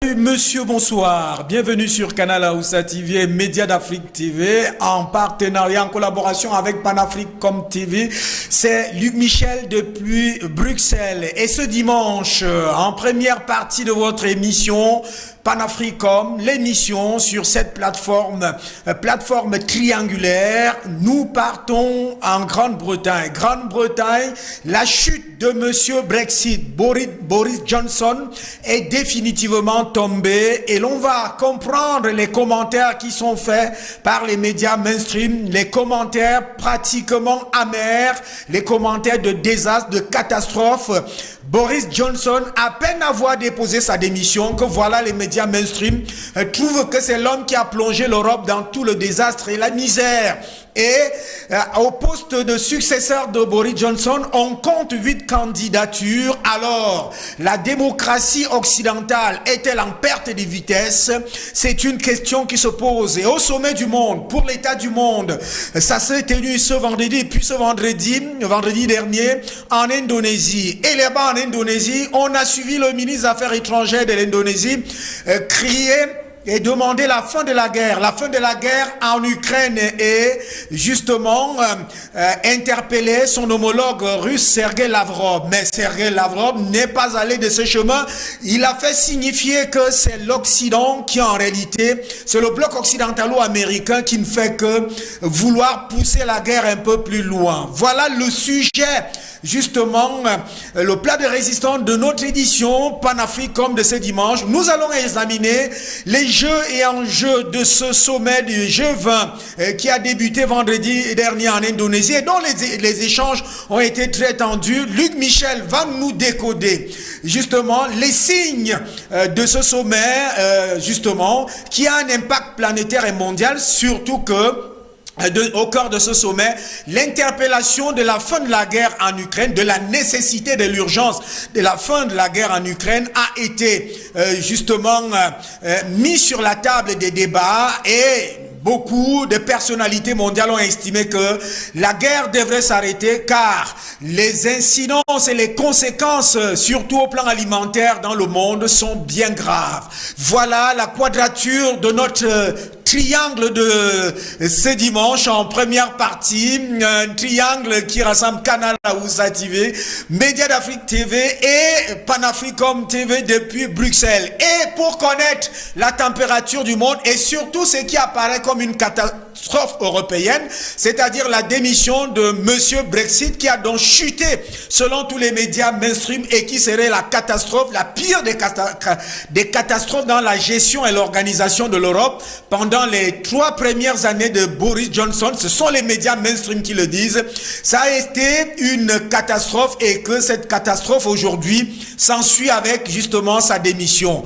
Salut monsieur, bonsoir. Bienvenue sur Canal Aoussa TV et Média d'Afrique TV en partenariat, en collaboration avec Panafrique.com TV. C'est Luc Michel depuis Bruxelles. Et ce dimanche, en première partie de votre émission Panafrique.com, l'émission sur cette plateforme triangulaire, nous partons en Grande-Bretagne. Grande-Bretagne, la chute de monsieur Brexit, Boris Johnson, est définitivement tombée et l'on va comprendre les commentaires qui sont faits par les médias mainstream, les commentaires pratiquement amers, les commentaires de désastre, de catastrophe. Boris Johnson, à peine avoir déposé sa démission, que voilà les médias mainstream trouvent que c'est l'homme qui a plongé l'Europe dans tout le désastre et la misère. Et au poste de successeur de Boris Johnson, on compte 8 candidatures. Alors, la démocratie occidentale est-elle en perte de vitesse? C'est une question qui se pose. Et au sommet du monde, pour l'état du monde, ça s'est tenu ce vendredi, et puis ce vendredi dernier, en Indonésie. Et là-bas, en Indonésie, on a suivi le ministre des Affaires étrangères de l'Indonésie crier et demander la fin de la guerre en Ukraine et justement interpeller son homologue russe Sergei Lavrov. Mais Sergei Lavrov n'est pas allé de ce chemin. Il a fait signifier que c'est l'Occident qui en réalité, c'est le bloc occidentalo-américain qui ne fait que vouloir pousser la guerre un peu plus loin. Voilà le sujet, justement, le plat de résistance de notre édition Panafrique.com de ce dimanche. Nous allons examiner les jeux et enjeux de ce sommet du G20 qui a débuté vendredi dernier en Indonésie et dont les échanges ont été très tendus. Luc Michel va nous décoder justement les signes de ce sommet justement qui a un impact planétaire et mondial, surtout que au cœur de ce sommet, l'interpellation de la fin de la guerre en Ukraine, de la nécessité, de l'urgence de la fin de la guerre en Ukraine a été justement mis sur la table des débats et beaucoup de personnalités mondiales ont estimé que la guerre devrait s'arrêter car les incidences et les conséquences, surtout au plan alimentaire dans le monde, sont bien graves. Voilà la quadrature de notre triangle de ce dimanche en première partie, un triangle qui rassemble Canal Aoussa TV, Média d'Afrique TV et Panafrique.com TV depuis Bruxelles. Et pour connaître la température du monde et surtout ce qui apparaît comme une catastrophe européenne, c'est-à-dire la démission de monsieur Brexit qui a donc chuté selon tous les médias mainstream et qui serait la catastrophe, la pire des catastrophes dans la gestion et l'organisation de l'Europe pendant les 3 premières années de Boris Johnson. Ce sont les médias mainstream qui le disent. Ça a été une catastrophe et que cette catastrophe aujourd'hui s'ensuit avec justement sa démission.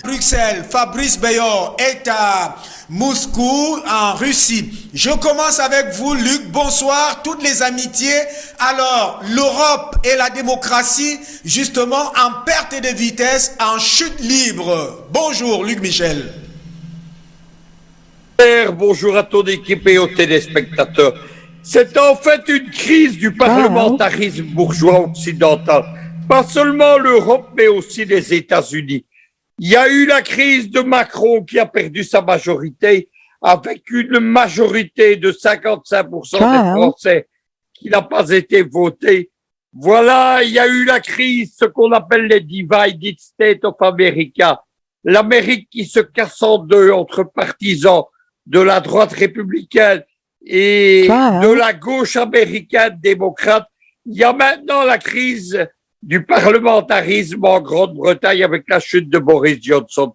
Bruxelles, Fabrice Beyor est à Moscou, en Russie. Je commence avec vous, Luc. Bonsoir, toutes les amitiés. Alors, l'Europe et la démocratie, justement, en perte de vitesse, en chute libre. Bonjour, Luc Michel. Bonjour à ton équipe et aux téléspectateurs. C'est en fait une crise du parlementarisme bourgeois occidental. Pas seulement l'Europe, mais aussi les États-Unis. Il y a eu la crise de Macron qui a perdu sa majorité avec une majorité de 55% des Français qui n'a pas été votée. Voilà, il y a eu la crise, ce qu'on appelle les divided states of America. L'Amérique qui se casse en deux entre partisans de la droite républicaine et de la gauche américaine démocrate. Il y a maintenant la crise du parlementarisme en Grande-Bretagne avec la chute de Boris Johnson.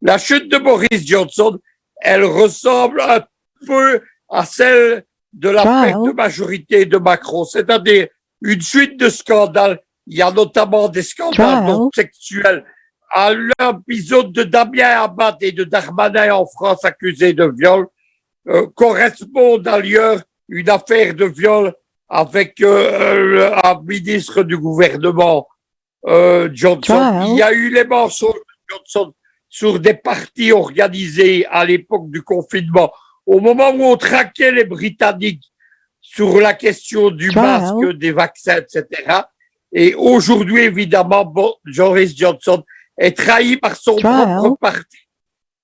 La chute de Boris Johnson, elle ressemble un peu à celle de la perte de majorité de Macron, c'est-à-dire une suite de scandales. Il y a notamment des scandales sexuels. À l'épisode de Damien Abad et de Darmanin en France accusés de viol, correspond d'ailleurs une affaire de viol avec un ministre du gouvernement Johnson. Il y a eu les morceaux de Johnson sur des partis organisés à l'époque du confinement, au moment où on traquait les Britanniques sur la question du masque, des vaccins, etc. Et aujourd'hui, évidemment, Boris Johnson est trahi par son propre parti.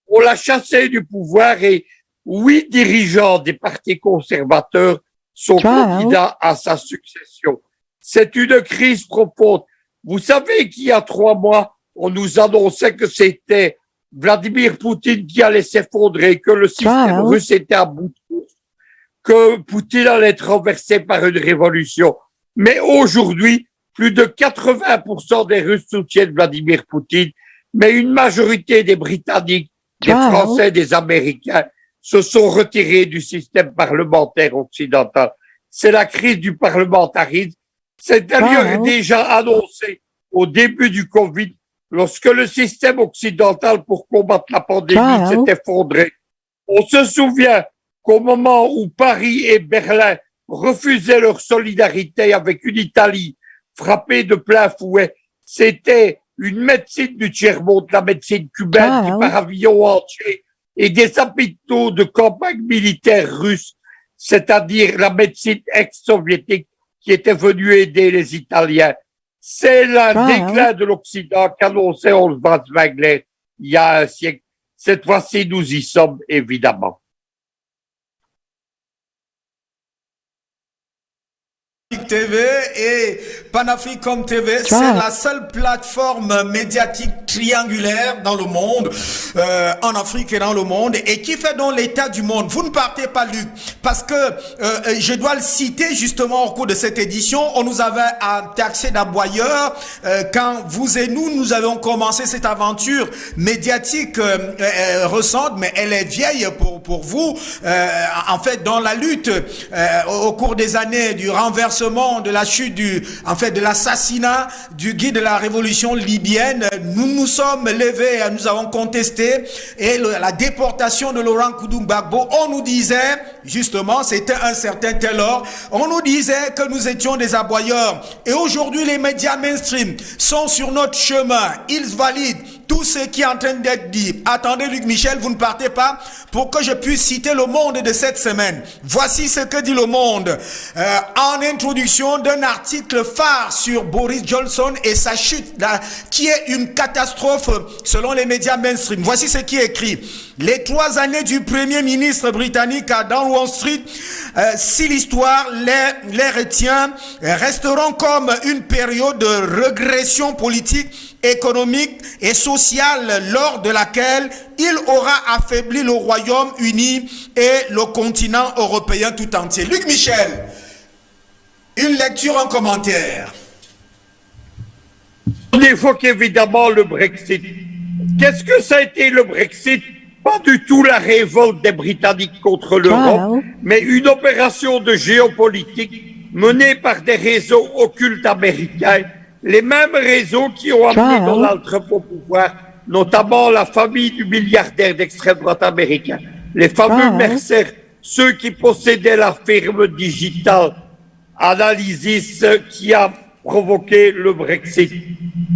On l'a chassé du pouvoir et 8 dirigeants des partis conservateurs sont candidats à sa succession. C'est une crise profonde. Vous savez qu'il y a 3 mois, on nous annonçait que c'était Vladimir Poutine qui allait s'effondrer, que le système russe était à bout de course, que Poutine allait être renversé par une révolution. Mais aujourd'hui, plus de 80% des Russes soutiennent Vladimir Poutine, mais une majorité des Britanniques, des Français, des Américains se sont retirés du système parlementaire occidental. C'est la crise du parlementarisme. C'est d'ailleurs déjà annoncé au début du Covid, lorsque le système occidental pour combattre la pandémie s'est effondré. On se souvient qu'au moment où Paris et Berlin refusaient leur solidarité avec une Italie frappée de plein fouet, c'était une médecine du tiers-monde, la médecine cubaine qui par avion entier et des hôpitaux de campagne militaire russe, c'est-à-dire la médecine ex-soviétique qui était venue aider les Italiens. C'est le déclin de l'Occident qu'annonçait Oswald Wagner il y a un siècle. Cette fois-ci, nous y sommes, évidemment. TV et Panafricom TV, c'est la seule plateforme médiatique triangulaire dans le monde, en Afrique et dans le monde, et qui fait donc l'état du monde. Vous ne partez pas, Luc, parce que je dois le citer justement au cours de cette édition. On nous avait taxé d'aboyeurs quand vous et nous avons commencé cette aventure médiatique récente, mais elle est vieille pour vous. En fait, dans la lutte au cours des années du renversement, de la chute de l'assassinat du guide de la révolution libyenne, nous nous sommes levés, nous avons contesté, et la déportation de Laurent Gbagbo, on nous disait, justement, c'était un certain Taylor, on nous disait que nous étions des aboyeurs, et aujourd'hui les médias mainstream sont sur notre chemin, ils valident tout ce qui est en train d'être dit. Attendez, Luc Michel, vous ne partez pas pour que je puisse citer le Monde de cette semaine. Voici ce que dit le Monde en introduction d'un article phare sur Boris Johnson et sa chute, là, qui est une catastrophe selon les médias mainstream. Voici ce qui est écrit. Les 3 années du Premier ministre britannique à Down Wall Street, si l'histoire les retient, resteront comme une période de régression politique, économique et sociale lors de laquelle il aura affaibli le Royaume-Uni et le continent européen tout entier. Luc Michel, une lecture, un commentaire. On évoque évidemment le Brexit. Qu'est-ce que ça a été le Brexit? Pas du tout la révolte des Britanniques contre l'Europe, mais une opération de géopolitique menée par des réseaux occultes américains, les mêmes réseaux qui ont amené Donald Trump au pouvoir, notamment la famille du milliardaire d'extrême droite américain, les fameux Mercer, ceux qui possédaient la firme digitale Analysis qui a provoqué le Brexit.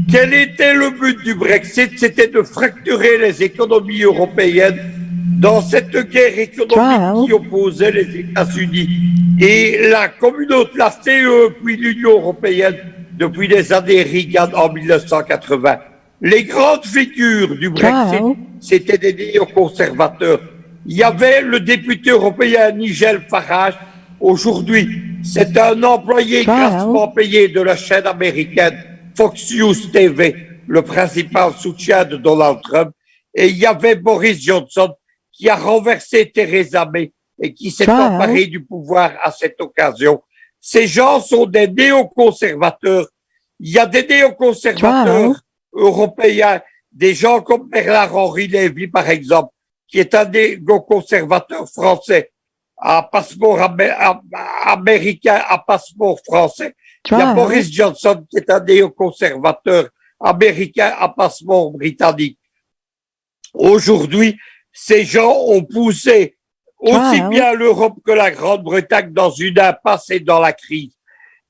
Quel était le but du Brexit? C'était de fracturer les économies européennes dans cette guerre économique qui opposait les États-Unis et la communauté, la CE, puis l'Union européenne depuis les années Reagan en 1980. Les grandes figures du Brexit, c'était des néoconservateurs. Il y avait le député européen Nigel Farage. Aujourd'hui, c'est un employé grassement payé de la chaîne américaine Fox News TV, le principal soutien de Donald Trump. Et il y avait Boris Johnson qui a renversé Theresa May et qui s'est emparé du pouvoir à cette occasion. Ces gens sont des néoconservateurs. Il y a des néoconservateurs européens, des gens comme Bernard-Henri Lévy, par exemple, qui est un néoconservateur français, à passeport américain, à passeport français. Il y a Boris Johnson, qui est un néoconservateur américain à passeport britannique. Aujourd'hui, ces gens ont poussé aussi bien l'Europe que la Grande-Bretagne dans une impasse et dans la crise.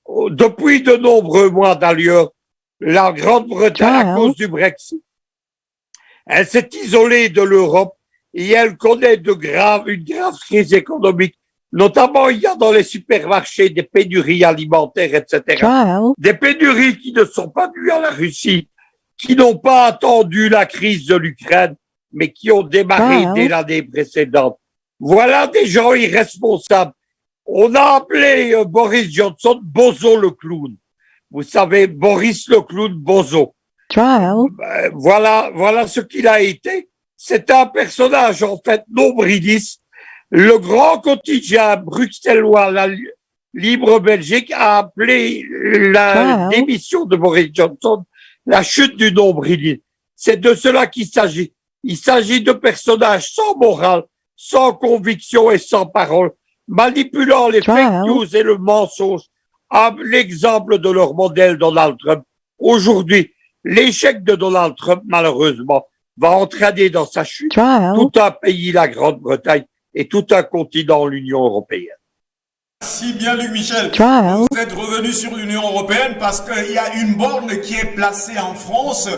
Depuis de nombreux mois d'ailleurs, la Grande-Bretagne, à cause du Brexit, elle s'est isolée de l'Europe et elle connaît une grave crise économique. Notamment, il y a dans les supermarchés des pénuries alimentaires, etc. Des pénuries qui ne sont pas dues à la Russie, qui n'ont pas attendu la crise de l'Ukraine, mais qui ont démarré dès l'année précédente. Voilà des gens irresponsables. On a appelé Boris Johnson Bozo le clown. Vous savez, Boris le clown Bozo. Voilà ce qu'il a été. C'est un personnage, en fait, nombriliste. Le grand quotidien bruxellois, la Libre Belgique, a appelé la démission de Boris Johnson la chute du nombrilisme. C'est de cela qu'il s'agit. Il s'agit de personnages sans morale, sans conviction et sans parole, manipulant les fake news et le mensonge, à l'exemple de leur modèle Donald Trump. Aujourd'hui, l'échec de Donald Trump, malheureusement, va entraîner dans sa chute tout un pays, la Grande-Bretagne, et tout un continent, l'Union européenne. Si bien, Luc Michel, vous êtes revenu sur l'Union européenne parce qu'il y a une borne qui est placée en France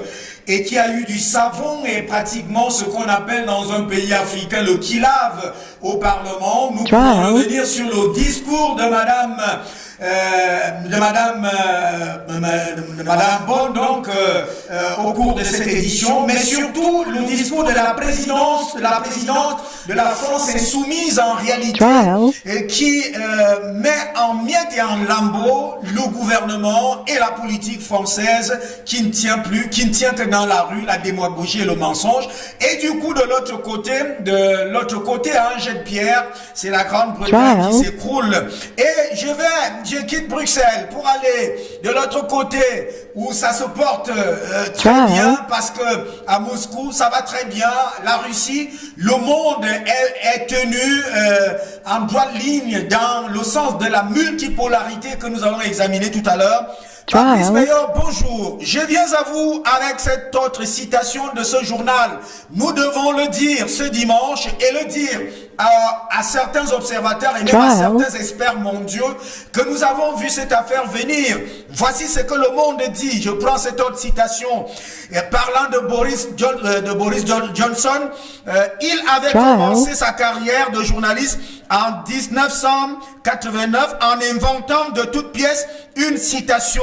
et qui a eu du savon et pratiquement ce qu'on appelle dans un pays africain le kilave au Parlement. Nous pouvons revenir sur le discours de Madame Borne, donc au cours de cette édition, mais surtout le discours de la présidente de la France insoumise en réalité, qui met en miettes et en lambeaux le gouvernement et la politique française qui ne tient plus, qui ne tient que dans la rue, la démagogie et le mensonge. Et du coup, de l'autre côté, un jet de pierre, c'est la Grande-Bretagne qui s'écroule. Et je quitte Bruxelles pour aller de l'autre côté où ça se porte très bien, parce que à Moscou ça va très bien. La Russie, le monde est tenu en droite ligne dans le sens de la multipolarité que nous allons examiner tout à l'heure. Fabrice Meilleur, bonjour. Je viens à vous avec cette autre citation de ce journal. Nous devons le dire ce dimanche et le dire à certains observateurs et même à certains experts mondiaux que nous avons vu cette affaire venir. Voici ce que le monde dit. Je prends cette autre citation. Parlant de Boris Johnson, il avait commencé sa carrière de journaliste en 1989 en inventant de toutes pièces une citation.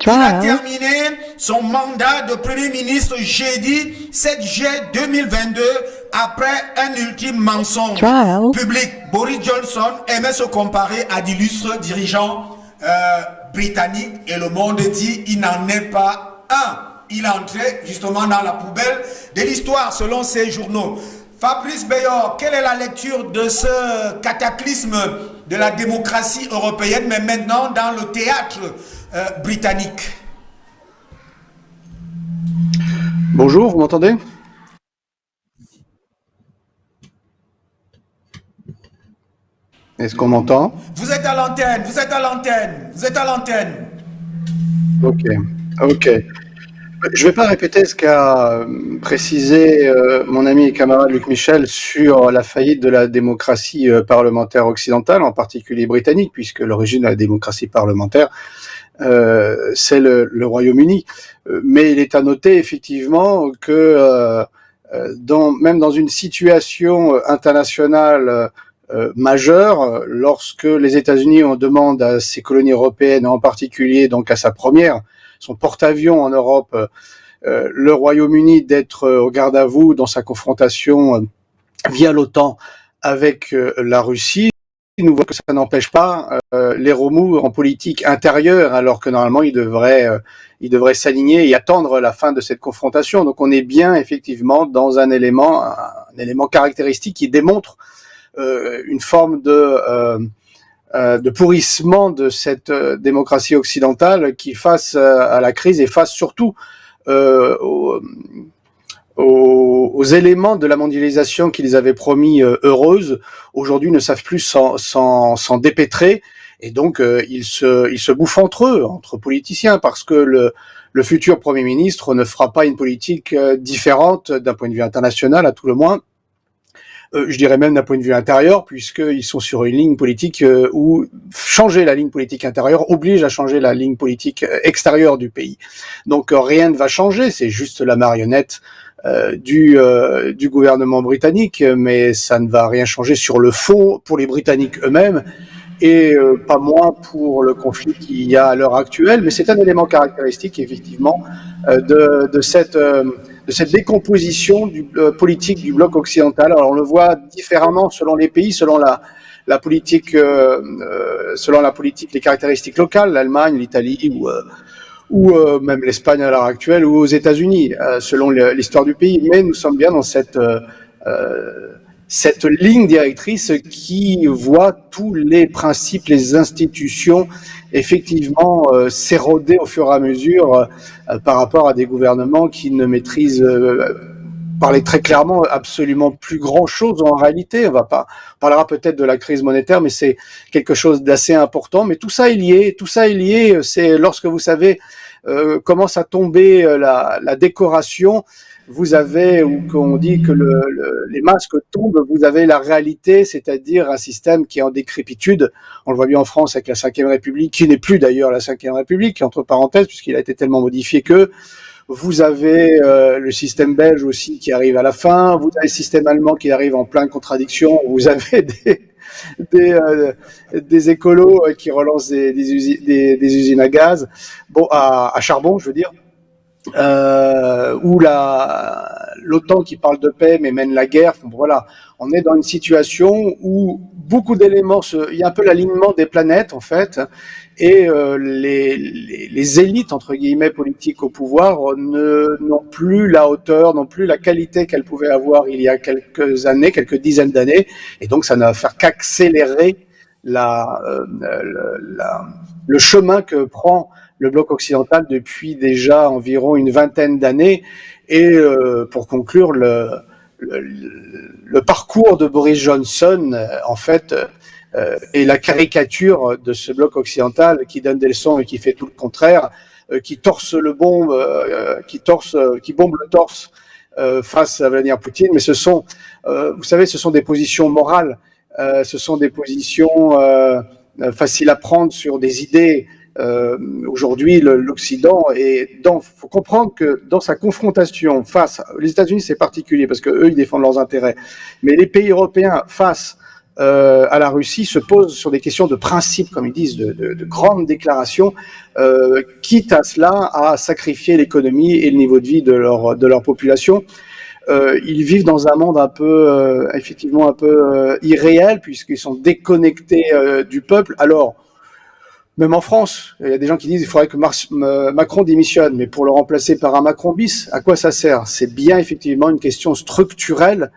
Il a terminé son mandat de Premier ministre jeudi 7 juillet 2022 après un ultime mensonge public. Boris Johnson aimait se comparer à d'illustres dirigeants britanniques et le monde dit il n'en est pas un. Il est entré justement dans la poubelle de l'histoire selon ces journaux. Fabrice Beyor, quelle est la lecture de ce cataclysme de la démocratie européenne, mais maintenant dans le théâtre britannique? Bonjour, vous m'entendez? Est-ce qu'on m'entend? Vous êtes à l'antenne, vous êtes à l'antenne, vous êtes à l'antenne. Ok. Je ne vais pas répéter ce qu'a précisé mon ami et camarade Luc Michel sur la faillite de la démocratie parlementaire occidentale, en particulier britannique, puisque l'origine de la démocratie parlementaire, c'est le Royaume-Uni. Mais il est à noter effectivement que même dans une situation internationale majeure, lorsque les États-Unis en demandent à ses colonies européennes, en particulier donc à sa première, son porte-avions en Europe, le Royaume-Uni d'être au garde à vous dans sa confrontation via l'OTAN avec la Russie, nous voit que ça n'empêche pas les remous en politique intérieure, alors que normalement il devrait s'aligner et attendre la fin de cette confrontation. Donc on est bien effectivement dans un élément caractéristique qui démontre une forme de pourrissement de cette démocratie occidentale qui, face à la crise et face surtout aux éléments de la mondialisation qu'ils avaient promis heureuse, aujourd'hui ne savent plus s'en dépêtrer, et donc ils se bouffent entre eux, entre politiciens, parce que le futur Premier ministre ne fera pas une politique différente d'un point de vue international, à tout le moins. Je dirais même d'un point de vue intérieur, puisqu'ils sont sur une ligne politique où changer la ligne politique intérieure oblige à changer la ligne politique extérieure du pays. Donc rien ne va changer, c'est juste la marionnette du gouvernement britannique, mais ça ne va rien changer sur le fond pour les Britanniques eux-mêmes, et pas moins pour le conflit qu'il y a à l'heure actuelle. Mais c'est un élément caractéristique, effectivement, de cette décomposition politique du bloc occidental. Alors on le voit différemment selon les pays, selon la politique, les caractéristiques locales, l'Allemagne, l'Italie ou même l'Espagne à l'heure actuelle ou aux États-Unis, selon l'histoire du pays. Mais nous sommes bien dans cette ligne directrice qui voit tous les principes, les institutions effectivement s'éroder au fur et à mesure par rapport à des gouvernements qui ne maîtrisent parler très clairement absolument plus grand chose en réalité. On parlera peut-être de la crise monétaire, mais c'est quelque chose d'assez important. Mais tout ça est lié. C'est lorsque vous savez commence à tomber la décoration, vous avez, ou qu'on dit que les masques tombent, vous avez la réalité, c'est-à-dire un système qui est en décrépitude. On le voit bien en France avec la Ve République, qui n'est plus d'ailleurs la Ve République, entre parenthèses, puisqu'il a été tellement modifié que vous avez le système belge aussi qui arrive à la fin, vous avez le système allemand qui arrive en pleine contradiction, vous avez des écolos qui relancent des usines à gaz, à charbon, je veux dire, ou l'OTAN qui parle de paix mais mène la guerre. Voilà, on est dans une situation où beaucoup d'éléments, il y a un peu l'alignement des planètes en fait, et les élites entre guillemets politiques au pouvoir n'ont plus la hauteur, n'ont plus la qualité qu'elles pouvaient avoir il y a quelques années, quelques dizaines d'années, et donc ça n'a fait qu'accélérer le chemin que prend le bloc occidental depuis déjà environ une vingtaine d'années. Et pour conclure, le parcours de Boris Johnson, en fait, est la caricature de ce bloc occidental qui donne des leçons et qui fait tout le contraire, qui bombe le torse face à Vladimir Poutine. Mais vous savez, ce sont des positions morales, ce sont des positions faciles à prendre sur des idées. Aujourd'hui, l'Occident faut comprendre que dans sa confrontation les États-Unis, c'est particulier parce que eux, ils défendent leurs intérêts, mais les pays européens face à la Russie se posent sur des questions de principe, comme ils disent, de grandes déclarations, quitte à cela à sacrifier l'économie et le niveau de vie de leur population. Ils vivent dans un monde effectivement un peu irréel puisqu'ils sont déconnectés du peuple. Alors, même en France, il y a des gens qui disent qu'il faudrait que Macron démissionne, mais pour le remplacer par un Macron bis, à quoi ça sert? C'est bien effectivement une question structurelle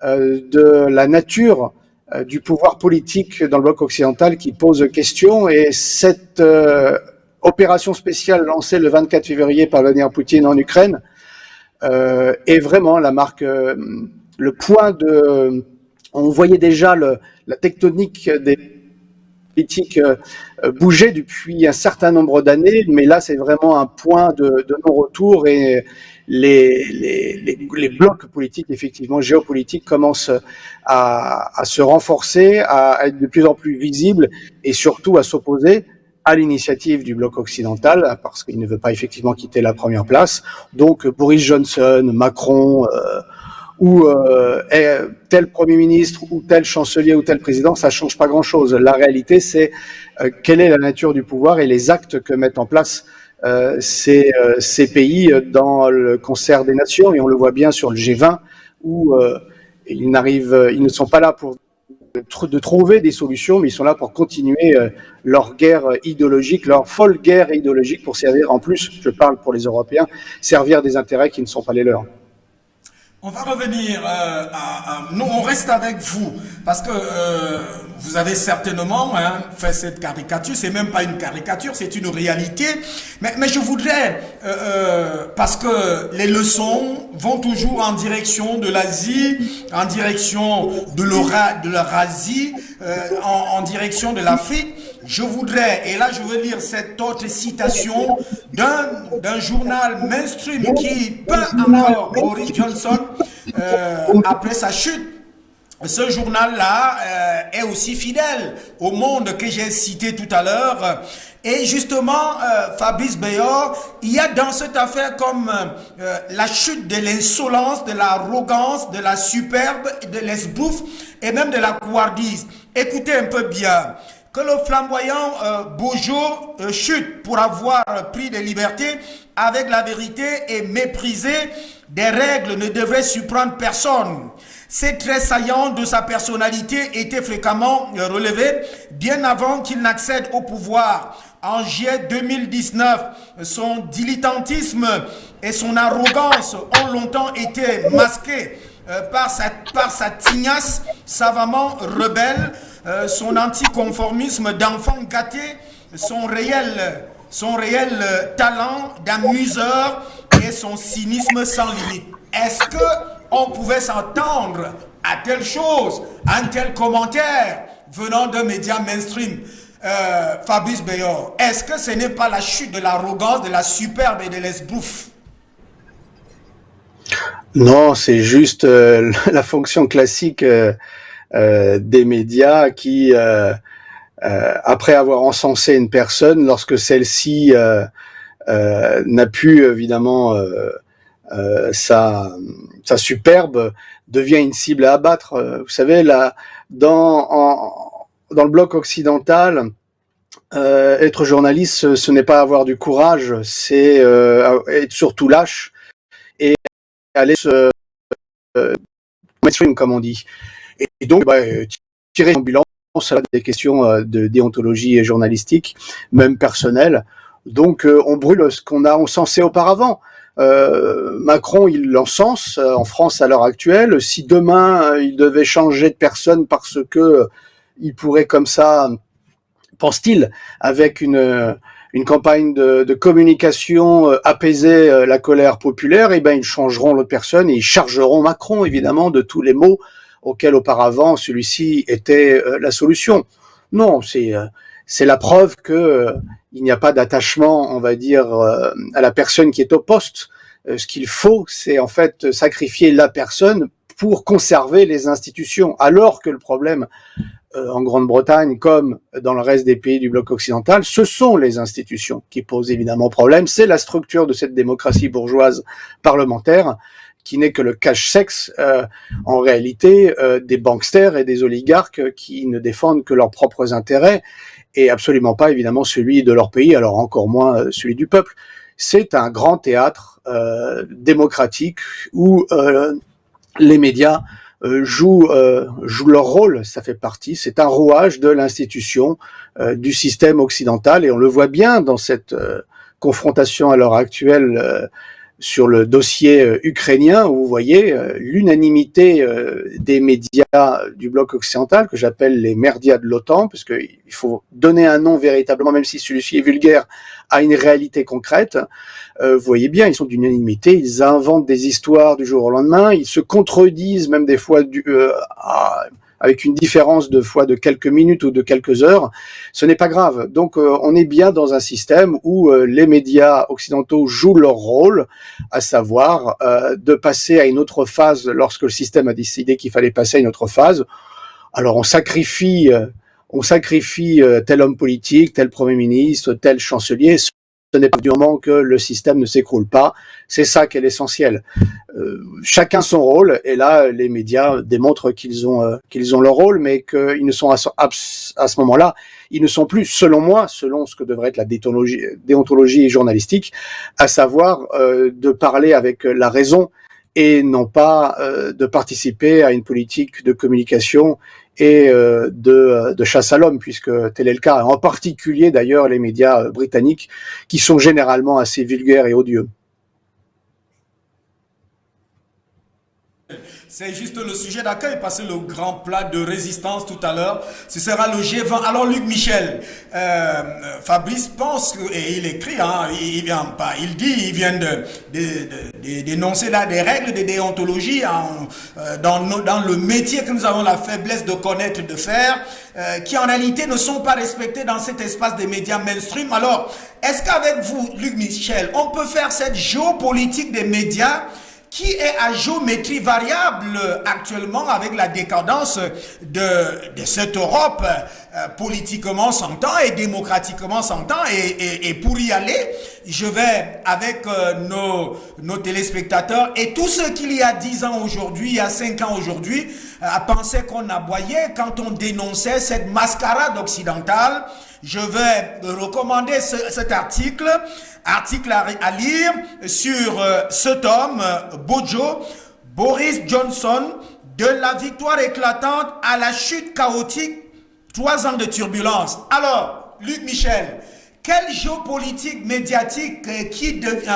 de la nature du pouvoir politique dans le bloc occidental qui pose question, et cette opération spéciale lancée le 24 février par Vladimir Poutine en Ukraine est vraiment la marque, le point de... On voyait déjà la tectonique des politique bougeait depuis un certain nombre d'années, mais là c'est vraiment un point de non-retour, et les blocs politiques, effectivement géopolitiques, commencent à se renforcer, à être de plus en plus visibles et surtout à s'opposer à l'initiative du bloc occidental parce qu'il ne veut pas effectivement quitter la première place. Donc Boris Johnson, Macron ou tel Premier ministre ou tel chancelier ou tel président, ça change pas grand-chose. La réalité, c'est quelle est la nature du pouvoir et les actes que mettent en place ces pays dans le concert des nations. Et on le voit bien sur le G20 où ils ne sont pas là pour de trouver des solutions, mais ils sont là pour continuer leur guerre idéologique, leur folle guerre idéologique, pour servir, en plus, je parle pour les Européens, servir des intérêts qui ne sont pas les leurs. On va revenir nous, on reste avec vous, parce que vous avez certainement fait cette caricature. C'est même pas une caricature, c'est une réalité. Mais je voudrais, parce que les leçons vont toujours en direction de l'Asie, en direction de l'Eurasie, en direction de l'Afrique. Je voudrais, et là je veux lire cette autre citation d'un journal mainstream qui peint encore Boris Johnson après sa chute. Ce journal-là est aussi fidèle au Monde que j'ai cité tout à l'heure. Et justement, Fabrice Bayor, il y a dans cette affaire comme la chute de l'insolence, de l'arrogance, de la superbe, de l'esbrouffe et même de la couardise. Écoutez un peu bien. que le flamboyant Bojo chute pour avoir pris des libertés avec la vérité et méprisé des règles ne devrait surprendre personne. Ces traits saillants de sa personnalité étaient fréquemment relevés bien avant qu'il n'accède au pouvoir. En juillet 2019, son dilettantisme et son arrogance ont longtemps été masqués par sa tignasse savamment rebelle, son anticonformisme d'enfant gâté, son réel talent d'amuseur et son cynisme sans limite. Est-ce qu'on pouvait s'entendre à telle chose, à un tel commentaire venant d'un média mainstream? Fabrice Beyor, est-ce que ce n'est pas la chute de l'arrogance, de la superbe et de l'esbrouffe? Non, c'est juste la fonction classique des médias qui, après avoir encensé une personne, lorsque celle-ci n'a plus évidemment sa superbe, devient une cible à abattre. Vous savez, là, dans le bloc occidental, être journaliste, ce n'est pas avoir du courage, c'est être surtout lâche et aller se mainstream, comme on dit. Et donc, tirer une ambulance à des questions de déontologie journalistique, même personnelle. Donc, on brûle ce qu'on a encensé auparavant. Macron, il l'encense en France à l'heure actuelle. Si demain, il devait changer de personne parce que il pourrait comme ça, pense-t-il, avec une campagne de communication apaiser la colère populaire, eh ben ils changeront l'autre personne et ils chargeront Macron évidemment de tous les maux auxquels auparavant celui-ci était la solution. Non, c'est la preuve que il n'y a pas d'attachement, on va dire, à la personne qui est au poste. Ce qu'il faut, c'est en fait sacrifier la personne pour conserver les institutions, alors que le problème en Grande-Bretagne, comme dans le reste des pays du bloc occidental, ce sont les institutions qui posent évidemment problème. C'est la structure de cette démocratie bourgeoise parlementaire qui n'est que le cache-sexe, en réalité, des banksters et des oligarques qui ne défendent que leurs propres intérêts et absolument pas, évidemment, celui de leur pays, alors encore moins celui du peuple. C'est un grand théâtre démocratique où les médias jouent leur rôle, ça fait partie, c'est un rouage de l'institution du système occidental et on le voit bien dans cette confrontation à l'heure actuelle sur le dossier ukrainien où vous voyez l'unanimité des médias du bloc occidental que j'appelle les merdias de l'OTAN parce qu'il faut donner un nom véritablement, même si celui-ci est vulgaire, à une réalité concrète. Vous voyez bien, ils sont d'unanimité, ils inventent des histoires du jour au lendemain, ils se contredisent même des fois avec une différence de fois de quelques minutes ou de quelques heures. Ce n'est pas grave. Donc on est bien dans un système où les médias occidentaux jouent leur rôle, à savoir de passer à une autre phase lorsque le système a décidé qu'il fallait passer à une autre phase. Alors on sacrifie tel homme politique, tel premier ministre, tel chancelier. Ce n'est pas du moment que le système ne s'écroule pas. C'est ça qui est l'essentiel. Chacun son rôle, et là, les médias démontrent qu'ils ont leur rôle, mais qu'ils ne sont à ce moment-là, ils ne sont plus, selon moi, selon ce que devrait être la déontologie journalistique, à savoir de parler avec la raison et non pas de participer à une politique de communication et de chasse à l'homme, puisque tel est le cas, en particulier d'ailleurs les médias britanniques, qui sont généralement assez vulgaires et odieux. C'est juste le sujet d'accueil, parce que le grand plat de résistance tout à l'heure, ce sera le G20. Alors Luc Michel, Fabrice pense, et il écrit, hein, il vient d'énoncer là des règles de déontologie dans le métier que nous avons la faiblesse de connaître, de faire, qui en réalité ne sont pas respectés dans cet espace des médias mainstream. Alors, est-ce qu'avec vous, Luc Michel, on peut faire cette géopolitique des médias qui est à géométrie variable actuellement avec la décadence de cette Europe, politiquement s'entend et démocratiquement s'entend. Et pour y aller, je vais avec nos téléspectateurs et tous ceux qu'il y a 10 ans aujourd'hui, il y a 5 ans aujourd'hui, pensaient qu'on aboyait quand on dénonçait cette mascarade occidentale. Je vais recommander cet article à lire sur cet homme, Bojo, Boris Johnson, de la victoire éclatante à la chute chaotique, 3 ans de turbulence. Alors, Luc Michel, quelle géopolitique médiatique qui devient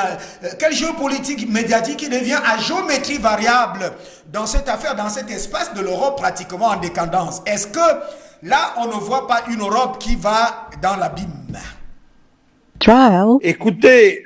à géométrie variable dans cette affaire, dans cet espace de l'Europe pratiquement en décadence? Est-ce que là, on ne voit pas une Europe qui va dans l'abîme? Écoutez,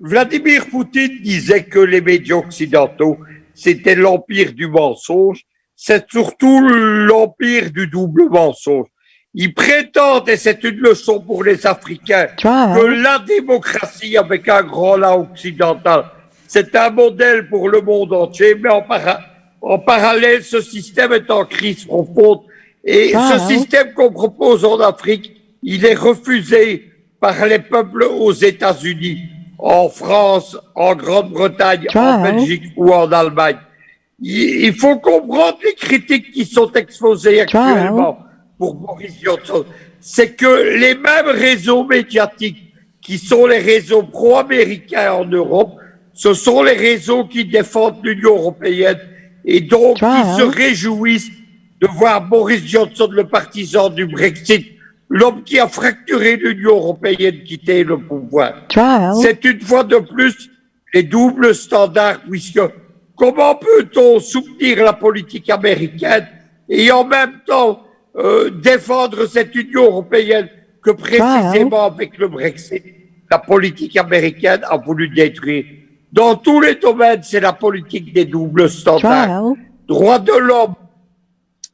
Vladimir Poutine disait que les médias occidentaux, c'était l'empire du mensonge. C'est surtout l'empire du double mensonge. Ils prétendent, et c'est une leçon pour les Africains, que la démocratie avec un grand là occidental, c'est un modèle pour le monde entier, mais en parallèle, ce système est en crise profonde. Et ce système qu'on propose en Afrique, il est refusé par les peuples aux États-Unis, en France, en Grande-Bretagne, en Belgique ou en Allemagne. Il faut comprendre les critiques qui sont exposées actuellement pour Boris Johnson. C'est que les mêmes réseaux médiatiques qui sont les réseaux pro-américains en Europe, ce sont les réseaux qui défendent l'Union européenne et donc qui se réjouissent de voir Boris Johnson, le partisan du Brexit, l'homme qui a fracturé l'Union européenne, quitter le pouvoir. C'est une fois de plus les doubles standards, puisque comment peut-on soutenir la politique américaine et en même temps défendre cette Union européenne que précisément avec le Brexit, la politique américaine a voulu détruire. Dans tous les domaines, c'est la politique des doubles standards. Droits de l'homme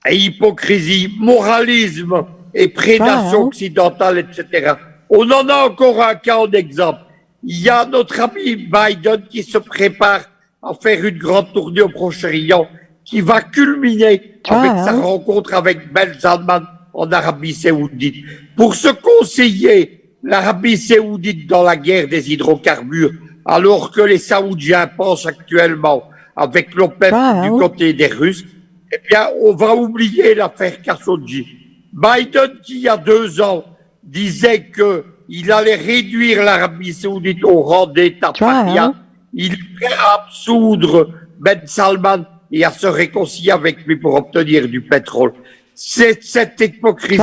et hypocrisie, moralisme et prédation occidentale, etc. On en a encore un cas en exemple. Il y a notre ami Biden qui se prépare à faire une grande tournée au Proche-Orient qui va culminer avec sa rencontre avec Ben Salman en Arabie Saoudite. Pour se conseiller l'Arabie Saoudite dans la guerre des hydrocarbures, alors que les Saoudiens pensent actuellement avec l'OPEP du côté des Russes, eh bien, on va oublier l'affaire Khashoggi. Biden, qui il y a 2 ans disait qu'il allait réduire l'Arabie Saoudite au rang d'État paria, il est prêt à absoudre Ben Salman et à se réconcilier avec lui pour obtenir du pétrole. C'est cette hypocrisie.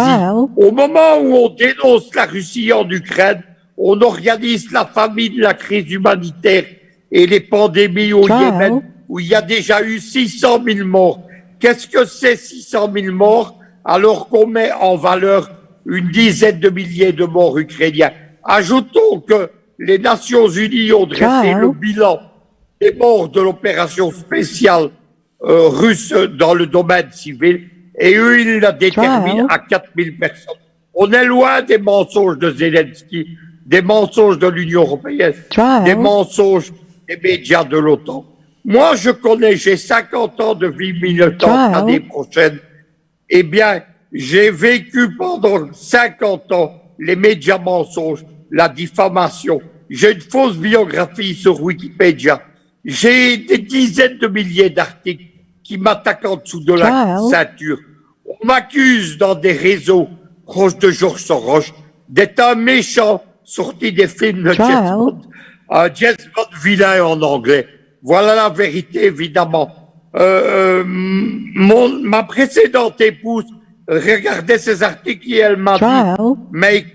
Au moment où on dénonce la Russie en Ukraine, on organise la famine, la crise humanitaire et les pandémies au Yémen, où il y a déjà eu 600 000 morts. Qu'est-ce que c'est 600 000 morts alors qu'on met en valeur une dizaine de milliers de morts ukrainiens? Ajoutons que les Nations Unies ont dressé le bilan des morts de l'opération spéciale russe dans le domaine civil et eux, ils la déterminent à 4000 personnes. On est loin des mensonges de Zelensky, des mensonges de l'Union européenne, des mensonges des médias de l'OTAN. Moi, j'ai 50 ans de vie militante l'année prochaine. Eh bien, j'ai vécu pendant 50 ans les médias mensonges, la diffamation. J'ai une fausse biographie sur Wikipédia. J'ai des dizaines de milliers d'articles qui m'attaquent en dessous de la ceinture. On m'accuse dans des réseaux proches de Georges Soros d'être un méchant sorti des films de James Bond, un James Bond vilain en anglais. Voilà la vérité, évidemment. Ma précédente épouse regardait ces articles et elle m'a dit « Mais il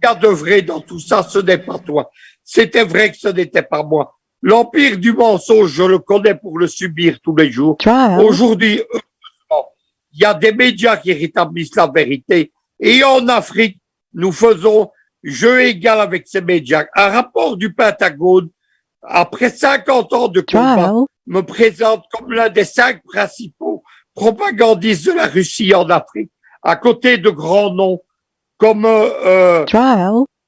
y a de vrai dans tout ça, ce n'est pas toi. » C'était vrai que ce n'était pas moi. L'empire du mensonge, je le connais pour le subir tous les jours. Aujourd'hui, heureusement, il y a des médias qui rétablissent la vérité. Et en Afrique, nous faisons jeu égal avec ces médias. Un rapport du Pentagone, après 50 ans de combat, me présente comme l'un des 5 principaux propagandistes de la Russie en Afrique, à côté de grands noms comme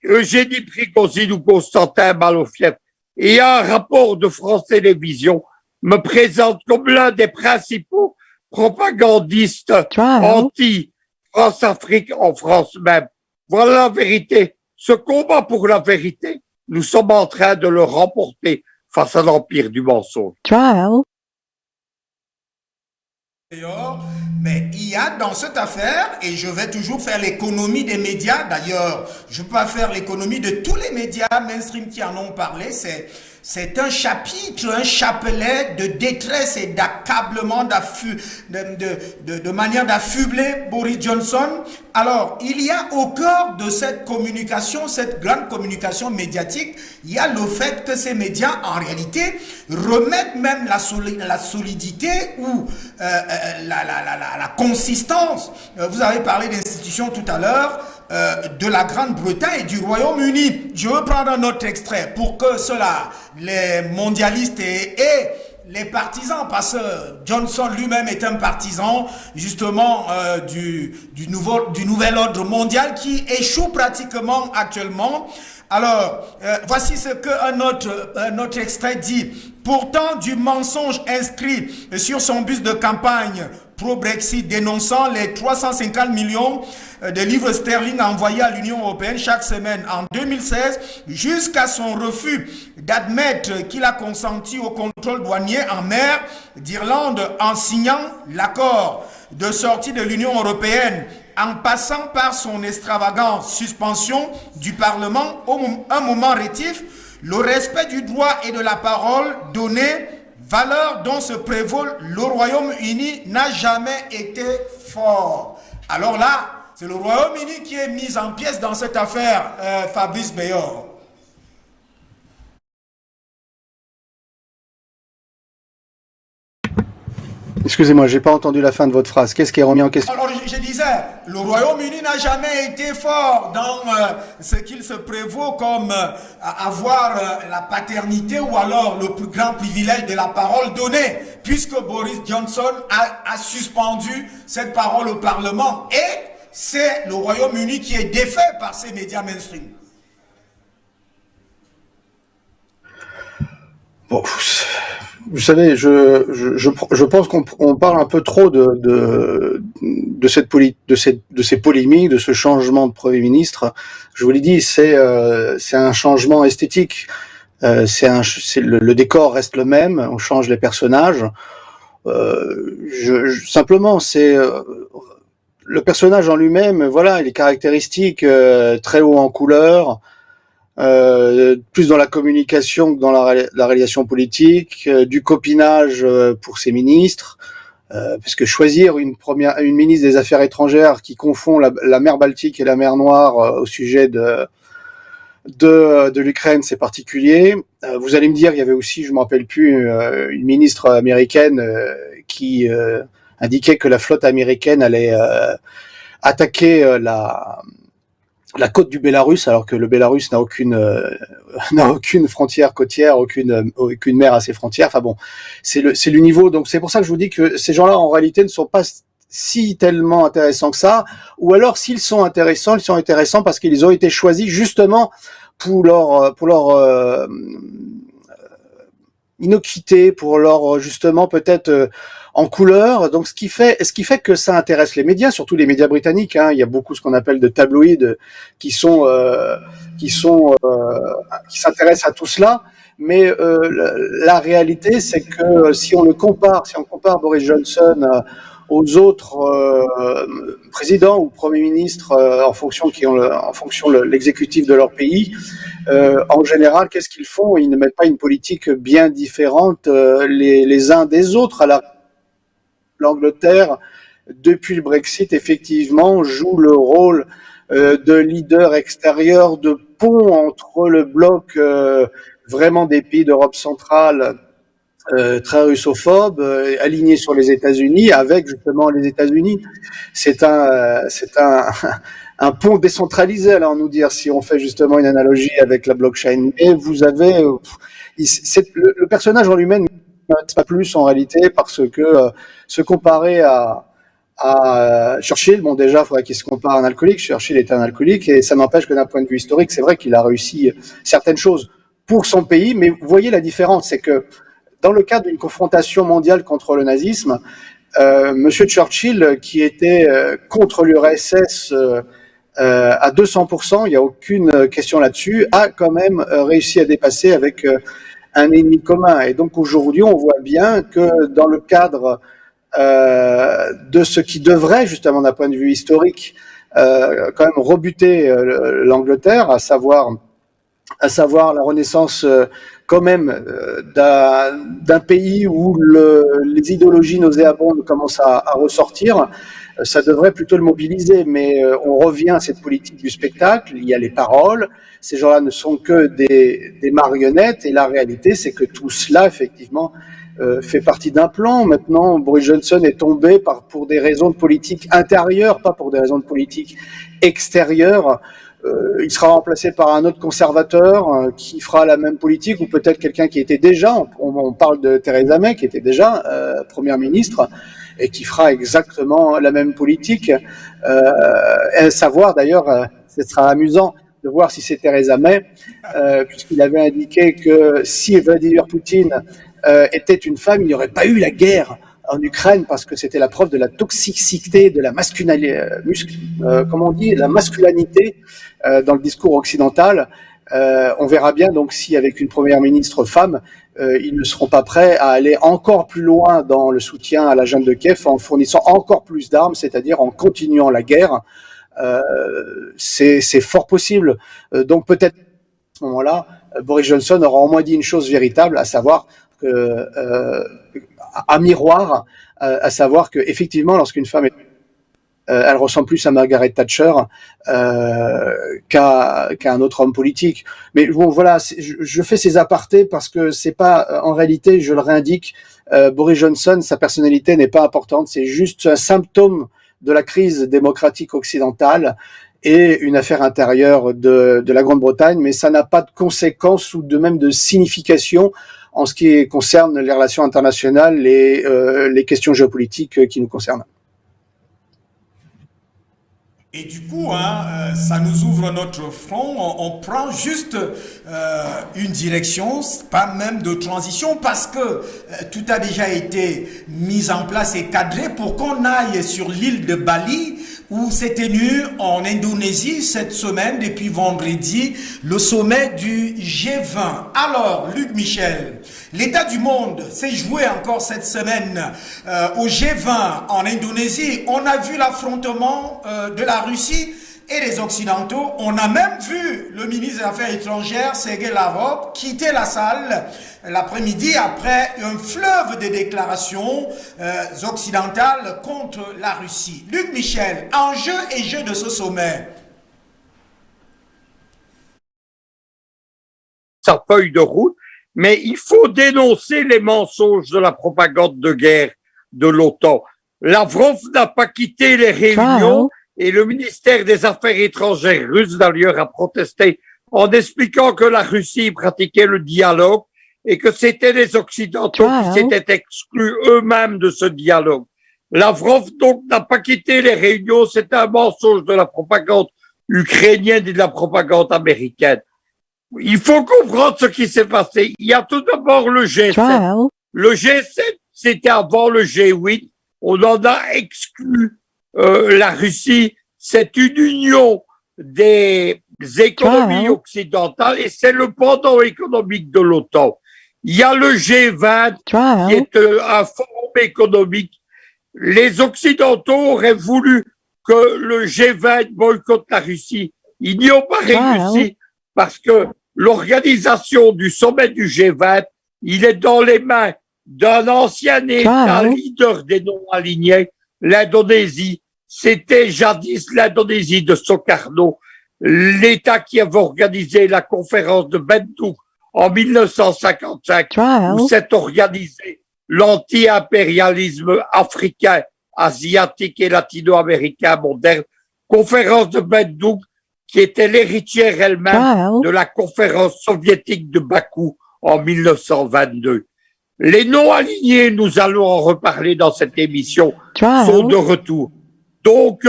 Eugénie Prigozhin ou Constantin Malofiev. et un rapport de France Télévisions me présente comme l'un des principaux propagandistes anti-France-Afrique en France même. Voilà la vérité. Ce combat pour la vérité, nous sommes en train de le remporter face à l'empire du mensonge. Mais il y a dans cette affaire, et je vais toujours faire l'économie des médias, d'ailleurs, je peux pas faire l'économie de tous les médias mainstream qui en ont parlé, c'est un chapitre, un chapelet de détresse et d'accablement, de manière d'affubler Boris Johnson. Alors, il y a au cœur de cette communication, cette grande communication médiatique, il y a le fait que ces médias, en réalité, remettent même la solidité ou la consistance. Vous avez parlé d'institutions tout à l'heure, de la Grande-Bretagne et du Royaume-Uni. Je veux prendre un autre extrait pour que cela, les mondialistes et les partisans, parce que Johnson lui-même est un partisan justement du nouvel ordre mondial qui échoue pratiquement actuellement. Alors, voici ce qu'un autre extrait dit. Pourtant, du mensonge inscrit sur son bus de campagne pro-Brexit dénonçant les 350 millions de livres sterling envoyés à l'Union européenne chaque semaine en 2016 jusqu'à son refus d'admettre qu'il a consenti au contrôle douanier en mer d'Irlande en signant l'accord de sortie de l'Union européenne, en passant par son extravagante suspension du Parlement un moment rétif, le respect du droit et de la parole donné, valeur dont se prévaut le Royaume-Uni, n'a jamais été fort. Alors là, c'est le Royaume-Uni qui est mis en pièces dans cette affaire, Fabrice Bayor. Excusez-moi, j'ai pas entendu la fin de votre phrase. Qu'est-ce qui est remis en question? Alors, je disais, le Royaume-Uni n'a jamais été fort dans ce qu'il se prévaut comme avoir la paternité ou alors le plus grand privilège de la parole donnée, puisque Boris Johnson a suspendu cette parole au Parlement et c'est le Royaume-Uni qui est défait par ces médias mainstream. Bon, vous savez, je pense qu'on parle un peu trop de ces polémiques, de ce changement de Premier ministre. Je vous l'ai dit, c'est un changement esthétique. Le décor reste le même, on change les personnages. Simplement, c'est le personnage en lui-même. Voilà, il est caractéristique, très haut en couleur. Plus dans la communication que dans la réalisation politique, du copinage pour ses ministres, parce que choisir une ministre des Affaires étrangères qui confond la mer Baltique et la mer Noire au sujet de l'Ukraine, c'est particulier. Vous allez me dire, il y avait aussi, je me rappelle plus, une ministre américaine qui indiquait que la flotte américaine allait attaquer la côte du Bélarus, alors que le Bélarus n'a aucune frontière côtière, aucune mer à ses frontières. Enfin bon, c'est le niveau. Donc c'est pour ça que je vous dis que ces gens-là en réalité ne sont pas si tellement intéressants que ça, ou alors s'ils sont intéressants, ils sont intéressants parce qu'ils ont été choisis justement pour leur innocuité, pour leur justement peut-être en couleur. Donc ce qui fait que ça intéresse les médias, surtout les médias britanniques. Hein. Il y a beaucoup ce qu'on appelle de tabloïds qui s'intéressent à tout cela. Mais la réalité, c'est que si on compare Boris Johnson aux autres présidents ou premiers ministres en fonction de l'exécutif de leur pays, en général, qu'est-ce qu'ils font? Ils ne mettent pas une politique bien différente les uns des autres. L'Angleterre, depuis le Brexit, effectivement, joue le rôle de leader extérieur, de pont entre le bloc vraiment des pays d'Europe centrale très russophobe, aligné sur les États-Unis, avec justement les États-Unis. C'est un pont décentralisé, allons nous dire, si on fait justement une analogie avec la blockchain. Et vous avez le personnage en lui-même pas plus en réalité, parce que se comparer à Churchill, bon déjà il faudrait qu'il se compare à un alcoolique. Churchill est un alcoolique, et ça n'empêche que d'un point de vue historique, c'est vrai qu'il a réussi certaines choses. pour son pays. Mais vous voyez la différence, c'est que dans le cadre d'une confrontation mondiale contre le nazisme, Monsieur Churchill, qui était contre l'URSS à 200%, il n'y a aucune question là-dessus, a quand même réussi à dépasser avec un ennemi commun. Et donc aujourd'hui, on voit bien que dans le cadre de ce qui devrait, justement d'un point de vue historique, quand même rebuter l'Angleterre, à savoir la renaissance quand même d'un pays où les idéologies nauséabondes commencent à ressortir, ça devrait plutôt le mobiliser. Mais on revient à cette politique du spectacle, il y a les paroles, ces gens-là ne sont que des marionnettes, et la réalité c'est que tout cela effectivement fait partie d'un plan. Maintenant, Boris Johnson est tombé pour des raisons de politique intérieure, pas pour des raisons de politique extérieure. Il sera remplacé par un autre conservateur qui fera la même politique, ou peut-être quelqu'un qui était déjà, on parle de Theresa May, qui était déjà première ministre, et qui fera exactement la même politique. À savoir d'ailleurs, ce sera amusant de voir si c'est Theresa May, puisqu'il avait indiqué que si Vladimir Poutine était une femme, il n'y aurait pas eu la guerre en Ukraine, parce que c'était la preuve de la toxicité, de la masculinité, la masculinité dans le discours occidental. On verra bien donc si avec une première ministre femme, ils ne seront pas prêts à aller encore plus loin dans le soutien à la junte de Kiev en fournissant encore plus d'armes, c'est-à-dire en continuant la guerre. C'est fort possible. Donc peut-être à ce moment-là, Boris Johnson aura au moins dit une chose véritable, à savoir que à miroir, à savoir que effectivement, lorsqu'une femme elle ressemble plus à Margaret Thatcher qu'à un autre homme politique. Mais bon, voilà, je fais ces apartés parce que c'est pas, en réalité, je le réindique, Boris Johnson, sa personnalité n'est pas importante, c'est juste un symptôme de la crise démocratique occidentale et une affaire intérieure de la Grande-Bretagne, mais ça n'a pas de conséquences ou même de signification en ce qui concerne les relations internationales et les questions géopolitiques qui nous concernent. Et du coup, ça nous ouvre notre front. On prend juste une direction, pas même de transition, parce que tout a déjà été mis en place et cadré pour qu'on aille sur l'île de Bali, où s'est tenu en Indonésie cette semaine, depuis vendredi, le sommet du G20. Alors, Luc Michel, l'état du monde s'est joué encore cette semaine au G20 en Indonésie. On a vu l'affrontement de la Russie et les Occidentaux. On a même vu le ministre des Affaires étrangères, Sergei Lavrov, quitter la salle l'après-midi après un fleuve de déclarations occidentales contre la Russie. Luc Michel, enjeu et jeu de ce sommet. Sa feuille de route, mais il faut dénoncer les mensonges de la propagande de guerre de l'OTAN. Lavrov n'a pas quitté les réunions et le ministère des Affaires étrangères russe d'ailleurs a protesté en expliquant que la Russie pratiquait le dialogue et que c'était les Occidentaux qui s'étaient exclus eux-mêmes de ce dialogue. Lavrov donc n'a pas quitté les réunions, c'est un mensonge de la propagande ukrainienne et de la propagande américaine. Il faut comprendre ce qui s'est passé. Il y a tout d'abord le G7. Le G7, c'était avant le G8. On en a exclu la Russie. C'est une union des économies occidentales et c'est le pendant économique de l'OTAN. Il y a le G20 qui est un forum économique. Les Occidentaux auraient voulu que le G20 boycotte la Russie. Ils n'y ont pas réussi parce que l'organisation du sommet du G20, il est dans les mains d'un ancien État leader des non-alignés, l'Indonésie. C'était jadis l'Indonésie de Sukarno, l'État qui avait organisé la conférence de Bandung en 1955, où s'est organisé l'anti-impérialisme africain, asiatique et latino-américain moderne. Conférence de Bandung qui était l'héritière elle-même de la conférence soviétique de Bakou en 1922. Les non-alignés, nous allons en reparler dans cette émission, sont de retour. Donc,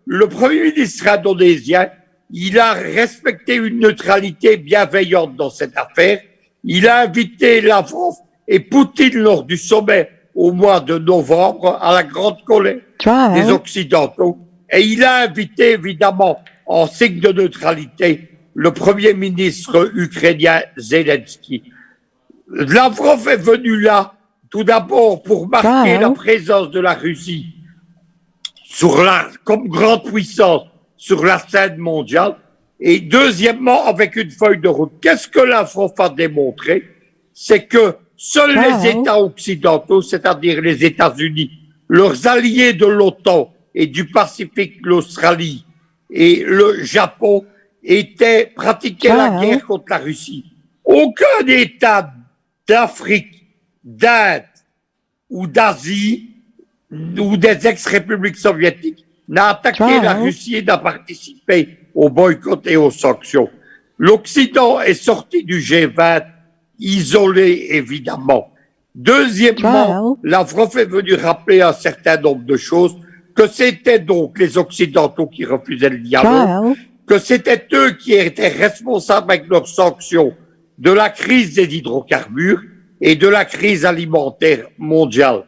le Premier ministre indonésien il a respecté une neutralité bienveillante dans cette affaire. Il a invité Lavrov et Poutine lors du sommet au mois de novembre à la grande colère des Occidentaux. Et il a invité évidemment en signe de neutralité le Premier ministre ukrainien Zelensky. Lavrov est venu là tout d'abord pour marquer la présence de la Russie comme grande puissance sur la scène mondiale, et deuxièmement avec une feuille de route. Qu'est-ce que Lavrov a démontré? C'est que seuls les États occidentaux, c'est-à-dire les États-Unis, leurs alliés de l'OTAN et du Pacifique, l'Australie et le Japon, pratiquaient la guerre contre la Russie. Aucun État d'Afrique, d'Inde ou d'Asie ou des ex-républiques soviétiques n'a attaqué la Russie et n'a participé au boycott et aux sanctions. L'Occident est sorti du G20 isolé, évidemment. Deuxièmement, Lavrov est venu rappeler un certain nombre de choses, que c'était donc les Occidentaux qui refusaient le dialogue, que c'était eux qui étaient responsables avec leurs sanctions de la crise des hydrocarbures et de la crise alimentaire mondiale.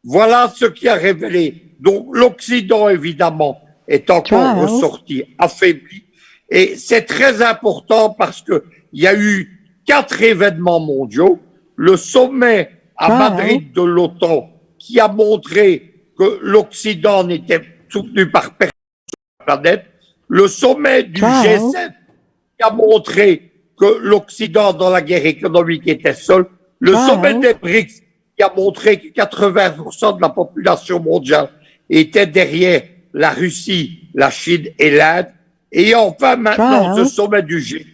Voilà ce qui a révélé. Donc l'Occident, évidemment, est encore ressorti affaibli. Et c'est très important parce que il y a eu 4 événements mondiaux. Le sommet à Madrid de l'OTAN qui a montré que l'Occident n'était soutenu par personne sur la planète. Le sommet du G7 qui a montré que l'Occident dans la guerre économique était seul. Le sommet des BRICS qui a montré que 80% de la population mondiale était derrière la Russie, la Chine et l'Inde. Et enfin maintenant ce sommet du G20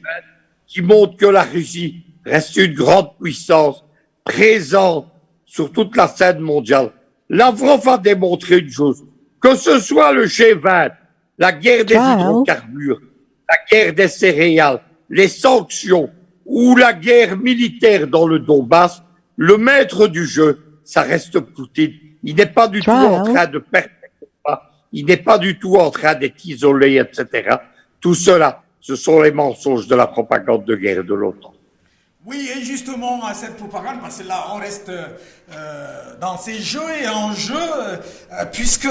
qui montre que la Russie reste une grande puissance présente sur toute la scène mondiale. Lavrov a démontré une chose, que ce soit le G20, la guerre des hydrocarbures, la guerre des céréales, les sanctions ou la guerre militaire dans le Donbass, le maître du jeu, ça reste Poutine. Il n'est pas du tout en train de perdre, il n'est pas du tout en train d'être isolé, etc. Tout cela, ce sont les mensonges de la propagande de guerre de l'OTAN. Oui, et justement, à cette propagande, parce que là, on reste dans ces jeux et enjeux, puisque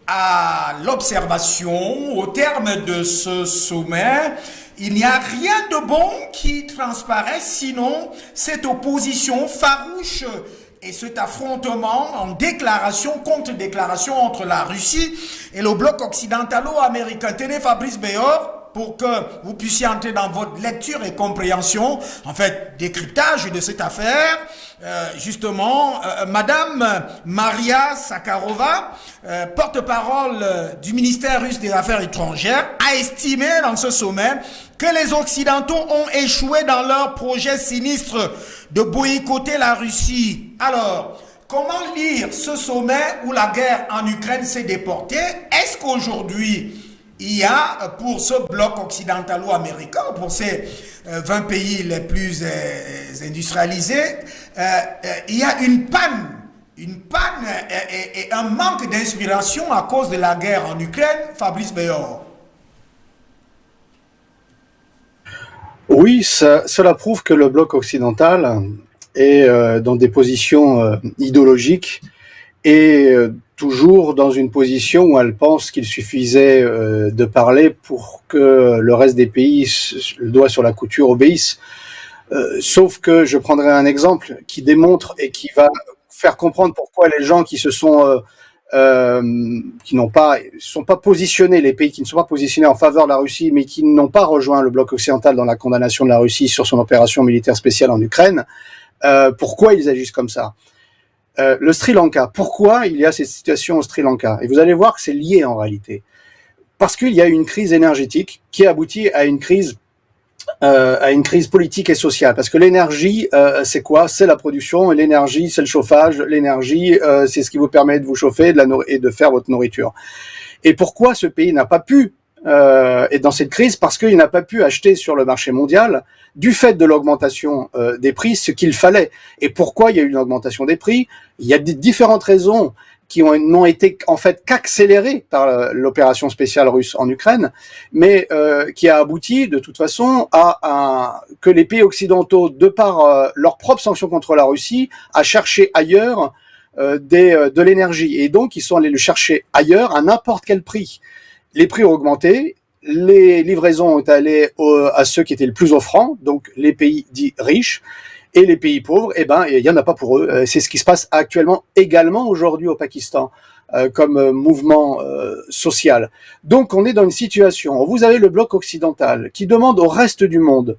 à l'observation, au terme de ce sommet, il n'y a rien de bon qui transparaît, sinon cette opposition farouche et cet affrontement en déclaration contre déclaration entre la Russie et le bloc occidentalo-américain. Tenez, Fabrice Béor, pour que vous puissiez entrer dans votre lecture et compréhension, en fait, décryptage de cette affaire. Justement, Madame Maria Zakharova, porte-parole du ministère russe des Affaires étrangères, a estimé dans ce sommet que les Occidentaux ont échoué dans leur projet sinistre de boycotter la Russie. Alors, comment lire ce sommet où la guerre en Ukraine s'est déportée? Est-ce qu'aujourd'hui, il y a pour ce bloc occidentalo-américain, pour ces 20 pays les plus industrialisés, il y a une panne et un manque d'inspiration à cause de la guerre en Ukraine, Fabrice Béor? Oui, cela prouve que le bloc occidental est dans des positions idéologiques et toujours dans une position où elle pense qu'il suffisait de parler pour que le reste des pays, le doigt sur la couture, obéissent. Sauf que je prendrai un exemple qui démontre et qui va faire comprendre pourquoi les gens qui se sont qui n'ont pas sont pas positionnés, les pays qui ne sont pas positionnés en faveur de la Russie, mais qui n'ont pas rejoint le bloc occidental dans la condamnation de la Russie sur son opération militaire spéciale en Ukraine, pourquoi ils agissent comme ça. Le Sri Lanka, pourquoi il y a cette situation au Sri Lanka? Et vous allez voir que c'est lié en réalité. Parce qu'il y a une crise énergétique qui aboutit à une crise politique et sociale. Parce que l'énergie, c'est quoi? C'est la production, et l'énergie, c'est le chauffage, l'énergie, c'est ce qui vous permet de vous chauffer et de faire votre nourriture. Et pourquoi ce pays n'a pas pu être dans cette crise? Parce qu'il n'a pas pu acheter sur le marché mondial du fait de l'augmentation des prix ce qu'il fallait. Et pourquoi il y a eu une augmentation des prix? Il y a différentes raisons qui n'ont été en fait qu'accélérés par l'opération spéciale russe en Ukraine, mais qui a abouti de toute façon à que les pays occidentaux, de par leurs propres sanctions contre la Russie, à chercher ailleurs de l'énergie. Et donc, ils sont allés le chercher ailleurs à n'importe quel prix. Les prix ont augmenté, les livraisons ont allé à ceux qui étaient le plus offrants, donc les pays dits riches, et les pays pauvres, eh ben, il y en a pas pour eux. C'est ce qui se passe actuellement également aujourd'hui au Pakistan comme mouvement social. Donc, on est dans une situation où vous avez le bloc occidental qui demande au reste du monde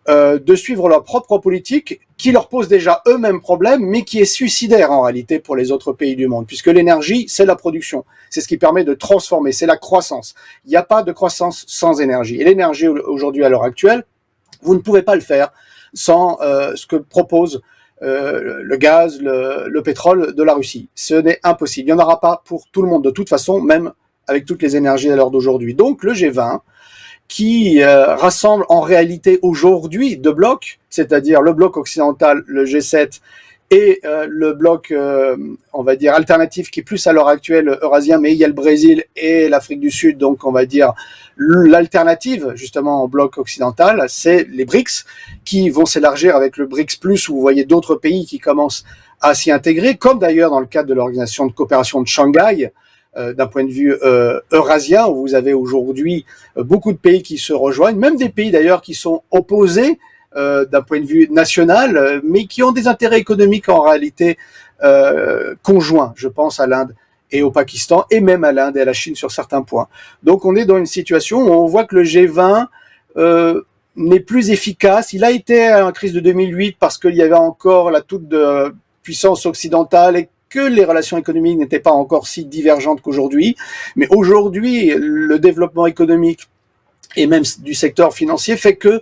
de suivre leur propre politique, qui leur pose déjà eux-mêmes problème, mais qui est suicidaire en réalité pour les autres pays du monde, puisque l'énergie, c'est la production, c'est ce qui permet de transformer, c'est la croissance. Il n'y a pas de croissance sans énergie. Et l'énergie aujourd'hui, à l'heure actuelle, vous ne pouvez pas le faire sans ce que propose le gaz, le pétrole de la Russie. Ce n'est impossible. Il n'y en aura pas pour tout le monde de toute façon, même avec toutes les énergies à l'heure d'aujourd'hui. Donc le G20, qui rassemble en réalité aujourd'hui deux blocs, c'est-à-dire le bloc occidental, le G7, et le bloc, on va dire, alternatif, qui est plus à l'heure actuelle eurasien, mais il y a le Brésil et l'Afrique du Sud, donc on va dire l'alternative justement au bloc occidental, c'est les BRICS, qui vont s'élargir avec le BRICS+, où vous voyez d'autres pays qui commencent à s'y intégrer, comme d'ailleurs dans le cadre de l'organisation de coopération de Shanghai, d'un point de vue eurasien, où vous avez aujourd'hui beaucoup de pays qui se rejoignent, même des pays d'ailleurs qui sont opposés d'un point de vue national, mais qui ont des intérêts économiques en réalité conjoints. Je pense à l'Inde et au Pakistan, et même à l'Inde et à la Chine sur certains points. Donc on est dans une situation où on voit que le G20 n'est plus efficace. Il a été à la crise de 2008 parce qu'il y avait encore la toute de puissance occidentale et que les relations économiques n'étaient pas encore si divergentes qu'aujourd'hui. Mais aujourd'hui, le développement économique et même du secteur financier fait que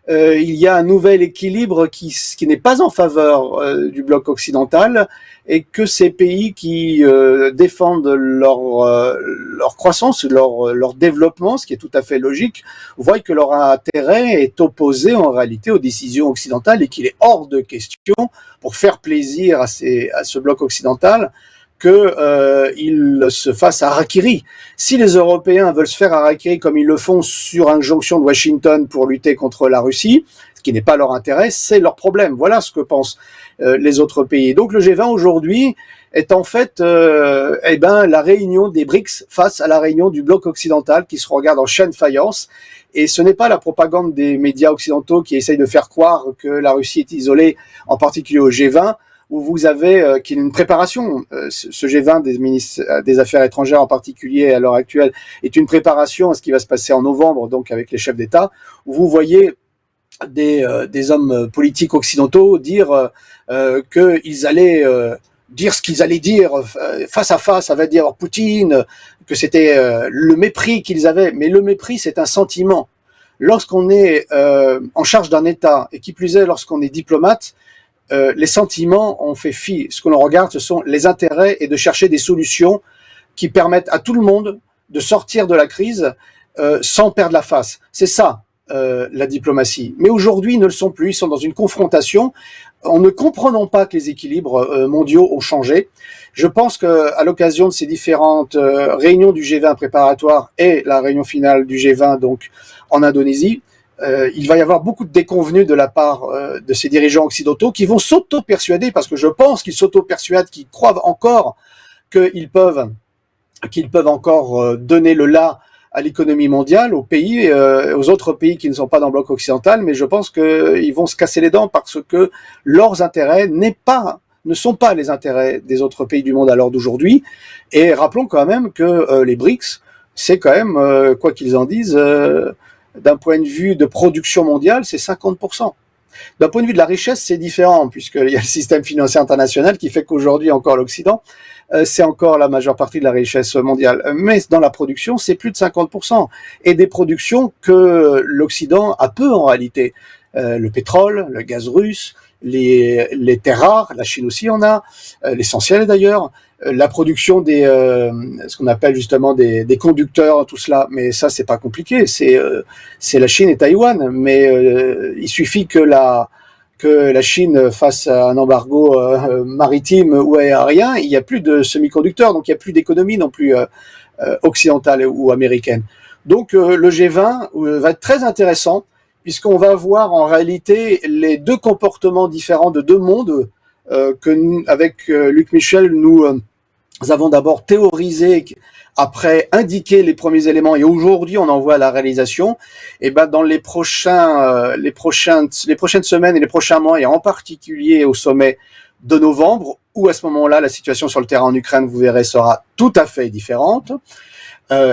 il y a un nouvel équilibre qui n'est pas en faveur du bloc occidental, et que ces pays qui défendent leur croissance, leur développement, ce qui est tout à fait logique, voient que leur intérêt est opposé en réalité aux décisions occidentales, et qu'il est hors de question, pour faire plaisir à ce bloc occidental, qu'il se fasse harakiri. Si les Européens veulent se faire harakiri comme ils le font sur injonction de Washington pour lutter contre la Russie, ce qui n'est pas leur intérêt, c'est leur problème. Voilà ce que pensent les autres pays. Donc le G20 aujourd'hui est en fait la réunion des BRICS face à la réunion du bloc occidental qui se regarde en chaîne faïence. Et ce n'est pas la propagande des médias occidentaux qui essayent de faire croire que la Russie est isolée, en particulier au G20, où vous avez qu'il y a une préparation. Ce G20 des ministres des Affaires étrangères en particulier à l'heure actuelle est une préparation à ce qui va se passer en novembre, donc avec les chefs d'État, où vous voyez des hommes politiques occidentaux dire qu'ils allaient dire ce qu'ils allaient dire face à face, ça va dire Poutine, que c'était le mépris qu'ils avaient. Mais le mépris, c'est un sentiment. Lorsqu'on est en charge d'un État, et qui plus est lorsqu'on est diplomate, les sentiments, on fait fi. Ce que l'on regarde, ce sont les intérêts, et de chercher des solutions qui permettent à tout le monde de sortir de la crise sans perdre la face. C'est ça, la diplomatie. Mais aujourd'hui, ils ne le sont plus. Ils sont dans une confrontation. En ne comprenant pas que les équilibres mondiaux ont changé. Je pense qu'à l'occasion de ces différentes réunions du G20 préparatoires et la réunion finale du G20 donc en Indonésie, il va y avoir beaucoup de déconvenues de la part de ces dirigeants occidentaux qui vont s'auto-persuader, parce que je pense qu'ils s'auto-persuadent, qu'ils croient encore qu'ils peuvent encore donner le là à l'économie mondiale, aux pays, aux autres pays qui ne sont pas dans le bloc occidental, mais je pense qu'ils vont se casser les dents parce que leurs intérêts ne sont pas les intérêts des autres pays du monde à l'heure d'aujourd'hui. Et rappelons quand même que les BRICS, c'est quand même, quoi qu'ils en disent, d'un point de vue de production mondiale, c'est 50%. D'un point de vue de la richesse, c'est différent, puisqu'il y a le système financier international qui fait qu'aujourd'hui, encore l'Occident, c'est encore la majeure partie de la richesse mondiale. Mais dans la production, c'est plus de 50%. Et des productions que l'Occident a peu en réalité. Le pétrole, le gaz russe, les terres rares, la Chine aussi en a, l'essentiel d'ailleurs, la production ce qu'on appelle justement des conducteurs, tout cela, mais ça c'est pas compliqué, c'est la Chine et Taïwan, mais il suffit que que la Chine fasse un embargo maritime ou aérien, il n'y a plus de semi-conducteurs, donc il n'y a plus d'économie non plus occidentale ou américaine. Donc le G20 va être très intéressant, puisqu'on va voir en réalité les deux comportements différents de deux mondes que nous, avec Luc Michel, nous avons d'abord théorisé, après indiqué les premiers éléments, et aujourd'hui on en voit la réalisation. Et ben dans les prochaines semaines et les prochains mois, et en particulier au sommet de novembre, où à ce moment-là la situation sur le terrain en Ukraine, vous verrez, sera tout à fait différente,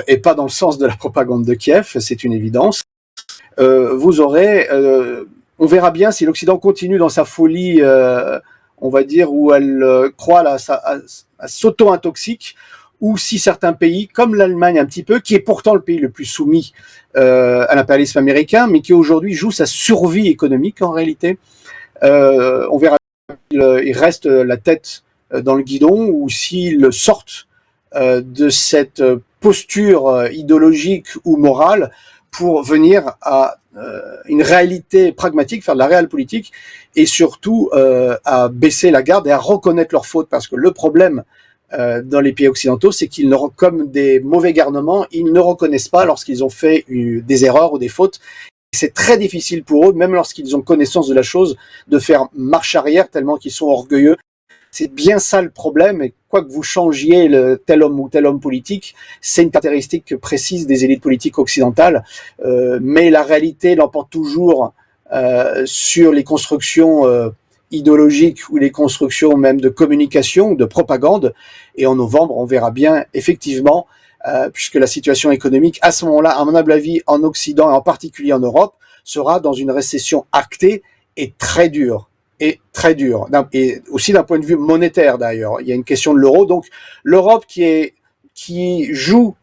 et pas dans le sens de la propagande de Kiev, c'est une évidence. Vous aurez, on verra bien si l'Occident continue dans sa folie, on va dire, où elle croit à s'auto-intoxique, ou si certains pays, comme l'Allemagne un petit peu, qui est pourtant le pays le plus soumis à l'impérialisme américain, mais qui aujourd'hui joue sa survie économique en réalité, on verra il reste la tête dans le guidon, ou s'ils sortent de cette posture idéologique ou morale pour venir à une réalité pragmatique, faire de la réelle politique, et surtout à baisser la garde et à reconnaître leurs fautes, parce que le problème dans les pays occidentaux, c'est qu'ils, comme des mauvais gouvernements, ils ne reconnaissent pas lorsqu'ils ont fait des erreurs ou des fautes. C'est très difficile pour eux, même lorsqu'ils ont connaissance de la chose, de faire marche arrière tellement qu'ils sont orgueilleux. C'est bien ça le problème, et quoi que vous changiez tel homme ou tel homme politique, c'est une caractéristique précise des élites politiques occidentales, mais la réalité l'emporte toujours sur les constructions idéologiques ou les constructions même de communication, de propagande, et en novembre, on verra bien effectivement, puisque la situation économique, à ce moment-là, à mon humble avis, en Occident et en particulier en Europe, sera dans une récession actée et très dure. Et très dur, et aussi d'un point de vue monétaire d'ailleurs. Il y a une question de l'euro, donc l'Europe qui joue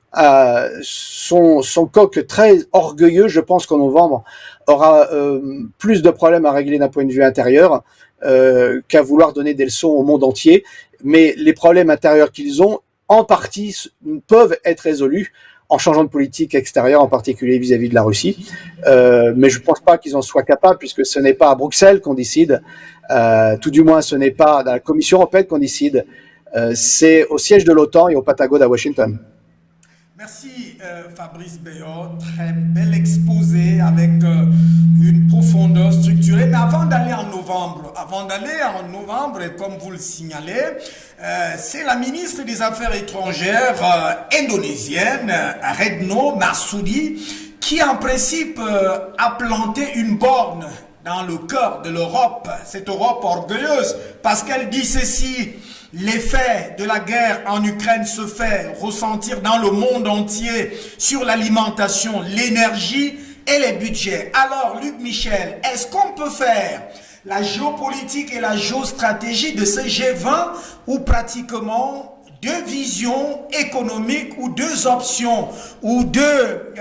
son coq très orgueilleux, je pense qu'en novembre aura plus de problèmes à régler d'un point de vue intérieur qu'à vouloir donner des leçons au monde entier. Mais les problèmes intérieurs qu'ils ont, en partie, peuvent être résolus en changeant de politique extérieure, en particulier vis-à-vis de la Russie. Mais je ne pense pas qu'ils en soient capables, puisque ce n'est pas à Bruxelles qu'on décide, tout du moins ce n'est pas dans la Commission européenne qu'on décide, c'est au siège de l'OTAN et au Pentagone à Washington. Merci Fabrice Béot, très bel exposé avec une profondeur structurée. Mais avant d'aller en novembre, et comme vous le signalez, c'est la ministre des Affaires étrangères indonésienne, Retno Marsudi, qui en principe a planté une borne dans le cœur de l'Europe, cette Europe orgueilleuse, parce qu'elle dit ceci: l'effet de la guerre en Ukraine se fait ressentir dans le monde entier sur l'alimentation, l'énergie et les budgets. Alors, Luc Michel, est-ce qu'on peut faire la géopolitique et la géostratégie de ce G20 où pratiquement deux visions économiques ou deux options ou deux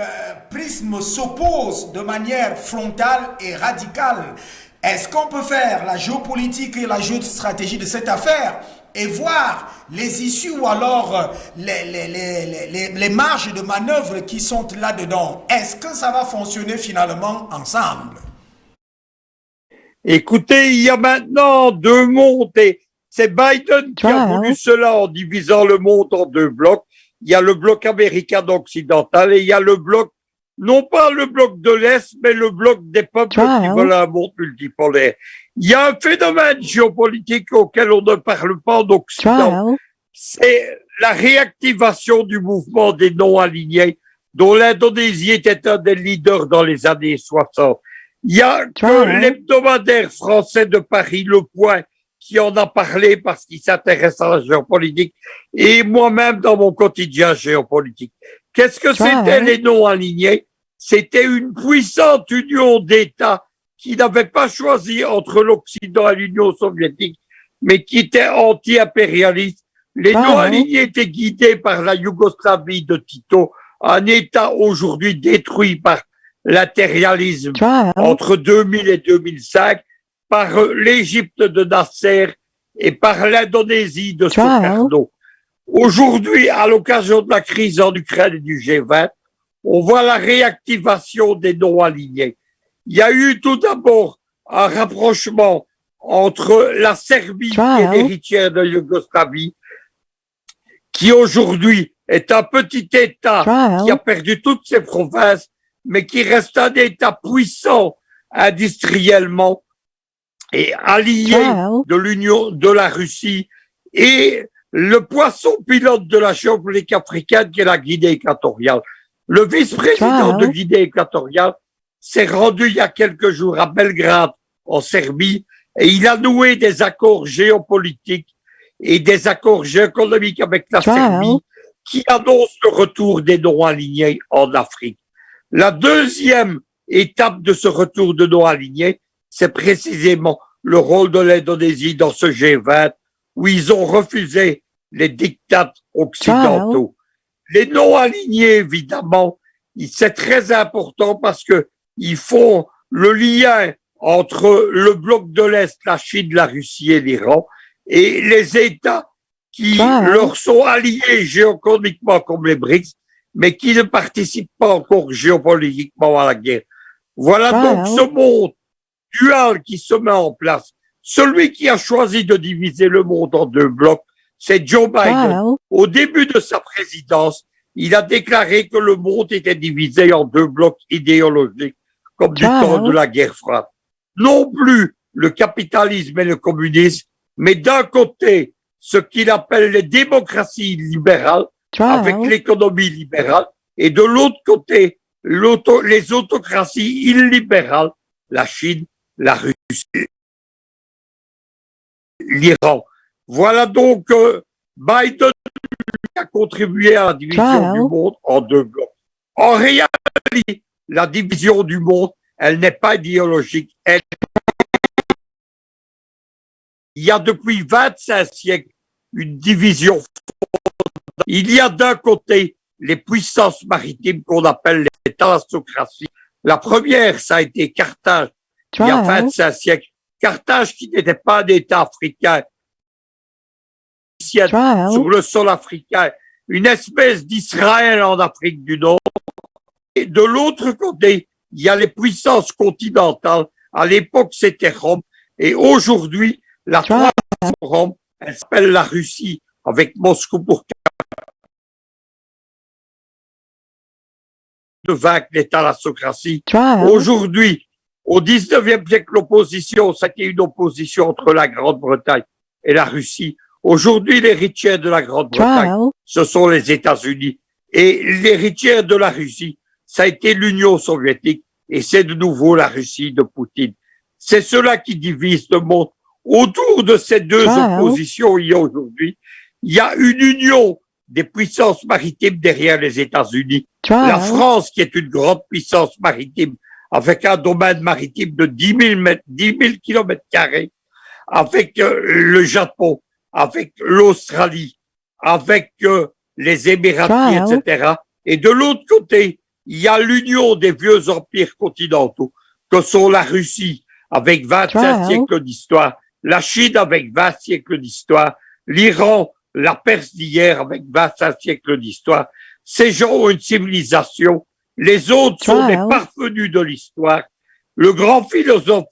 prismes s'opposent de manière frontale et radicale? Est-ce qu'on peut faire la géopolitique et la géostratégie de cette affaire et voir les issues ou alors les marges de manœuvre qui sont là-dedans? Est-ce que ça va fonctionner finalement ensemble? Écoutez, il y a maintenant deux mondes, et c'est Biden qui a voulu cela en divisant le monde en deux blocs. Il y a le bloc américano-occidental et il y a le bloc, non pas le bloc de l'Est, mais le bloc des peuples qui veulent un monde multipolaire. Il y a un phénomène géopolitique auquel on ne parle pas en Occident. C'est la réactivation du mouvement des non-alignés, dont l'Indonésie était un des leaders dans les années 60. Il y a que l'hebdomadaire français de Paris, Le Point, qui en a parlé parce qu'il s'intéresse à la géopolitique, et moi-même dans mon quotidien géopolitique. Qu'est-ce que c'était les non-alignés? C'était une puissante union d'États qui n'avait pas choisi entre l'Occident et l'Union soviétique, mais qui était anti-impérialiste. Les non-alignés étaient guidés par la Yougoslavie de Tito, un État aujourd'hui détruit par l'impérialisme entre 2000 et 2005, par l'Égypte de Nasser et par l'Indonésie de Sukarno. Aujourd'hui, à l'occasion de la crise en Ukraine et du G20, on voit la réactivation des non-alignés. Il y a eu tout d'abord un rapprochement entre la Serbie, qui est l'héritière de Yougoslavie, qui aujourd'hui est un petit État qui a perdu toutes ses provinces, mais qui reste un État puissant industriellement et allié de l'Union de la Russie, et le poisson pilote de la géopolitique africaine qui est la Guinée équatoriale. Le vice-président de Guinée équatoriale s'est rendu il y a quelques jours à Belgrade, en Serbie, et il a noué des accords géopolitiques et des accords géoéconomiques avec la Serbie qui annoncent le retour des non-alignés en Afrique. La deuxième étape de ce retour de non-alignés, c'est précisément le rôle de l'Indonésie dans ce G20 où ils ont refusé les diktats occidentaux. Les non-alignés, évidemment, c'est très important parce que ils font le lien entre le bloc de l'Est, la Chine, la Russie et l'Iran, et les États qui leur sont alliés géopolitiquement comme les BRICS, mais qui ne participent pas encore géopolitiquement à la guerre. Voilà donc ce monde dual qui se met en place. Celui qui a choisi de diviser le monde en deux blocs, c'est Joe Biden. Au début de sa présidence, il a déclaré que le monde était divisé en deux blocs idéologiques, comme du temps de la guerre froide. Non plus le capitalisme et le communisme, mais d'un côté, ce qu'il appelle les démocraties libérales, avec l'économie libérale, et de l'autre côté, les autocraties illibérales, la Chine, la Russie, l'Iran. Voilà donc Biden a contribué à la division du monde en deux blocs. En réalité, la division du monde, elle n'est pas idéologique. Il y a depuis 25 siècles une division. Il y a d'un côté les puissances maritimes qu'on appelle les thalassocraties. La première, ça a été Carthage, il y a 25 siècles. Carthage qui n'était pas un État africain, sur le sol africain, une espèce d'Israël en Afrique du Nord. Et de l'autre côté, il y a les puissances continentales. À l'époque, c'était Rome. Et aujourd'hui, la troisième Rome, elle s'appelle la Russie, avec Moscou pour de vaincre les thalassocraties. Aujourd'hui, au 19e siècle, l'opposition, c'était une opposition entre la Grande-Bretagne et la Russie. Aujourd'hui, l'héritière de la Grande-Bretagne, ce sont les États-Unis. Et l'héritière de la Russie, ça a été l'Union soviétique. Et c'est de nouveau la Russie de Poutine. C'est cela qui divise le monde. Autour de ces deux oppositions, il y a aujourd'hui, il y a une union des puissances maritimes derrière les États-Unis. La France, qui est une grande puissance maritime, avec un domaine maritime de 10 000 kilomètres carrés, avec le Japon, avec l'Australie, avec les Émirats, etc. Et de l'autre côté, il y a l'union des vieux empires continentaux, que sont la Russie, avec 25 siècles d'histoire, la Chine avec 20 siècles d'histoire, l'Iran, la Perse d'hier avec 25 siècles d'histoire. Ces gens ont une civilisation. Les autres sont des parvenus de l'histoire. Le grand philosophe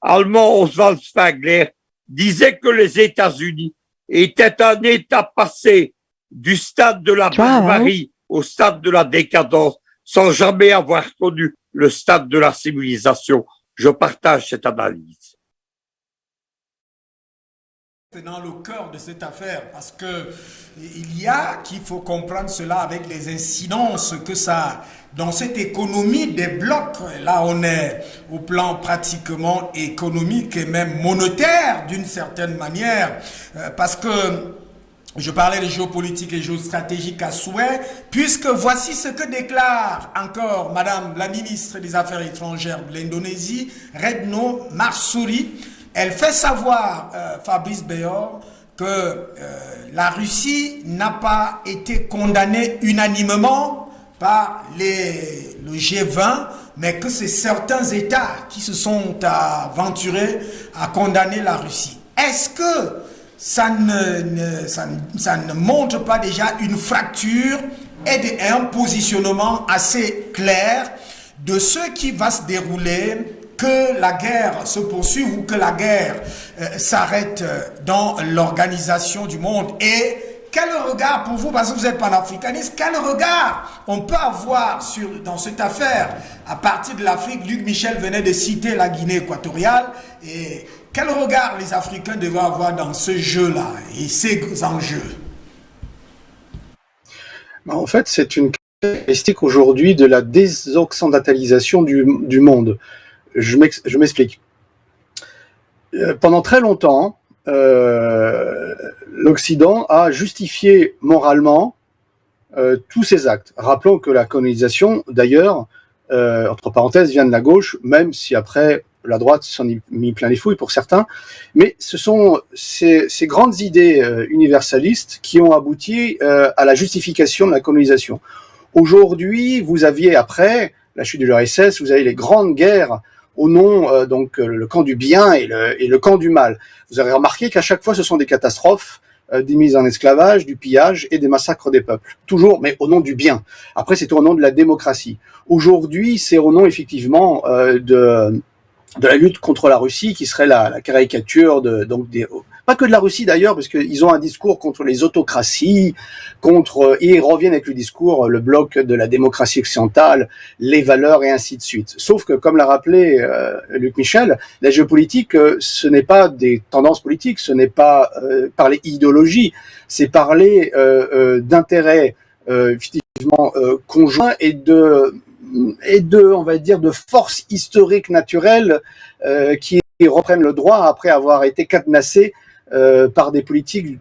allemand Oswald Spengler disait que les États-Unis étaient un État passé du stade de la barbarie au stade de la décadence, sans jamais avoir connu le stade de la civilisation. Je partage cette analyse. Dans le cœur de cette affaire, parce que il y a qu'il faut comprendre cela avec les incidences que ça dans cette économie des blocs. Là on est au plan pratiquement économique et même monétaire d'une certaine manière, parce que je parlais de géopolitique et géostratégique à souhait, puisque voici ce que déclare encore Madame la ministre des Affaires étrangères de l'Indonésie, Retno Marsudi. Elle fait savoir, Fabrice Beyor, que la Russie n'a pas été condamnée unanimement par le G20, mais que c'est certains États qui se sont aventurés à condamner la Russie. Est-ce que ça ne montre pas déjà une fracture et un positionnement assez clair de ce qui va se dérouler que la guerre se poursuive ou que la guerre s'arrête dans l'organisation du monde? Et quel regard pour vous, parce que vous êtes panafricaniste, quel regard on peut avoir dans cette affaire à partir de l'Afrique? Luc Michel venait de citer la Guinée équatoriale. Et quel regard les Africains devaient avoir dans ce jeu-là et ces enjeux? En fait, c'est une caractéristique aujourd'hui de la désoccidentalisation du monde. Je m'explique. Pendant très longtemps, l'Occident a justifié moralement tous ses actes. Rappelons que la colonisation, d'ailleurs, entre parenthèses, vient de la gauche, même si après la droite s'en est mis plein les fouilles pour certains. Mais ce sont ces grandes idées universalistes qui ont abouti à la justification de la colonisation. Aujourd'hui, vous aviez, après la chute de l'URSS, vous avez les grandes guerres au nom, donc le camp du bien et le camp du mal. Vous avez remarqué qu'à chaque fois, ce sont des catastrophes, des mises en esclavage, du pillage et des massacres des peuples. Toujours, mais au nom du bien. Après, c'est au nom de la démocratie. Aujourd'hui, c'est au nom, effectivement, de la lutte contre la Russie, qui serait la caricature pas que de la Russie d'ailleurs, parce qu'ils ont un discours contre les autocraties, et ils reviennent avec le discours, le bloc de la démocratie occidentale, les valeurs et ainsi de suite. Sauf que, comme l'a rappelé Luc Michel, la géopolitique, ce n'est pas des tendances politiques, ce n'est pas parler idéologie, c'est parler d'intérêts effectivement conjoints et de, on va dire, de forces historiques naturelles qui reprennent le droit après avoir été cadenassés par des politiques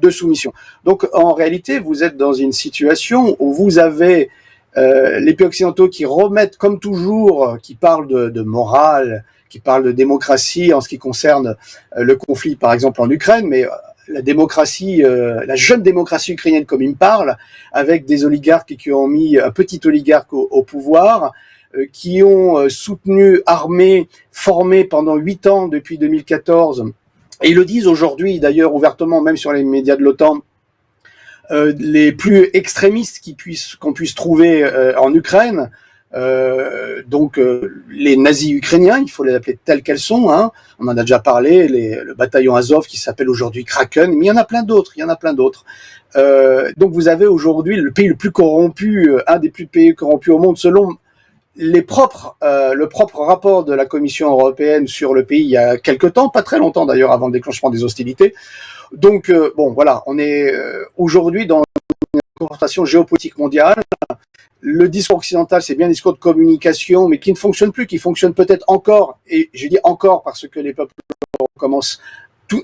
de soumission. Donc, en réalité, vous êtes dans une situation où vous avez les pays occidentaux qui remettent, comme toujours, qui parlent de morale, qui parlent de démocratie en ce qui concerne le conflit, par exemple, en Ukraine, mais la démocratie, la jeune démocratie ukrainienne, comme il me parle, avec des oligarques qui ont mis un petit oligarque au pouvoir, qui ont soutenu, armé, formé pendant 8 ans depuis 2014, et ils le disent aujourd'hui d'ailleurs ouvertement, même sur les médias de l'OTAN, les plus extrémistes qu'on puisse trouver en Ukraine, donc les nazis ukrainiens, il faut les appeler tels qu'elles sont, hein. On en a déjà parlé, le bataillon Azov qui s'appelle aujourd'hui Kraken, mais il y en a plein d'autres, donc vous avez aujourd'hui le pays le plus corrompu, un des plus pays corrompus au monde selon le propre rapport de la Commission européenne sur le pays il y a quelque temps, pas très longtemps d'ailleurs avant le déclenchement des hostilités. Donc bon voilà, on est aujourd'hui dans une confrontation géopolitique mondiale. Le discours occidental, c'est bien un discours de communication, mais qui ne fonctionne plus, qui fonctionne peut-être encore, et je dis encore parce que les peuples commencent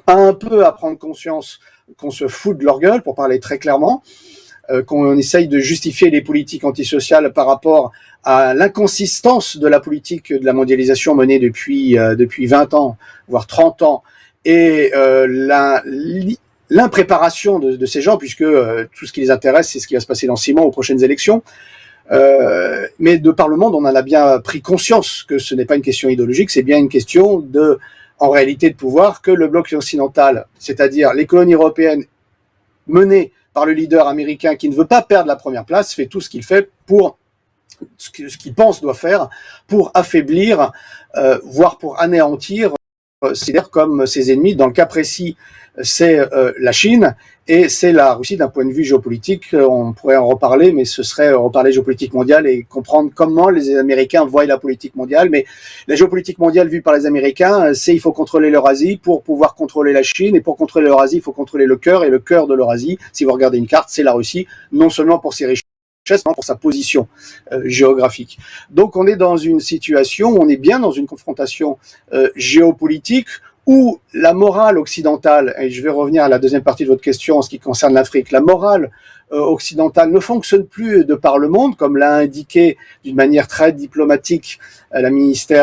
un peu à prendre conscience qu'on se fout de leur gueule, pour parler très clairement, qu'on essaye de justifier les politiques antisociales par rapport à l'inconsistance de la politique de la mondialisation menée depuis 20 ans, voire 30 ans, et l'impréparation de ces gens, puisque tout ce qui les intéresse, c'est ce qui va se passer dans 6 mois aux prochaines élections. Mais de par le monde, on en a bien pris conscience que ce n'est pas une question idéologique, c'est bien une question en réalité de pouvoir, que le bloc occidental, c'est-à-dire les colonies européennes menées par le leader américain qui ne veut pas perdre la première place, fait tout ce qu'il fait pour ce qu'il pense doit faire pour affaiblir, voire pour anéantir, comme ses ennemis. Dans le cas précis, c'est la Chine et c'est la Russie d'un point de vue géopolitique. On pourrait en reparler, mais ce serait reparler géopolitique mondiale et comprendre comment les Américains voient la politique mondiale. Mais la géopolitique mondiale vue par les Américains, c'est il faut contrôler l'Eurasie pour pouvoir contrôler la Chine, et pour contrôler l'Eurasie, il faut contrôler le cœur, et le cœur de l'Eurasie, si vous regardez une carte, c'est la Russie, non seulement pour ses richesses, mais pour sa position géographique. Donc on est dans une situation, on est bien dans une confrontation géopolitique où la morale occidentale, et je vais revenir à la deuxième partie de votre question en ce qui concerne l'Afrique, la morale occidentale ne fonctionne plus de par le monde, comme l'a indiqué d'une manière très diplomatique la ministre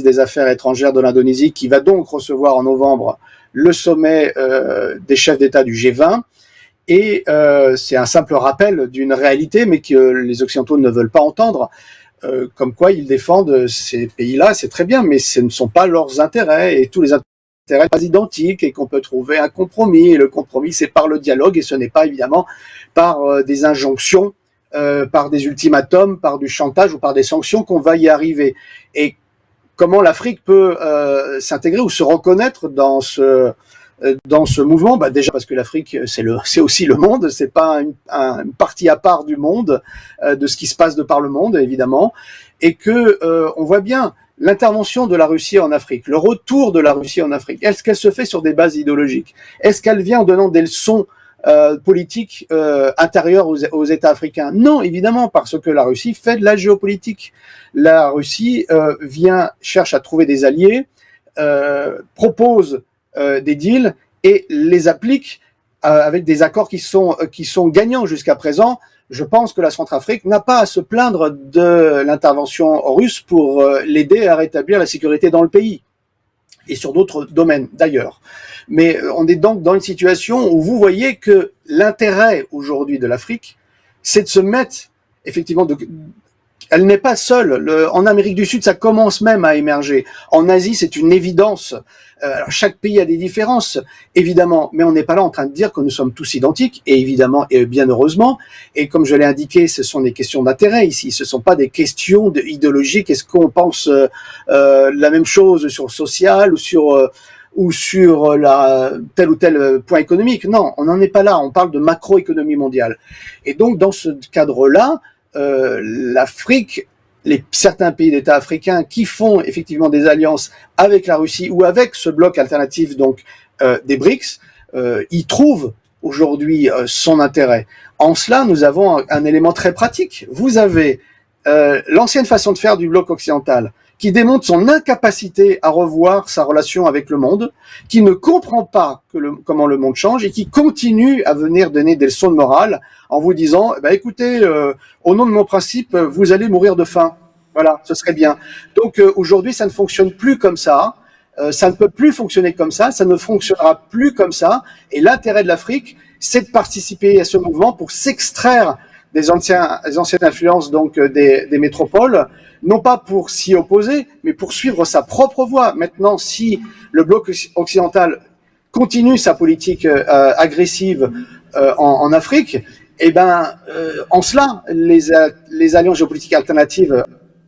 des Affaires étrangères de l'Indonésie, qui va donc recevoir en novembre le sommet des chefs d'État du G20. Et c'est un simple rappel d'une réalité, mais que les Occidentaux ne veulent pas entendre, comme quoi ils défendent ces pays-là, c'est très bien, mais ce ne sont pas leurs intérêts, et tous les intérêts ne sont pas identiques, et qu'on peut trouver un compromis, et le compromis c'est par le dialogue, et ce n'est pas évidemment par des injonctions, par des ultimatums, par du chantage ou par des sanctions qu'on va y arriver. Et comment l'Afrique peut s'intégrer ou se reconnaître dans ce mouvement. Déjà parce que l'Afrique c'est aussi le monde, c'est pas une partie à part du monde, de ce qui se passe de par le monde évidemment, et que on voit bien l'intervention de la Russie en Afrique, le retour de la Russie en Afrique. Est-ce qu'elle se fait sur des bases idéologiques? Est-ce qu'elle vient en donnant des leçons politiques intérieures aux États africains? Non, évidemment, parce que la Russie fait de la géopolitique. La Russie cherche à trouver des alliés, propose des deals et les applique avec des accords qui sont gagnants jusqu'à présent. Je pense que la Centrafrique n'a pas à se plaindre de l'intervention russe pour l'aider à rétablir la sécurité dans le pays et sur d'autres domaines d'ailleurs. Mais on est donc dans une situation où vous voyez que l'intérêt aujourd'hui de l'Afrique, c'est de se mettre effectivement elle n'est pas seule. En Amérique du Sud, ça commence même à émerger. En Asie, c'est une évidence. Alors, chaque pays a des différences, évidemment, mais on n'est pas là en train de dire que nous sommes tous identiques, et évidemment, et bien heureusement. Et comme je l'ai indiqué, ce sont des questions d'intérêt ici. Ce ne sont pas des questions idéologiques. Est-ce qu'on pense la même chose sur le social ou sur tel ou tel point économique? Non, on n'en est pas là. On parle de macroéconomie mondiale. Et donc, dans ce cadre-là, l'Afrique, certains pays d'États africains qui font effectivement des alliances avec la Russie ou avec ce bloc alternatif donc des BRICS, y trouvent aujourd'hui son intérêt. En cela, nous avons un élément très pratique. Vous avez l'ancienne façon de faire du bloc occidental qui démontre son incapacité à revoir sa relation avec le monde, qui ne comprend pas comment le monde change et qui continue à venir donner des leçons de morale en vous disant écoutez, au nom de mon principe, vous allez mourir de faim. Voilà, ce serait bien. Donc aujourd'hui, ça ne fonctionne plus comme ça. Ça ne peut plus fonctionner comme ça. Ça ne fonctionnera plus comme ça. Et l'intérêt de l'Afrique, c'est de participer à ce mouvement pour s'extraire des anciennes influences donc des métropoles, non pas pour s'y opposer, mais pour suivre sa propre voie. Maintenant, si le bloc occidental continue sa politique agressive en Afrique, en cela, les alliances géopolitiques alternatives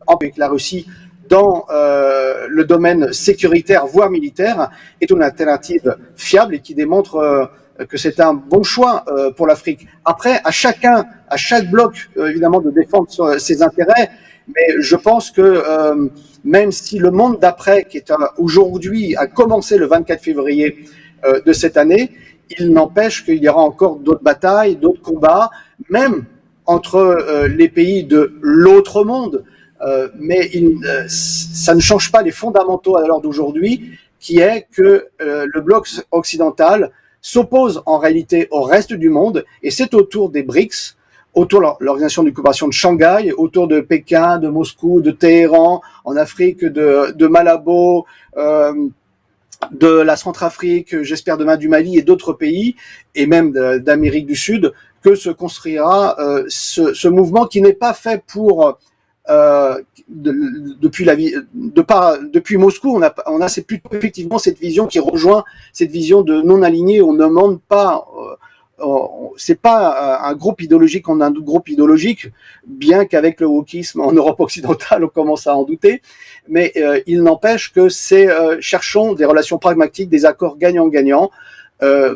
avec la Russie dans le domaine sécuritaire, voire militaire, est une alternative fiable et qui démontre que c'est un bon choix pour l'Afrique. Après, à chaque bloc, évidemment, de défendre ses intérêts, mais je pense que même si le monde d'après, qui est aujourd'hui, a commencé le 24 février de cette année, il n'empêche qu'il y aura encore d'autres batailles, d'autres combats, même entre les pays de l'autre monde, mais ça ne change pas les fondamentaux à l'heure d'aujourd'hui, qui est que le bloc occidental s'oppose en réalité au reste du monde, et c'est autour des BRICS, autour de l'organisation de coopération de Shanghai, autour de Pékin, de Moscou, de Téhéran, en Afrique, de Malabo, de la Centrafrique, j'espère demain du Mali et d'autres pays, et même d'Amérique du Sud, que se construira ce mouvement qui n'est pas fait pour depuis Moscou, on a c'est plutôt effectivement cette vision qui rejoint cette vision de non aligné. On ne demande pas, c'est pas un groupe idéologique, on a un groupe idéologique, bien qu'avec le wokisme en Europe occidentale, on commence à en douter. Mais il n'empêche que cherchons des relations pragmatiques, des accords gagnant-gagnant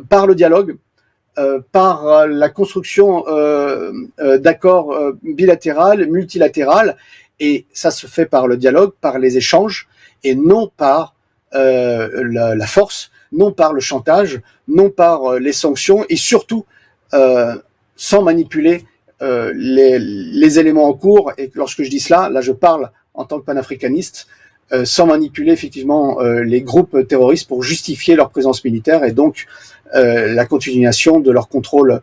par le dialogue. Par la construction d'accords bilatéraux, multilatéraux, et ça se fait par le dialogue, par les échanges, et non par la force, non par le chantage, non par les sanctions, et surtout sans manipuler les éléments en cours. Et lorsque je dis cela, là je parle en tant que panafricaniste, sans manipuler effectivement les groupes terroristes pour justifier leur présence militaire et donc la continuation de leur contrôle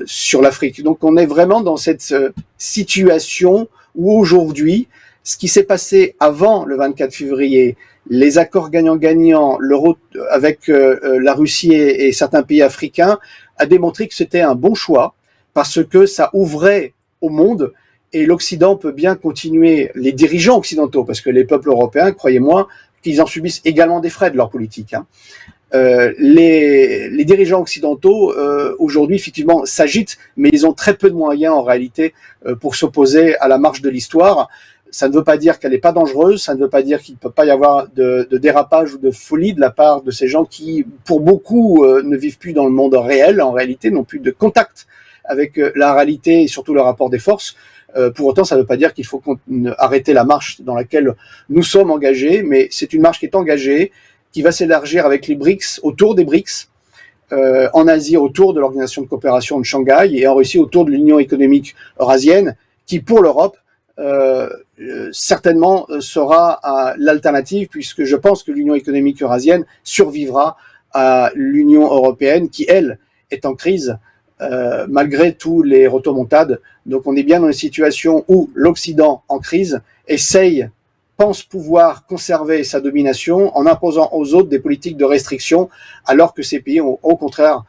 sur l'Afrique. Donc on est vraiment dans cette situation où aujourd'hui, ce qui s'est passé avant le 24 février, les accords gagnant-gagnant avec la Russie et certains pays africains, a démontré que c'était un bon choix parce que ça ouvrait au monde. Et l'Occident peut bien continuer, les dirigeants occidentaux, parce que les peuples européens, croyez-moi, qu'ils en subissent également des frais de leur politique. Les dirigeants occidentaux, aujourd'hui, effectivement, s'agitent, mais ils ont très peu de moyens, en réalité, pour s'opposer à la marche de l'histoire. Ça ne veut pas dire qu'elle n'est pas dangereuse, ça ne veut pas dire qu'il ne peut pas y avoir de dérapage ou de folie de la part de ces gens qui, pour beaucoup, ne vivent plus dans le monde réel, en réalité, n'ont plus de contact avec la réalité et surtout le rapport des forces. Pour autant, ça ne veut pas dire qu'il faut arrêter la marche dans laquelle nous sommes engagés, mais c'est une marche qui est engagée, qui va s'élargir avec les BRICS, autour des BRICS, en Asie autour de l'Organisation de coopération de Shanghai et en Russie autour de l'Union économique eurasienne, qui pour l'Europe certainement sera l'alternative, puisque je pense que l'Union économique eurasienne survivra à l'Union européenne, qui elle est en crise malgré tous les rotomontades. Donc on est bien dans une situation où l'Occident en crise pense pouvoir conserver sa domination en imposant aux autres des politiques de restriction, alors que ces pays, au contraire,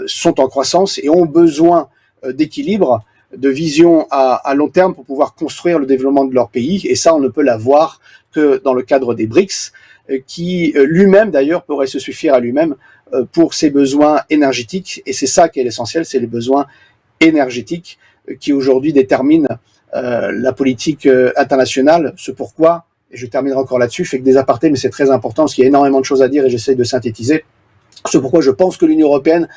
sont en croissance et ont besoin d'équilibre, de vision à long terme pour pouvoir construire le développement de leur pays. Et ça, on ne peut l'avoir que dans le cadre des BRICS, qui lui-même, d'ailleurs, pourrait se suffire à lui-même pour ses besoins énergétiques. Et c'est ça qui est l'essentiel, c'est les besoins énergétiques qui aujourd'hui déterminent la politique internationale. Ce pourquoi, et je terminerai encore là-dessus, je fais que des apartés, mais c'est très important parce qu'il y a énormément de choses à dire et j'essaie de synthétiser. Ce pourquoi je pense que l'Union européenne,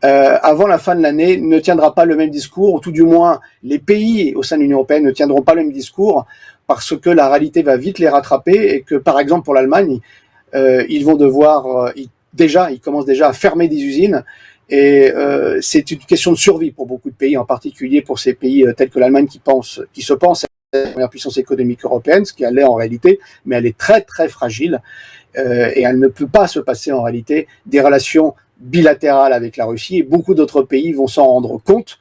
avant la fin de l'année, ne tiendra pas le même discours, ou tout du moins les pays au sein de l'Union européenne ne tiendront pas le même discours, parce que la réalité va vite les rattraper et que, par exemple, pour l'Allemagne, ils vont devoir, ils commencent déjà à fermer des usines. Et c'est une question de survie pour beaucoup de pays, en particulier pour ces pays tels que l'Allemagne qui se pensent être la première puissance économique européenne, ce qui l'est en réalité, mais elle est très très fragile et elle ne peut pas se passer en réalité des relations bilatérales avec la Russie. Et beaucoup d'autres pays vont s'en rendre compte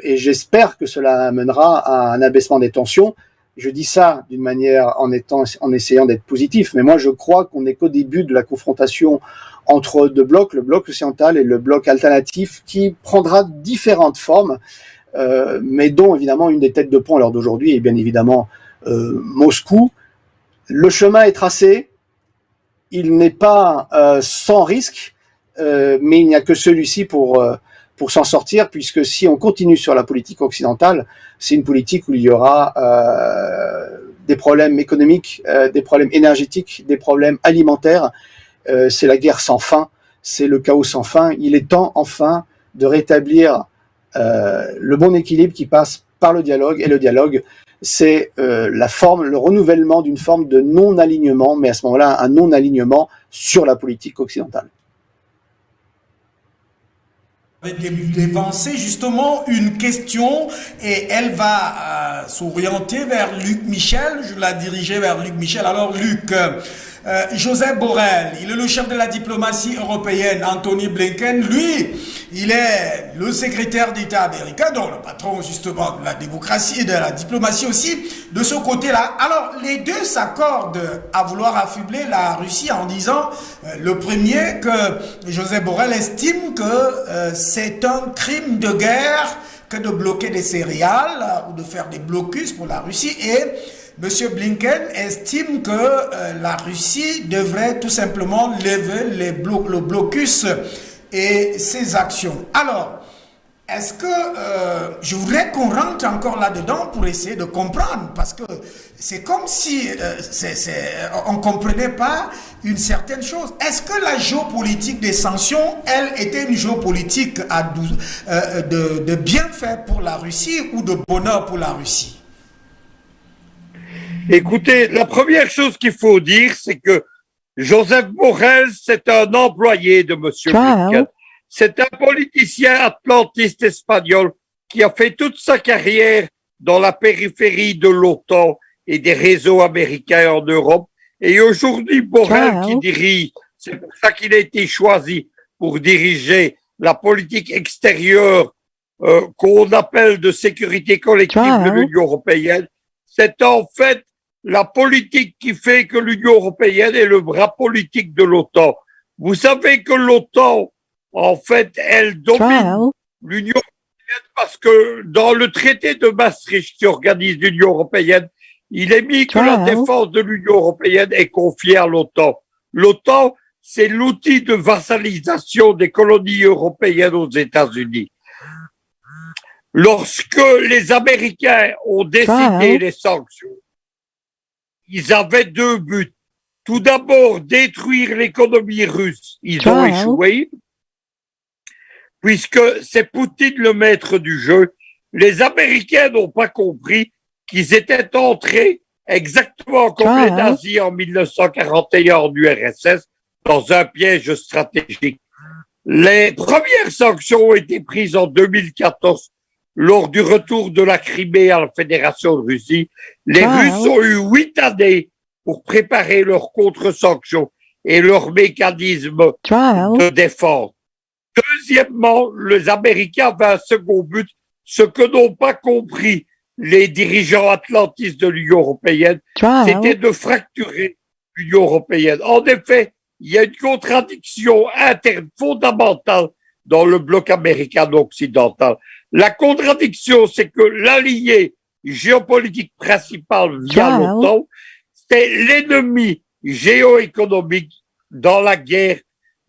et j'espère que cela amènera à un abaissement des tensions. Je dis ça d'une manière en essayant d'être positif, mais moi je crois qu'on n'est qu'au début de la confrontation entre deux blocs, le bloc occidental et le bloc alternatif, qui prendra différentes formes, mais dont évidemment une des têtes de pont à l'heure d'aujourd'hui est bien évidemment Moscou. Le chemin est tracé, il n'est pas sans risque, mais il n'y a que celui-ci pour s'en sortir, puisque si on continue sur la politique occidentale, c'est une politique où il y aura des problèmes économiques, des problèmes énergétiques, des problèmes alimentaires. C'est la guerre sans fin, c'est le chaos sans fin. Il est temps enfin de rétablir le bon équilibre qui passe par le dialogue. Et le dialogue, c'est le renouvellement d'une forme de non-alignement, mais à ce moment-là, un non-alignement sur la politique occidentale. Dévancer justement une question et elle va s'orienter vers Luc Michel. Je la dirigeais vers Luc Michel. Alors Luc, Joseph Borrell, il est le chef de la diplomatie européenne. Anthony Blinken, lui, il est le secrétaire d'État américain, donc le patron justement de la démocratie et de la diplomatie aussi, de ce côté-là. Alors, les deux s'accordent à vouloir affubler la Russie en disant, le premier, que Joseph Borrell estime que c'est un crime de guerre que de bloquer des céréales ou de faire des blocus pour la Russie, et M. Blinken estime que la Russie devrait tout simplement lever le blocus et ses actions. Alors, est-ce que je voudrais qu'on rentre encore là-dedans pour essayer de comprendre, parce que c'est comme si on ne comprenait pas une certaine chose. Est-ce que la géopolitique des sanctions, elle, était une géopolitique de bienfait pour la Russie ou de bonheur pour la Russie? Écoutez, la première chose qu'il faut dire, c'est que Joseph Borrell, c'est un employé de M. Blinken. C'est un politicien atlantiste espagnol qui a fait toute sa carrière dans la périphérie de l'OTAN et des réseaux américains en Europe. Et aujourd'hui, Borrell qui dirige, c'est pour ça qu'il a été choisi pour diriger la politique extérieure qu'on appelle de sécurité collective de l'Union européenne. C'est en fait la politique qui fait que l'Union européenne est le bras politique de l'OTAN. Vous savez que l'OTAN, en fait, elle domine l'Union européenne parce que dans le traité de Maastricht qui organise l'Union européenne, il est mis que la défense de l'Union européenne est confiée à l'OTAN. L'OTAN, c'est l'outil de vassalisation des colonies européennes aux États-Unis. Lorsque les Américains ont décidé les sanctions, ils avaient deux buts. Tout d'abord, détruire l'économie russe. Ils ont échoué, puisque c'est Poutine le maître du jeu. Les Américains n'ont pas compris qu'ils étaient entrés exactement comme les nazis en 1941 en URSS dans un piège stratégique. Les premières sanctions ont été prises en 2014 lors du retour de la Crimée à la Fédération de Russie. Les Russes ont eu 8 années pour préparer leurs contre-sanctions et leurs mécanismes de défense. Deuxièmement, les Américains avaient un second but, ce que n'ont pas compris les dirigeants atlantistes de l'Union européenne, c'était de fracturer l'Union européenne. En effet, il y a une contradiction interne fondamentale dans le bloc américano-occidental. La contradiction, c'est que l'allié géopolitique principal via l'OTAN, c'est l'ennemi géoéconomique dans la guerre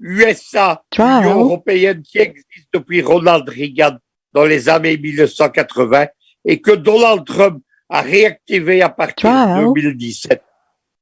USA-Union européenne qui existe depuis Ronald Reagan dans les années 1980 et que Donald Trump a réactivé à partir de 2017.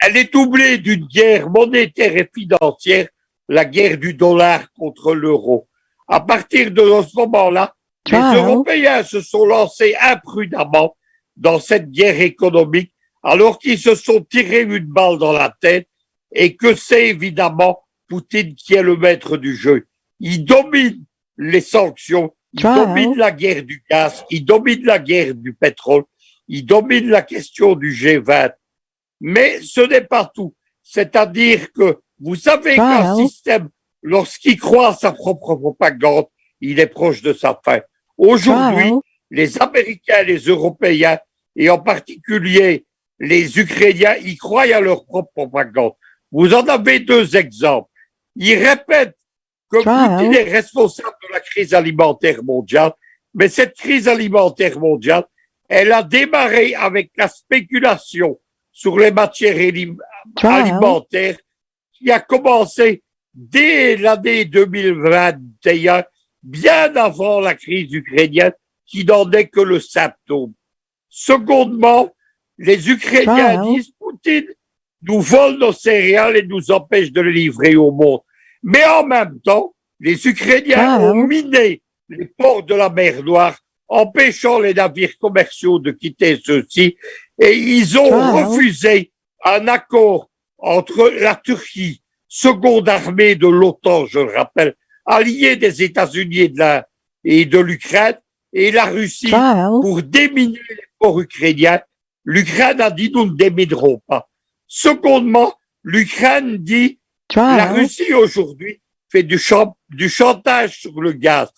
Elle est doublée d'une guerre monétaire et financière, la guerre du dollar contre l'euro. À partir de ce moment-là, les Européens se sont lancés imprudemment dans cette guerre économique alors qu'ils se sont tirés une balle dans la tête et que c'est évidemment Poutine qui est le maître du jeu. Il domine les sanctions, il domine la guerre du gaz, il domine la guerre du pétrole, il domine la question du G20. Mais ce n'est pas tout. C'est-à-dire que vous savez qu'un système, lorsqu'il croit à sa propre propagande, il est proche de sa fin. Aujourd'hui, les Américains, les Européens, et en particulier les Ukrainiens, ils croient à leur propre propagande. Vous en avez deux exemples. Ils répètent que Poutine est responsable de la crise alimentaire mondiale, mais cette crise alimentaire mondiale, elle a démarré avec la spéculation sur les matières alimentaires qui a commencé dès l'année 2021, bien avant la crise ukrainienne, qui n'en est que le symptôme. Secondement, les Ukrainiens disent Poutine nous vole nos céréales et nous empêche de les livrer au monde. Mais en même temps, les Ukrainiens ont miné les ports de la mer Noire, empêchant les navires commerciaux de quitter ceux-ci, et ils ont refusé un accord entre la Turquie, seconde armée de l'OTAN, je le rappelle, alliée des États-Unis et de l'Ukraine, et la Russie pour déminer les ports ukrainiens. L'Ukraine a dit nous ne déminerons pas. Secondement, l'Ukraine dit la Russie aujourd'hui fait du chantage sur le gaz.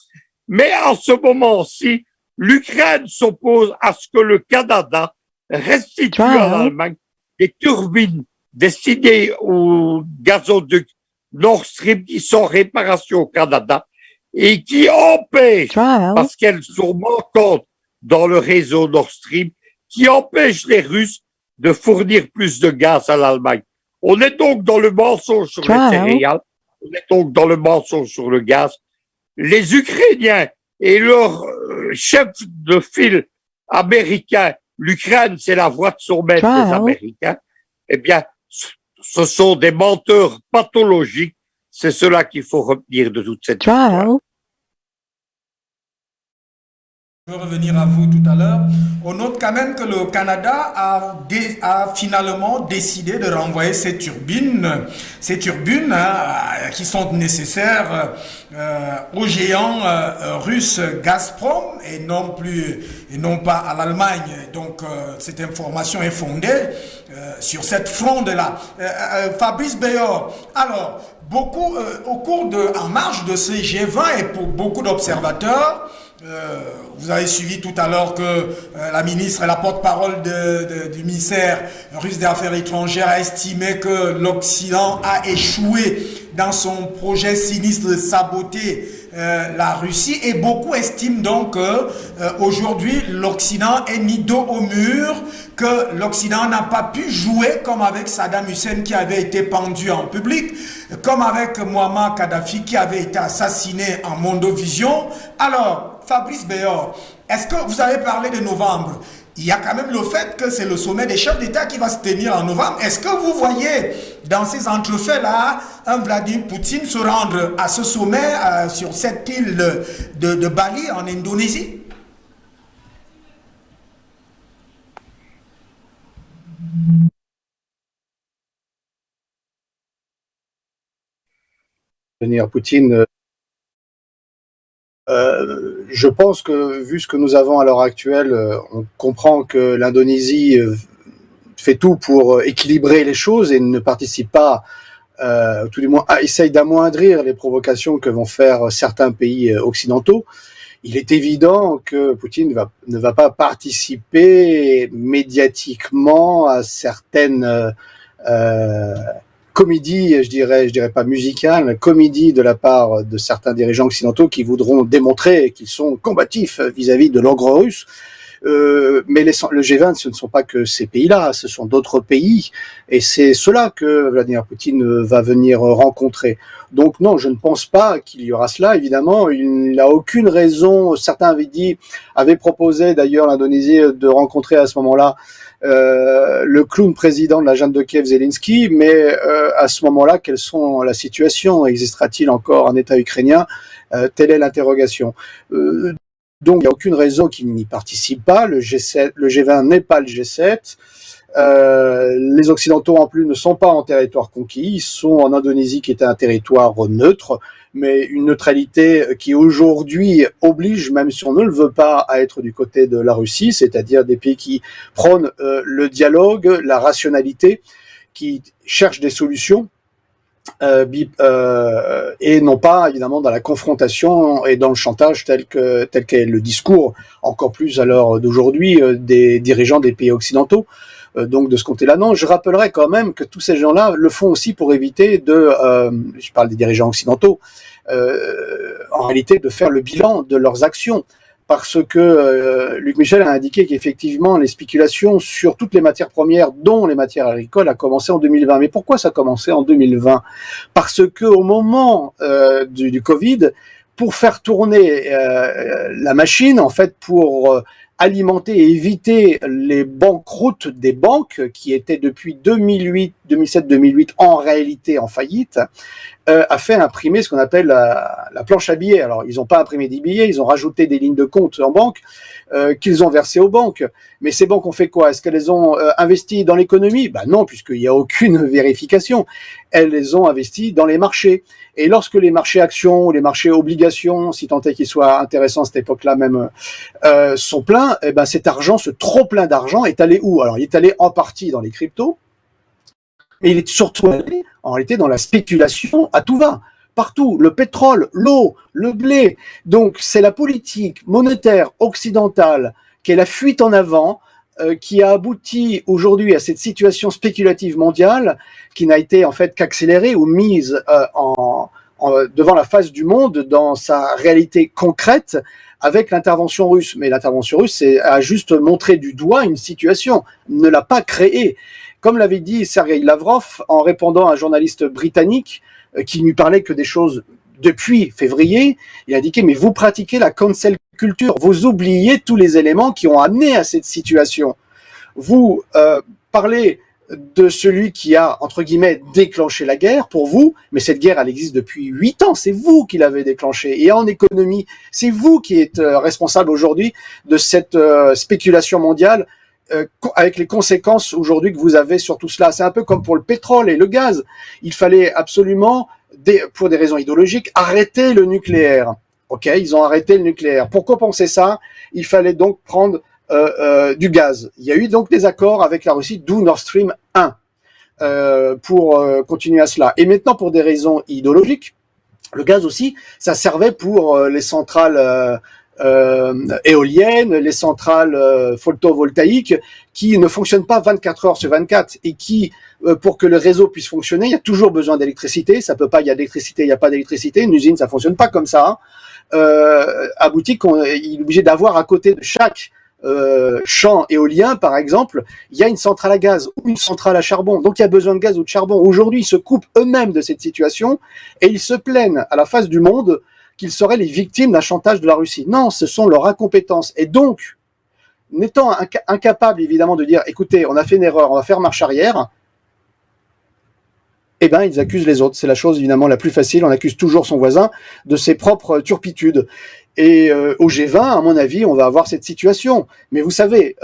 Mais en ce moment-ci, l'Ukraine s'oppose à ce que le Canada restitue à l'Allemagne des turbines destinées au gazoduc Nord Stream qui sont en réparation au Canada et qui empêchent, parce qu'elles sont manquantes dans le réseau Nord Stream, qui empêchent les Russes de fournir plus de gaz à l'Allemagne. On est donc dans le mensonge sur les céréales, on est donc dans le mensonge sur le gaz. Les Ukrainiens et leur chef de file américain, l'Ukraine, c'est la voix de son maître des Américains, eh bien, ce sont des menteurs pathologiques. C'est cela qu'il faut retenir de toute cette histoire. Je vais revenir à vous tout à l'heure. On note quand même que le Canada a finalement décidé de renvoyer ces turbines qui sont nécessaires aux géants russes Gazprom et non pas à l'Allemagne. Donc cette information est fondée sur cette fronde-là. Fabrice Béor, alors en marge de ce G20 et pour beaucoup d'observateurs, vous avez suivi tout à l'heure que la ministre et la porte-parole du ministère russe des Affaires étrangères a estimé que l'Occident a échoué dans son projet sinistre de saboter la Russie, et beaucoup estiment donc que aujourd'hui l'Occident est mis dos au mur, que l'Occident n'a pas pu jouer comme avec Saddam Hussein qui avait été pendu en public, comme avec Muammar Kadhafi qui avait été assassiné en mondovision. Alors, Fabrice Béor, est-ce que vous avez parlé de novembre? Il y a quand même le fait que c'est le sommet des chefs d'État qui va se tenir en novembre. Est-ce que vous voyez dans ces entrefaits-là un Vladimir Poutine se rendre à ce sommet sur cette île de Bali en Indonésie? Vladimir Poutine, je pense que vu ce que nous avons à l'heure actuelle, on comprend que l'Indonésie fait tout pour équilibrer les choses et ne participe pas, tout du moins, essaye d'amoindrir les provocations que vont faire certains pays occidentaux. Il est évident que Poutine ne va pas participer médiatiquement à certaines comédie, je dirais pas musicale, comédie de la part de certains dirigeants occidentaux qui voudront démontrer qu'ils sont combatifs vis-à-vis de l'ogre russe. Mais le G20, ce ne sont pas que ces pays-là, ce sont d'autres pays, et c'est cela que Vladimir Poutine va venir rencontrer. Donc non, je ne pense pas qu'il y aura cela, évidemment, il n'a aucune raison, certains avaient proposé d'ailleurs l'Indonésie de rencontrer à ce moment-là le clown président de la junte de Kiev, Zelensky, mais à ce moment-là, quelle sont la situation? Existera-t-il encore un État ukrainien? Telle est l'interrogation. Donc, il n'y a aucune raison qu'il n'y participe pas. Le G20 n'est pas le G7. Les Occidentaux, en plus, ne sont pas en territoire conquis. Ils sont en Indonésie, qui est un territoire neutre, mais une neutralité qui aujourd'hui oblige, même si on ne le veut pas, à être du côté de la Russie, c'est-à-dire des pays qui prônent le dialogue, la rationalité, qui cherchent des solutions, et non pas évidemment dans la confrontation et dans le chantage tel qu'est le discours, encore plus à l'heure d'aujourd'hui, des dirigeants des pays occidentaux. Donc de ce côté-là, non. Je rappellerai quand même que tous ces gens-là le font aussi pour éviter je parle des dirigeants occidentaux, en réalité de faire le bilan de leurs actions. Parce que Luc Michel a indiqué qu'effectivement les spéculations sur toutes les matières premières, dont les matières agricoles, a commencé en 2020. Mais pourquoi ça a commencé en 2020? Parce que au moment du Covid, pour faire tourner la machine, en fait, pour alimenter et éviter les banqueroutes des banques qui étaient depuis 2007-2008 en réalité en faillite, a fait imprimer ce qu'on appelle la planche à billets. Alors, ils n'ont pas imprimé des billets, ils ont rajouté des lignes de compte en banque qu'ils ont versées aux banques. Mais ces banques ont fait quoi? Est-ce qu'elles les ont investies dans l'économie? Ben non, puisqu'il n'y a aucune vérification. Elles les ont investies dans les marchés. Et lorsque les marchés actions ou les marchés obligations, si tant est qu'ils soient intéressants à cette époque-là même, sont pleins, eh ben cet argent, ce trop plein d'argent est allé où? Alors, il est allé en partie dans les cryptos, mais il est surtout allé, en réalité, dans la spéculation à tout va. Partout, le pétrole, l'eau, le blé. Donc, c'est la politique monétaire occidentale qui est la fuite en avant, qui a abouti aujourd'hui à cette situation spéculative mondiale qui n'a été en fait qu'accélérée ou mise devant la face du monde dans sa réalité concrète avec l'intervention russe. Mais l'intervention russe a juste montré du doigt une situation, ne l'a pas créée. Comme l'avait dit Sergei Lavrov en répondant à un journaliste britannique qui lui parlait que des choses depuis février, il a indiqué « mais vous pratiquez la cancel culture, vous oubliez tous les éléments qui ont amené à cette situation. Vous parlez de celui qui a, entre guillemets, déclenché la guerre pour vous, mais cette guerre, elle existe depuis 8 ans, c'est vous qui l'avez déclenchée. Et en économie, c'est vous qui êtes responsable aujourd'hui de cette spéculation mondiale avec les conséquences aujourd'hui que vous avez sur tout cela. C'est un peu comme pour le pétrole et le gaz. Il fallait absolument, pour des raisons idéologiques, arrêter le nucléaire. Ok, ils ont arrêté le nucléaire. Pour compenser ça, il fallait donc prendre du gaz. Il y a eu donc des accords avec la Russie, d'où Nord Stream 1, pour continuer à cela. Et maintenant, pour des raisons idéologiques, le gaz aussi, ça servait pour les centrales éoliennes, les centrales photovoltaïques qui ne fonctionnent pas 24 heures sur 24 et qui, pour que le réseau puisse fonctionner, il y a toujours besoin d'électricité. Ça peut pas, il y a d'électricité, il n'y a pas d'électricité. Une usine, ça fonctionne pas comme ça. Aboutit qu'il est obligé d'avoir à côté de chaque champ éolien, par exemple, il y a une centrale à gaz ou une centrale à charbon. Donc, il y a besoin de gaz ou de charbon. Aujourd'hui, ils se coupent eux-mêmes de cette situation et ils se plaignent à la face du monde qu'ils seraient les victimes d'un chantage de la Russie. Non, ce sont leurs incompétences. Et donc, n'étant incapables évidemment de dire, écoutez, on a fait une erreur, on va faire marche arrière, eh ben, ils accusent les autres. C'est la chose évidemment la plus facile. On accuse toujours son voisin de ses propres turpitudes. Et au G20, à mon avis, on va avoir cette situation. Mais vous savez,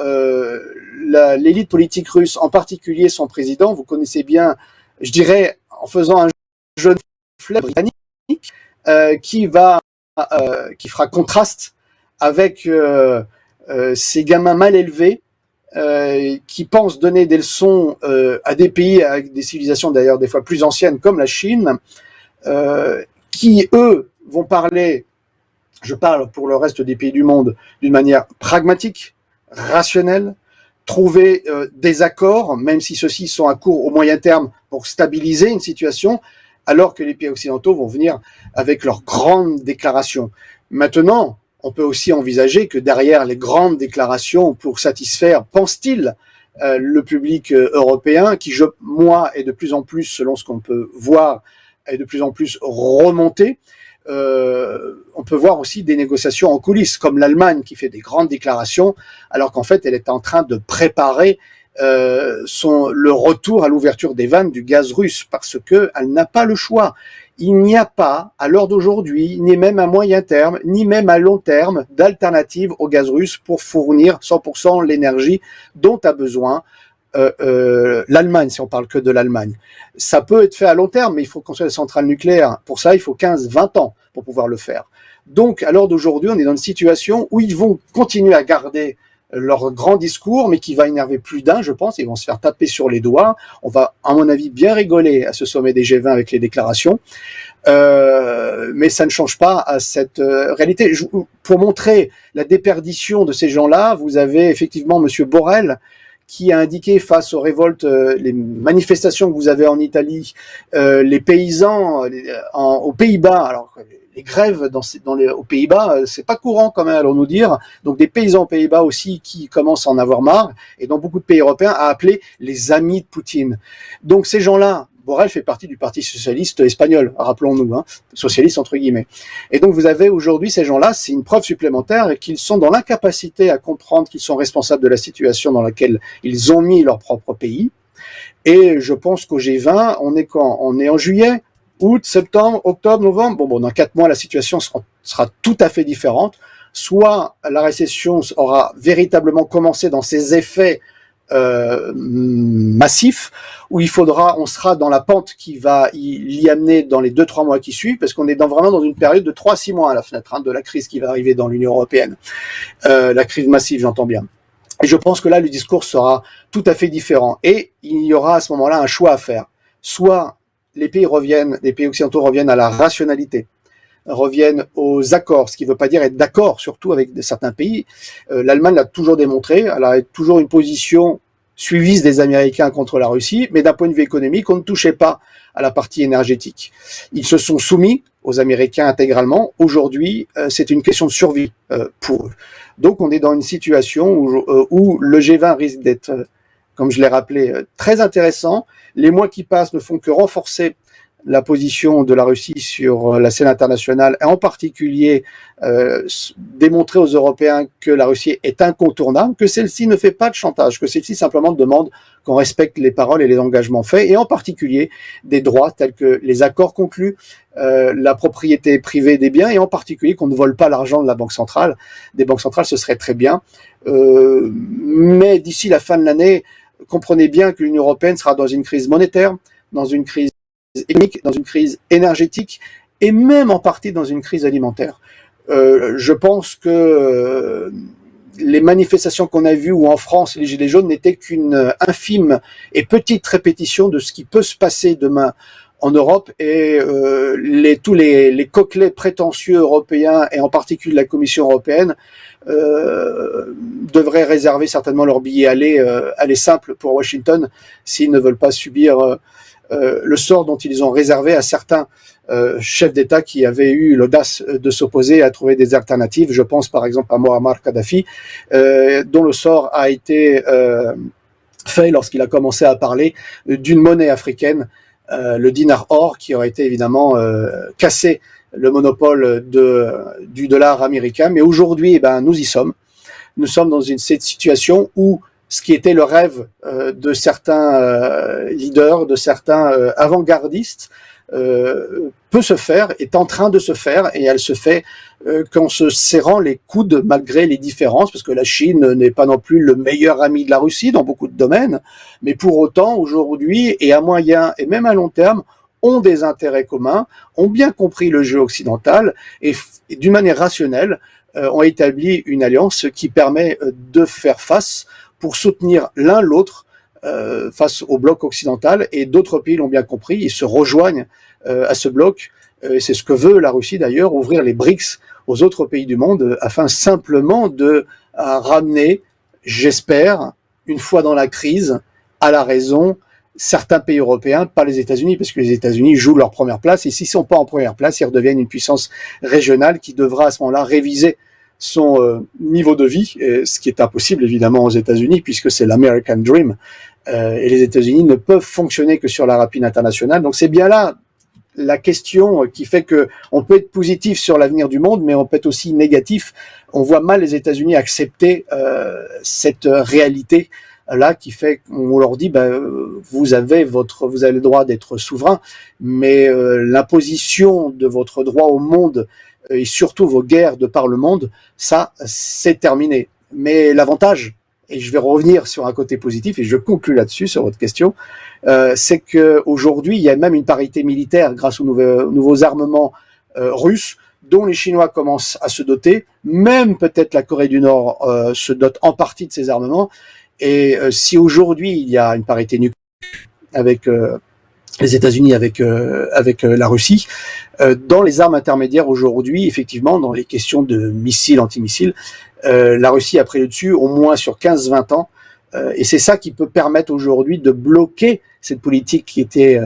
l'élite politique russe, en particulier son président, vous connaissez bien, je dirais, en faisant un jeune fleur britannique, qui fera contraste avec ces gamins mal élevés, qui pensent donner des leçons à des pays avec des civilisations d'ailleurs des fois plus anciennes comme la Chine, qui eux vont parler, je parle pour le reste des pays du monde, d'une manière pragmatique, rationnelle, trouver des accords, même si ceux-ci sont à court ou moyen terme, pour stabiliser une situation, alors que les pays occidentaux vont venir avec leurs grandes déclarations. Maintenant, on peut aussi envisager que derrière les grandes déclarations pour satisfaire, pense-t-il, le public européen, qui, moi, est de plus en plus, selon ce qu'on peut voir, est de plus en plus remonté. On peut voir aussi des négociations en coulisses, comme l'Allemagne qui fait des grandes déclarations, alors qu'en fait, elle est en train de préparer le retour à l'ouverture des vannes du gaz russe, parce qu'elle n'a pas le choix. Il n'y a pas, à l'heure d'aujourd'hui, ni même à moyen terme, ni même à long terme, d'alternative au gaz russe pour fournir 100% l'énergie dont a besoin l'Allemagne, si on parle que de l'Allemagne. Ça peut être fait à long terme, mais il faut construire des centrales nucléaires. Pour ça, il faut 15-20 ans pour pouvoir le faire. Donc, à l'heure d'aujourd'hui, on est dans une situation où ils vont continuer à garder leur grand discours, mais qui va énerver plus d'un, je pense. Ils vont se faire taper sur les doigts. On va, à mon avis, bien rigoler à ce sommet des G20 avec les déclarations. Mais ça ne change pas à cette réalité. Pour montrer la déperdition de ces gens-là, vous avez effectivement Monsieur Borrell, qui a indiqué face aux révoltes, les manifestations que vous avez en Italie, les paysans aux Pays-Bas, alors les grèves aux Pays-Bas, c'est pas courant quand même, allons-nous dire. Donc des paysans aux Pays-Bas aussi qui commencent à en avoir marre, et dans beaucoup de pays européens à appeler les amis de Poutine. Donc ces gens-là, Borrell fait partie du Parti socialiste espagnol, rappelons-nous, hein, socialiste entre guillemets. Et donc vous avez aujourd'hui ces gens-là, c'est une preuve supplémentaire qu'ils sont dans l'incapacité à comprendre qu'ils sont responsables de la situation dans laquelle ils ont mis leur propre pays. Et je pense qu'au G20, on est quand? On est en juillet, août, septembre, octobre, novembre. Bon, dans 4 mois, la situation sera tout à fait différente. Soit la récession aura véritablement commencé dans ses effets massif, où on sera dans la pente qui va l'y amener dans les 2-3 mois qui suivent, parce qu'on est vraiment dans une période de 3-6 mois à la fenêtre de la crise qui va arriver dans l'Union européenne. La crise massive, j'entends bien. Et je pense que là, le discours sera tout à fait différent. Et il y aura à ce moment-là un choix à faire. Soit les pays occidentaux reviennent à la rationalité, reviennent aux accords, ce qui ne veut pas dire être d'accord, surtout avec certains pays. L'Allemagne l'a toujours démontré, elle a toujours une position suiviste des Américains contre la Russie, mais d'un point de vue économique, on ne touchait pas à la partie énergétique. Ils se sont soumis aux Américains intégralement. Aujourd'hui, c'est une question de survie pour eux. Donc on est dans une situation où le G20 risque d'être, comme je l'ai rappelé, très intéressant. Les mois qui passent ne font que renforcer la position de la Russie sur la scène internationale, et en particulier démontrer aux Européens que la Russie est incontournable, que celle-ci ne fait pas de chantage, que celle-ci simplement demande qu'on respecte les paroles et les engagements faits, et en particulier des droits tels que les accords conclus, la propriété privée des biens, et en particulier qu'on ne vole pas l'argent de la Banque centrale. Des banques centrales, ce serait très bien. Mais d'ici la fin de l'année, comprenez bien que l'Union européenne sera dans une crise monétaire, dans une crise économique, dans une crise énergétique et même en partie dans une crise alimentaire. Je pense que les manifestations qu'on a vues, ou en France les Gilets jaunes, n'étaient qu'une infime et petite répétition de ce qui peut se passer demain en Europe, et tous les coquelets prétentieux européens, et en particulier la Commission européenne, devraient réserver certainement leur billet aller simple pour Washington s'ils ne veulent pas subir le sort dont ils ont réservé à certains chefs d'État qui avaient eu l'audace de s'opposer à trouver des alternatives. Je pense par exemple à Muammar Kadhafi, dont le sort a été fait lorsqu'il a commencé à parler d'une monnaie africaine, le dinar or, qui aurait été évidemment cassé le monopole du dollar américain. Mais aujourd'hui, nous y sommes. Nous sommes dans cette situation où ce qui était le rêve de certains leaders, de certains avant-gardistes, peut se faire, est en train de se faire, et elle se fait qu'en se serrant les coudes malgré les différences, parce que la Chine n'est pas non plus le meilleur ami de la Russie dans beaucoup de domaines, mais pour autant, aujourd'hui, et à moyen et même à long terme, ont des intérêts communs, ont bien compris le jeu occidental, et d'une manière rationnelle, ont établi une alliance qui permet de faire face pour soutenir l'un l'autre face au bloc occidental, et d'autres pays l'ont bien compris, ils se rejoignent à ce bloc. C'est ce que veut la Russie d'ailleurs, ouvrir les BRICS aux autres pays du monde afin simplement de ramener, j'espère, une fois dans la crise, à la raison certains pays européens, pas les États-Unis, parce que les États-Unis jouent leur première place, et s'ils ne sont pas en première place, ils redeviennent une puissance régionale qui devra à ce moment-là réviser son niveau de vie, ce qui est impossible évidemment aux États-Unis, puisque c'est l'American Dream, et les États-Unis ne peuvent fonctionner que sur la rapine internationale. Donc c'est bien là la question qui fait que on peut être positif sur l'avenir du monde, mais on peut être aussi négatif. On voit mal les États-Unis accepter cette réalité là qui fait qu'on leur dit vous avez le droit d'être souverain, mais l'imposition de votre droit au monde et surtout vos guerres de par le monde, ça c'est terminé. Mais l'avantage, et je vais revenir sur un côté positif, et je conclue là-dessus sur votre question, c'est qu'aujourd'hui, il y a même une parité militaire grâce aux nouveaux armements russes, dont les Chinois commencent à se doter, même peut-être la Corée du Nord se dote en partie de ces armements, et si aujourd'hui il y a une parité nucléaire avec les États-Unis, avec la Russie, dans les armes intermédiaires aujourd'hui, effectivement, dans les questions de missiles, antimissiles, la Russie a pris le dessus au moins sur 15-20 ans, et c'est ça qui peut permettre aujourd'hui de bloquer cette politique qui était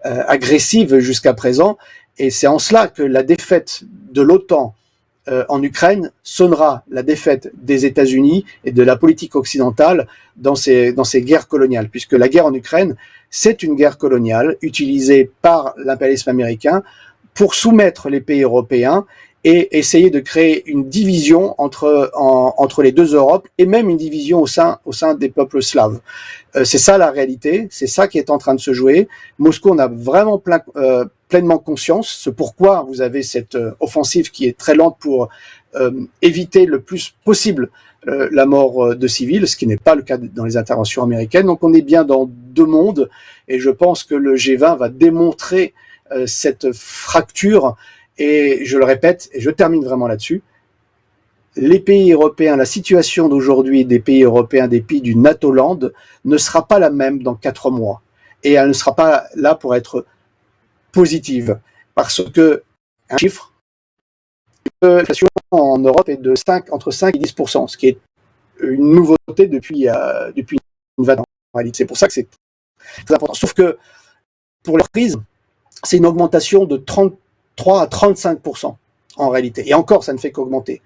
agressive jusqu'à présent, et c'est en cela que la défaite de l'OTAN en Ukraine sonnera la défaite des États-Unis et de la politique occidentale dans ces guerres coloniales, puisque la guerre en Ukraine, c'est une guerre coloniale utilisée par l'impérialisme américain pour soumettre les pays européens et essayer de créer une division entre les deux Europes, et même une division au sein des peuples slaves. C'est ça la réalité, c'est ça qui est en train de se jouer. Moscou en a vraiment pleinement conscience, c'est pourquoi vous avez cette offensive qui est très lente pour éviter le plus possible la mort de civils, ce qui n'est pas le cas dans les interventions américaines. Donc on est bien dans deux mondes, et je pense que le G20 va démontrer cette fracture. Et je le répète, et je termine vraiment là-dessus, les pays européens, la situation d'aujourd'hui des pays européens, des pays du NATO-land, ne sera pas la même dans 4 mois. Et elle ne sera pas là pour être positive. Parce que, un chiffre, l'inflation en Europe est de entre 5 et 10%, ce qui est une nouveauté depuis une vingtaine en réalité. C'est pour ça que c'est très important. Sauf que, pour la crise, c'est une augmentation de 33 à 35% en réalité. Et encore, ça ne fait qu'augmenter.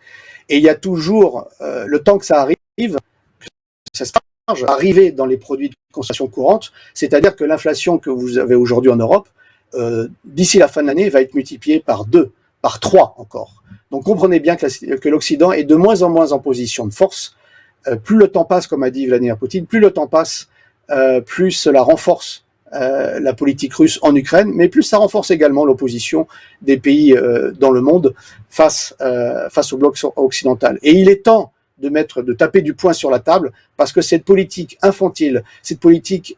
Et il y a toujours, le temps que ça arrive, que ça se charge, arriver dans les produits de consommation courante, c'est-à-dire que l'inflation que vous avez aujourd'hui en Europe, d'ici la fin de l'année, va être multipliée par 2, par 3 encore. Donc comprenez bien que l'Occident est de moins en position de force. Plus le temps passe, comme a dit Vladimir Poutine, plus le temps passe, plus cela renforce la politique russe en Ukraine, mais plus ça renforce également l'opposition des pays dans le monde face au bloc occidental. Et il est temps de taper du poing sur la table, parce que cette politique infantile, cette politique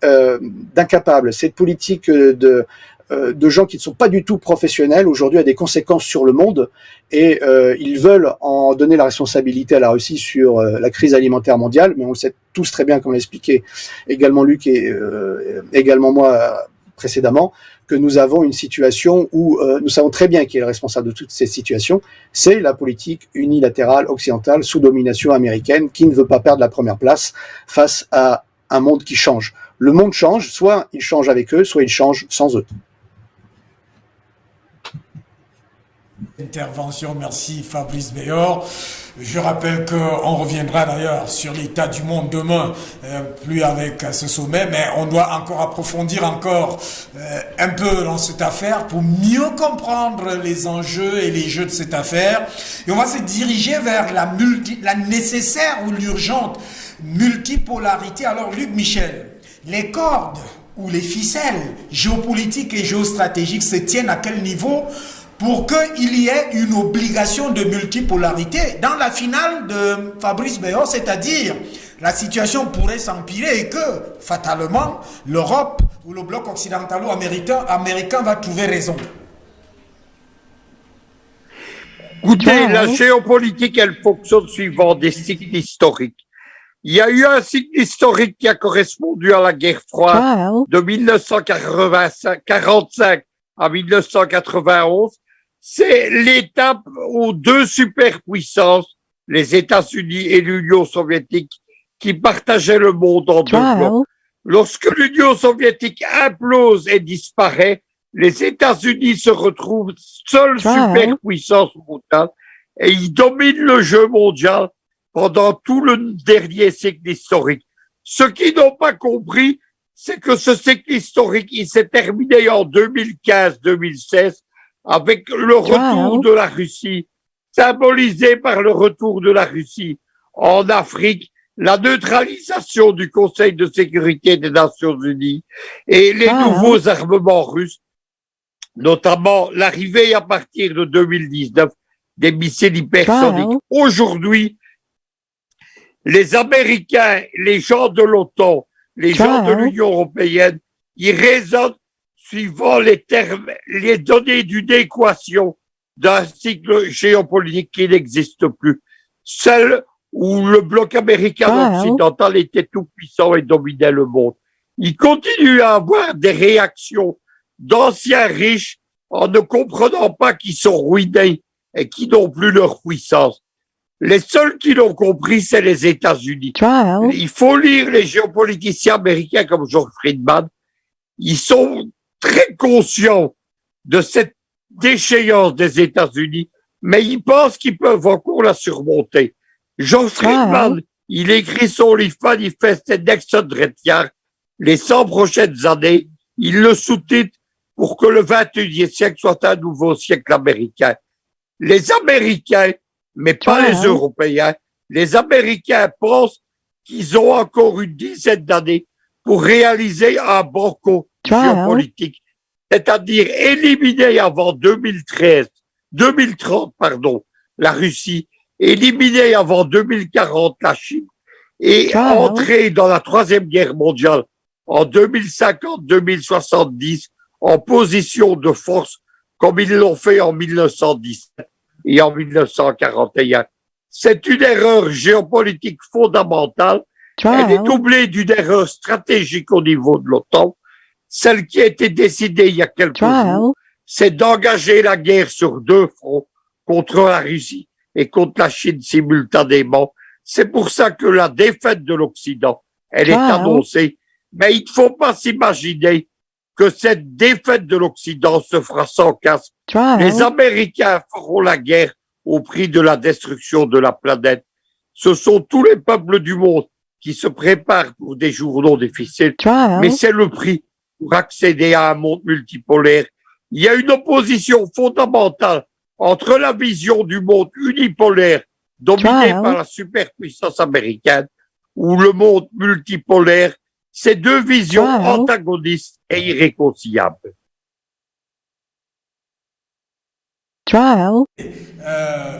d'incapables, cette politique de gens qui ne sont pas du tout professionnels aujourd'hui a des conséquences sur le monde, et ils veulent en donner la responsabilité à la Russie sur la crise alimentaire mondiale, mais on le sait tous très bien, comme l'a expliqué également Luc et également moi précédemment, que nous avons une situation où nous savons très bien qui est le responsable de toute cette situation, c'est la politique unilatérale occidentale sous domination américaine qui ne veut pas perdre la première place face à un monde qui change. Le monde change, soit il change avec eux, soit il change sans eux. Intervention, merci Fabrice Béor. Je rappelle qu'on reviendra d'ailleurs sur l'état du monde demain, plus avec ce sommet, mais on doit encore approfondir un peu dans cette affaire pour mieux comprendre les enjeux et les jeux de cette affaire. Et on va se diriger vers la nécessaire ou l'urgente multipolarité. Alors Luc Michel, les cordes ou les ficelles géopolitiques et géostratégiques se tiennent à quel niveau pour qu'il y ait une obligation de multipolarité? Dans la finale de Fabrice Béor, c'est-à-dire la situation pourrait s'empirer et que, fatalement, l'Europe ou le bloc occidentalo-américain va trouver raison. Écoutez, la géopolitique, elle fonctionne suivant des cycles historiques. Il y a eu un cycle historique qui a correspondu à la guerre froide de 1945 à 1991. C'est l'étape aux deux superpuissances, les États-Unis et l'Union soviétique, qui partageaient le monde en deux blocs. Lorsque l'Union soviétique implose et disparaît, les États-Unis se retrouvent seule superpuissance mondiale et ils dominent le jeu mondial pendant tout le dernier cycle historique. Ceux qui n'ont pas compris, c'est que ce cycle historique, il s'est terminé en 2015-2016 avec le retour de la Russie, symbolisé par le retour de la Russie en Afrique, la neutralisation du Conseil de sécurité des Nations Unies et les nouveaux armements russes, notamment l'arrivée à partir de 2019 des missiles hypersoniques. Aujourd'hui, les Américains, les gens de l'OTAN, les gens de l'Union européenne, ils raisonnent suivant les termes, les données d'une équation d'un cycle géopolitique qui n'existe plus. Celle où le bloc américain occidental était tout puissant et dominait le monde. Il continue à avoir des réactions d'anciens riches en ne comprenant pas qu'ils sont ruinés et qui n'ont plus leur puissance. Les seuls qui l'ont compris, c'est les États-Unis. Il faut lire les géopoliticiens américains comme George Friedman. Ils sont très conscients de cette déchéance des États-Unis, mais ils pensent qu'ils peuvent encore la surmonter. George Friedman, il écrit son livre Manifeste Next 100 Years, les 100 prochaines années. Il le sous-titre pour que le 21e siècle soit un nouveau siècle américain. Les Américains, mais pas les Européens, les Américains pensent qu'ils ont encore une dizaine d'années pour réaliser un banco géopolitique, c'est-à-dire éliminer avant 2030, la Russie, éliminer avant 2040 la Chine et entrer dans la Troisième Guerre mondiale en 2050-2070 en position de force comme ils l'ont fait en 1917 et en 1941. C'est une erreur géopolitique fondamentale. Elle est doublée d'une erreur stratégique au niveau de l'OTAN. Celle qui a été décidée il y a quelques jours, c'est d'engager la guerre sur deux fronts, contre la Russie et contre la Chine simultanément. C'est pour ça que la défaite de l'Occident, elle est annoncée. Mais il ne faut pas s'imaginer que cette défaite de l'Occident se fera sans casse. Les Américains feront la guerre au prix de la destruction de la planète. Ce sont tous les peuples du monde qui se préparent pour des jours difficiles, mais c'est le prix pour accéder à un monde multipolaire. Il y a une opposition fondamentale entre la vision du monde unipolaire dominé par la superpuissance américaine ou le monde multipolaire. Ces deux visions antagonistes et irréconciliables.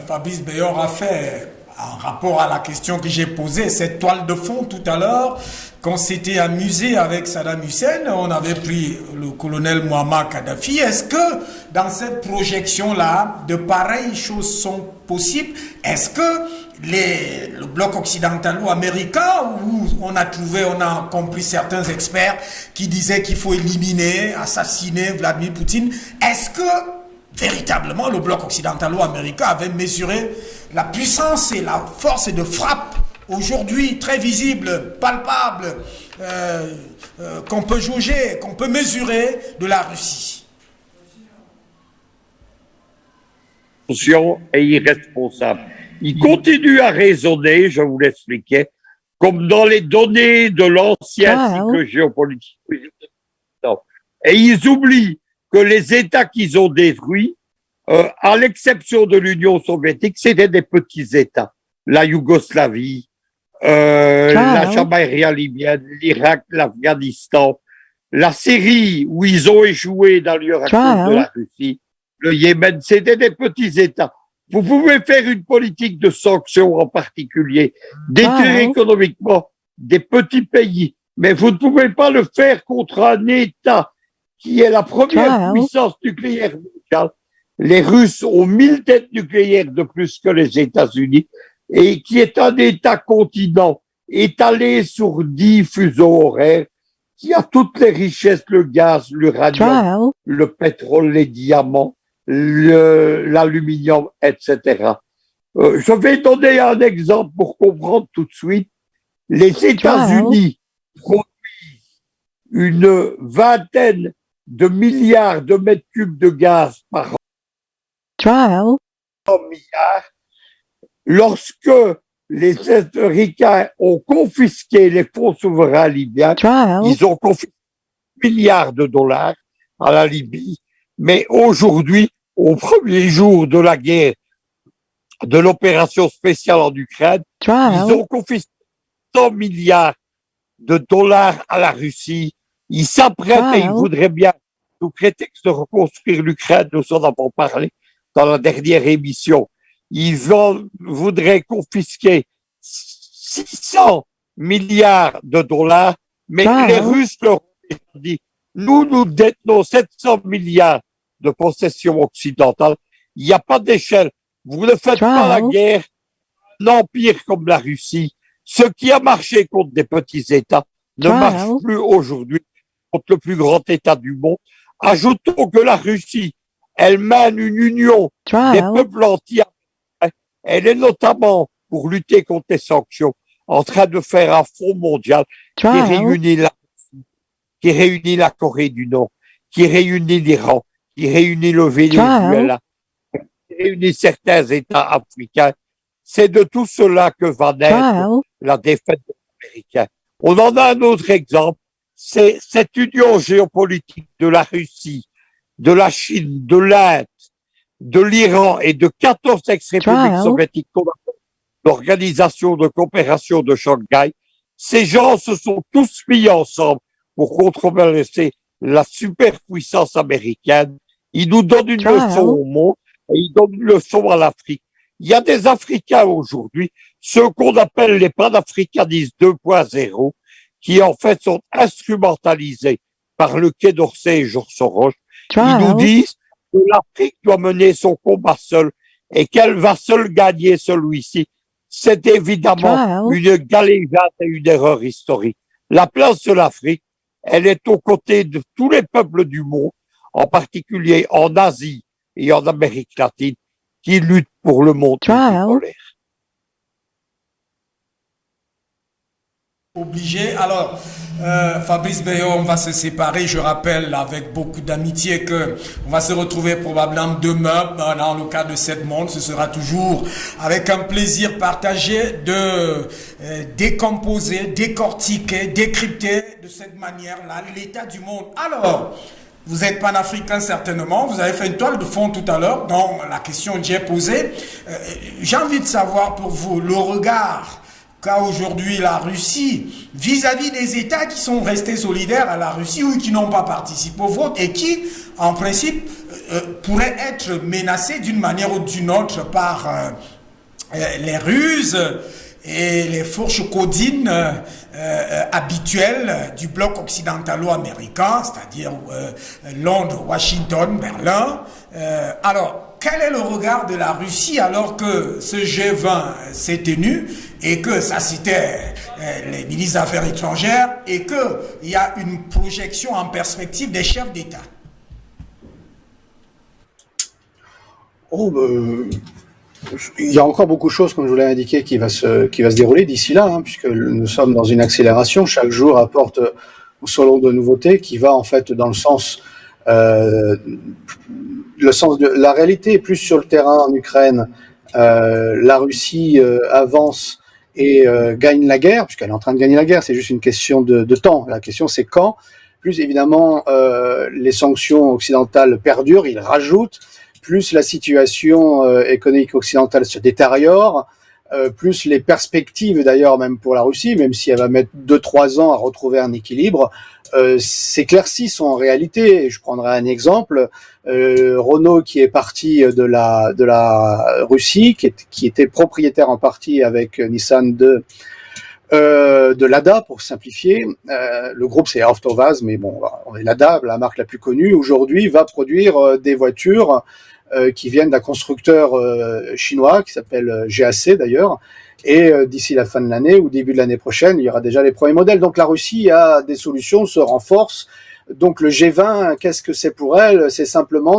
Fabrice Béor a fait, en rapport à la question que j'ai posée, cette toile de fond tout à l'heure, qu'on s'était amusé avec Saddam Hussein, on avait pris le colonel Muammar Kadhafi. Est-ce que dans cette projection-là, de pareilles choses sont possibles? Est-ce que le bloc occidentalo-américain, où on a compris certains experts qui disaient qu'il faut éliminer, assassiner Vladimir Poutine, est-ce que véritablement le bloc occidentalo-américain avait mesuré la puissance et la force de frappe aujourd'hui très visible, palpable, qu'on peut jauger, qu'on peut mesurer de la Russie? inconscient et irresponsable. Il continue à raisonner, je vous l'expliquais, comme dans les données de l'ancien cycle géopolitique. Et ils oublient que les États qu'ils ont détruits, à l'exception de l'Union soviétique, c'était des petits États. La Yougoslavie, la Jamaïque libyenne, l'Irak, l'Afghanistan, la Syrie, où ils ont échoué d'ailleurs à cause de la Russie, le Yémen, c'était des petits États. Vous pouvez faire une politique de sanctions en particulier, détruire économiquement des petits pays, mais vous ne pouvez pas le faire contre un État qui est la première puissance nucléaire mondiale. Les Russes ont 1000 têtes nucléaires de plus que les États-Unis et qui est un État-continent étalé sur 10 fuseaux horaires, qui a toutes les richesses, le gaz, l'uranium, le pétrole, les diamants, l'aluminium, etc. Je vais donner un exemple pour comprendre tout de suite. Les États-Unis produisent une vingtaine de milliards de mètres cubes de gaz par an. 100 milliards. Lorsque les Américains ont confisqué les fonds souverains libyens, ils ont confisqué milliards de dollars à la Libye. Mais aujourd'hui, au premier jour de la guerre, de l'opération spéciale en Ukraine, ils ont confisqué 100 milliards de dollars à la Russie. Ils s'apprêtent et ils voudraient bien, sous prétexte de reconstruire l'Ukraine, nous en avons parlé dans la dernière émission, ils voudraient confisquer 600 milliards de dollars, mais les Russes leur ont dit, nous détenons 700 milliards de possessions occidentales. Il n'y a pas d'échelle. Vous ne faites pas la guerre un empire comme la Russie. Ce qui a marché contre des petits États ne marche plus aujourd'hui contre le plus grand État du monde. Ajoutons que la Russie, elle mène une union des peuples entiers. Elle est notamment, pour lutter contre les sanctions, en train de faire un fonds mondial qui réunit la Corée du Nord, qui réunit l'Iran, qui réunit le Venezuela, qui réunit certains États africains. C'est de tout cela que va naître la défaite des Américains. On en a un autre exemple, c'est cette union géopolitique de la Russie, de la Chine, de l'Inde, de l'Iran et de 14 ex-républiques soviétiques qu'on appelle l'Organisation de coopération de Shanghai. Ces gens se sont tous mis ensemble pour contrebalancer la superpuissance américaine. Ils nous donnent une leçon au monde et ils donnent une leçon à l'Afrique. Il y a des Africains aujourd'hui, ceux qu'on appelle les panafricanistes 2.0, qui en fait sont instrumentalisés par le Quai d'Orsay et Georges Soros. Ils nous disent que l'Afrique doit mener son combat seule et qu'elle va seule gagner celui-ci. C'est évidemment une galéjade et une erreur historique. La place de l'Afrique, elle est aux côtés de tous les peuples du monde, en particulier en Asie et en Amérique latine, qui luttent pour le monde multipolaire. Obligé. Alors, Fabrice Béot, on va se séparer. Je rappelle avec beaucoup d'amitié que on va se retrouver probablement demain dans le cadre de cette monde. Ce sera toujours avec un plaisir partagé de décomposer, décortiquer, décrypter de cette manière-là l'état du monde. Alors, vous êtes panafricain certainement, vous avez fait une toile de fond tout à l'heure, donc la question que j'ai posée. J'ai envie de savoir pour vous le regard qu'a aujourd'hui la Russie vis-à-vis des États qui sont restés solidaires à la Russie ou qui n'ont pas participé au vote et qui, en principe, pourraient être menacés d'une manière ou d'une autre par les ruses et les fourches codines habituelles du bloc occidentalo-américain, c'est-à-dire Londres, Washington, Berlin. Alors, quel est le regard de la Russie alors que ce G20 s'est tenu et que ça citait les ministres des Affaires étrangères et qu'il y a une projection en perspective des chefs d'État? Il y a encore beaucoup de choses, comme je vous l'ai indiqué, qui va se dérouler d'ici là, puisque nous sommes dans une accélération. Chaque jour apporte son lot de nouveautés qui va en fait dans le sens Le sens de la réalité est plus sur le terrain en Ukraine. La Russie avance et gagne la guerre, puisqu'elle est en train de gagner la guerre, c'est juste une question de temps. La question, c'est quand. Plus évidemment, les sanctions occidentales perdurent, ils rajoutent, plus la situation économique occidentale se détériore, plus les perspectives d'ailleurs même pour la Russie, même si elle va mettre 2-3 ans à retrouver un équilibre, s'éclaircissent en réalité. Je prendrai un exemple, Renault qui est parti de la Russie, qui était propriétaire en partie avec Nissan de Lada, pour simplifier. Le groupe c'est Avtovaz, mais bon, Lada, la marque la plus connue, aujourd'hui va produire des voitures qui viennent d'un constructeur chinois qui s'appelle GAC d'ailleurs, et d'ici la fin de l'année ou début de l'année prochaine, il y aura déjà les premiers modèles. Donc la Russie a des solutions, se renforce. Donc le G20, qu'est-ce que c'est pour elle? C'est simplement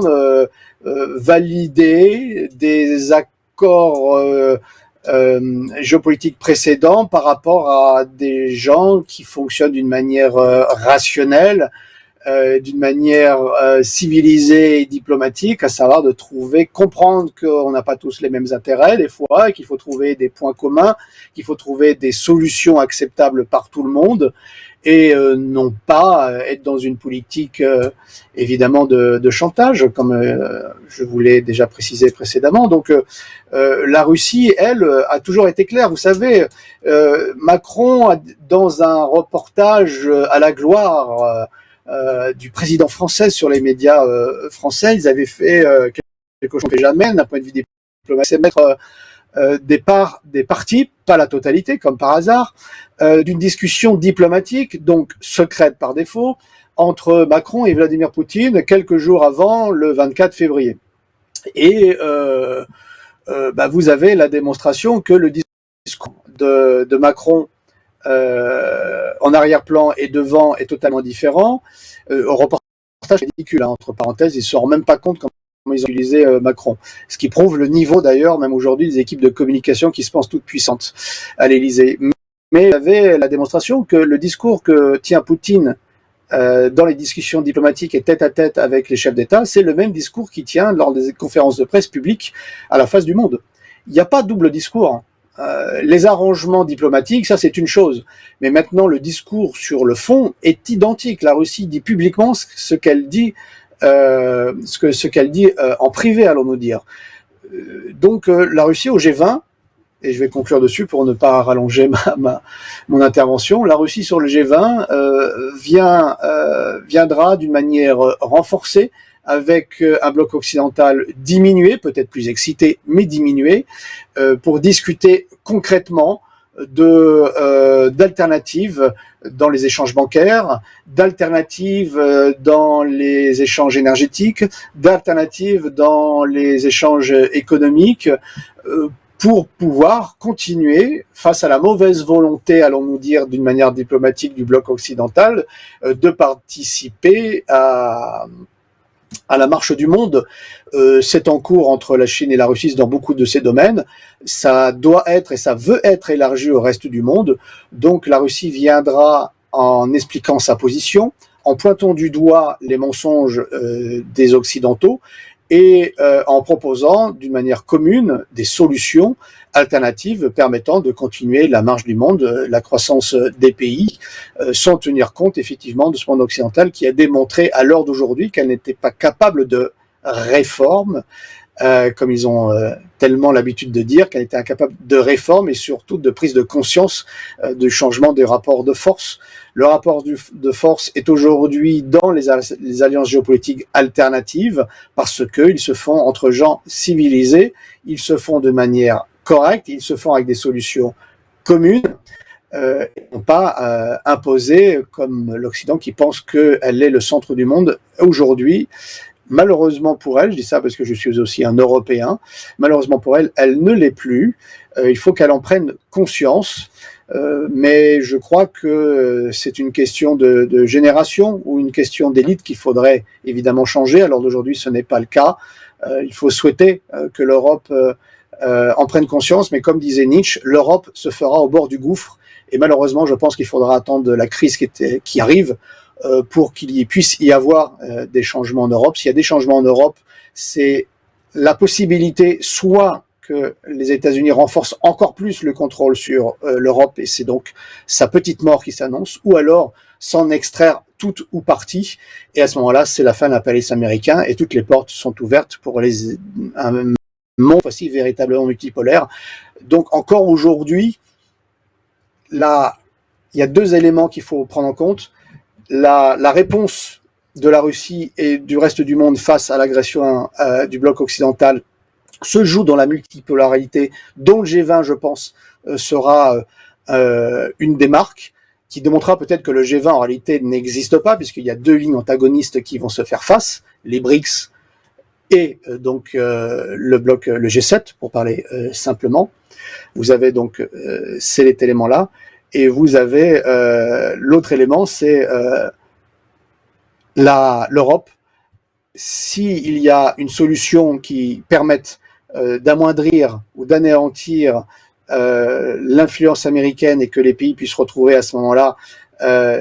valider des accords géopolitiques précédents par rapport à des gens qui fonctionnent d'une manière rationnelle, d'une manière civilisée et diplomatique, à savoir de comprendre qu'on n'a pas tous les mêmes intérêts des fois, et qu'il faut trouver des points communs, qu'il faut trouver des solutions acceptables par tout le monde, et non pas être dans une politique évidemment de chantage, comme je vous l'ai déjà précisé précédemment. Donc la Russie, elle, a toujours été claire. Vous savez, Macron, dans un reportage à la gloire du président français sur les médias français, ils avaient fait quelque chose qu'on ne fait jamais d'un point de vue diplomatique, c'est mettre des parties, pas la totalité comme par hasard, d'une discussion diplomatique, donc secrète par défaut, entre Macron et Vladimir Poutine quelques jours avant le 24 février. Et vous avez la démonstration que le discours de Macron en arrière-plan et devant est totalement différent. Au reportage, c'est ridicule, entre parenthèses, ils ne se rendent même pas compte comment ils ont utilisé Macron. Ce qui prouve le niveau d'ailleurs, même aujourd'hui, des équipes de communication qui se pensent toutes puissantes à l'Élysée. Mais il y avait la démonstration que le discours que tient Poutine dans les discussions diplomatiques et tête à tête avec les chefs d'État, c'est le même discours qu'il tient lors des conférences de presse publiques à la face du monde. Il n'y a pas de double discours. Les arrangements diplomatiques, ça c'est une chose. Mais maintenant, le discours sur le fond est identique. La Russie dit publiquement ce qu'elle dit, ce qu'elle dit en privé, allons-nous dire. Donc la Russie au G20, et je vais conclure dessus pour ne pas rallonger mon intervention, la Russie sur le G20 viendra d'une manière renforcée, avec un bloc occidental diminué, peut-être plus excité, mais diminué, pour discuter concrètement d'alternatives dans les échanges bancaires, d'alternatives dans les échanges énergétiques, d'alternatives dans les échanges économiques, pour pouvoir continuer, face à la mauvaise volonté, allons-nous dire d'une manière diplomatique du bloc occidental, de participer à la marche du monde. C'est en cours entre la Chine et la Russie dans beaucoup de ces domaines. Ça doit être et ça veut être élargi au reste du monde. Donc la Russie viendra en expliquant sa position, en pointant du doigt les mensonges des Occidentaux et en proposant d'une manière commune des solutions alternatives permettant de continuer la marche du monde, la croissance des pays, sans tenir compte effectivement de ce monde occidental qui a démontré à l'heure d'aujourd'hui qu'elle n'était pas capable de réforme, comme ils ont tellement l'habitude de dire, qu'elle était incapable de réforme et surtout de prise de conscience du changement des rapports de force. Le rapport de force est aujourd'hui dans les alliances géopolitiques alternatives parce qu'ils se font entre gens civilisés, ils se font de manière correcte, ils se font avec des solutions communes, et non pas imposées comme l'Occident qui pense qu'elle est le centre du monde aujourd'hui. Malheureusement pour elle, je dis ça parce que je suis aussi un Européen, malheureusement pour elle, elle ne l'est plus. Il faut qu'elle en prenne conscience, mais je crois que c'est une question de génération ou une question d'élite qu'il faudrait évidemment changer. Alors d'aujourd'hui, ce n'est pas le cas. Il faut souhaiter que l'Europe en prenne conscience, mais comme disait Nietzsche, l'Europe se fera au bord du gouffre. Et malheureusement, je pense qu'il faudra attendre la crise qui arrive pour qu'il puisse y avoir des changements en Europe. S'il y a des changements en Europe, c'est la possibilité soit que les États-Unis renforcent encore plus le contrôle sur l'Europe, et c'est donc sa petite mort qui s'annonce, ou alors s'en extraire toute ou partie, et à ce moment-là, c'est la fin de l'impérialisme américain, et toutes les portes sont ouvertes pour un monde aussi véritablement multipolaire. Donc encore aujourd'hui, là, il y a deux éléments qu'il faut prendre en compte. La réponse de la Russie et du reste du monde face à l'agression du bloc occidental se joue dans la multipolarité, dont le G20, je pense, sera une des marques, qui démontrera peut-être que le G20 en réalité n'existe pas, puisqu'il y a deux lignes antagonistes qui vont se faire face, les BRICS et donc le bloc, le G7, pour parler simplement. Vous avez donc cet élément-là, et vous avez l'autre élément, c'est l'Europe. S'il y a une solution qui permette d'amoindrir ou d'anéantir l'influence américaine et que les pays puissent retrouver à ce moment-là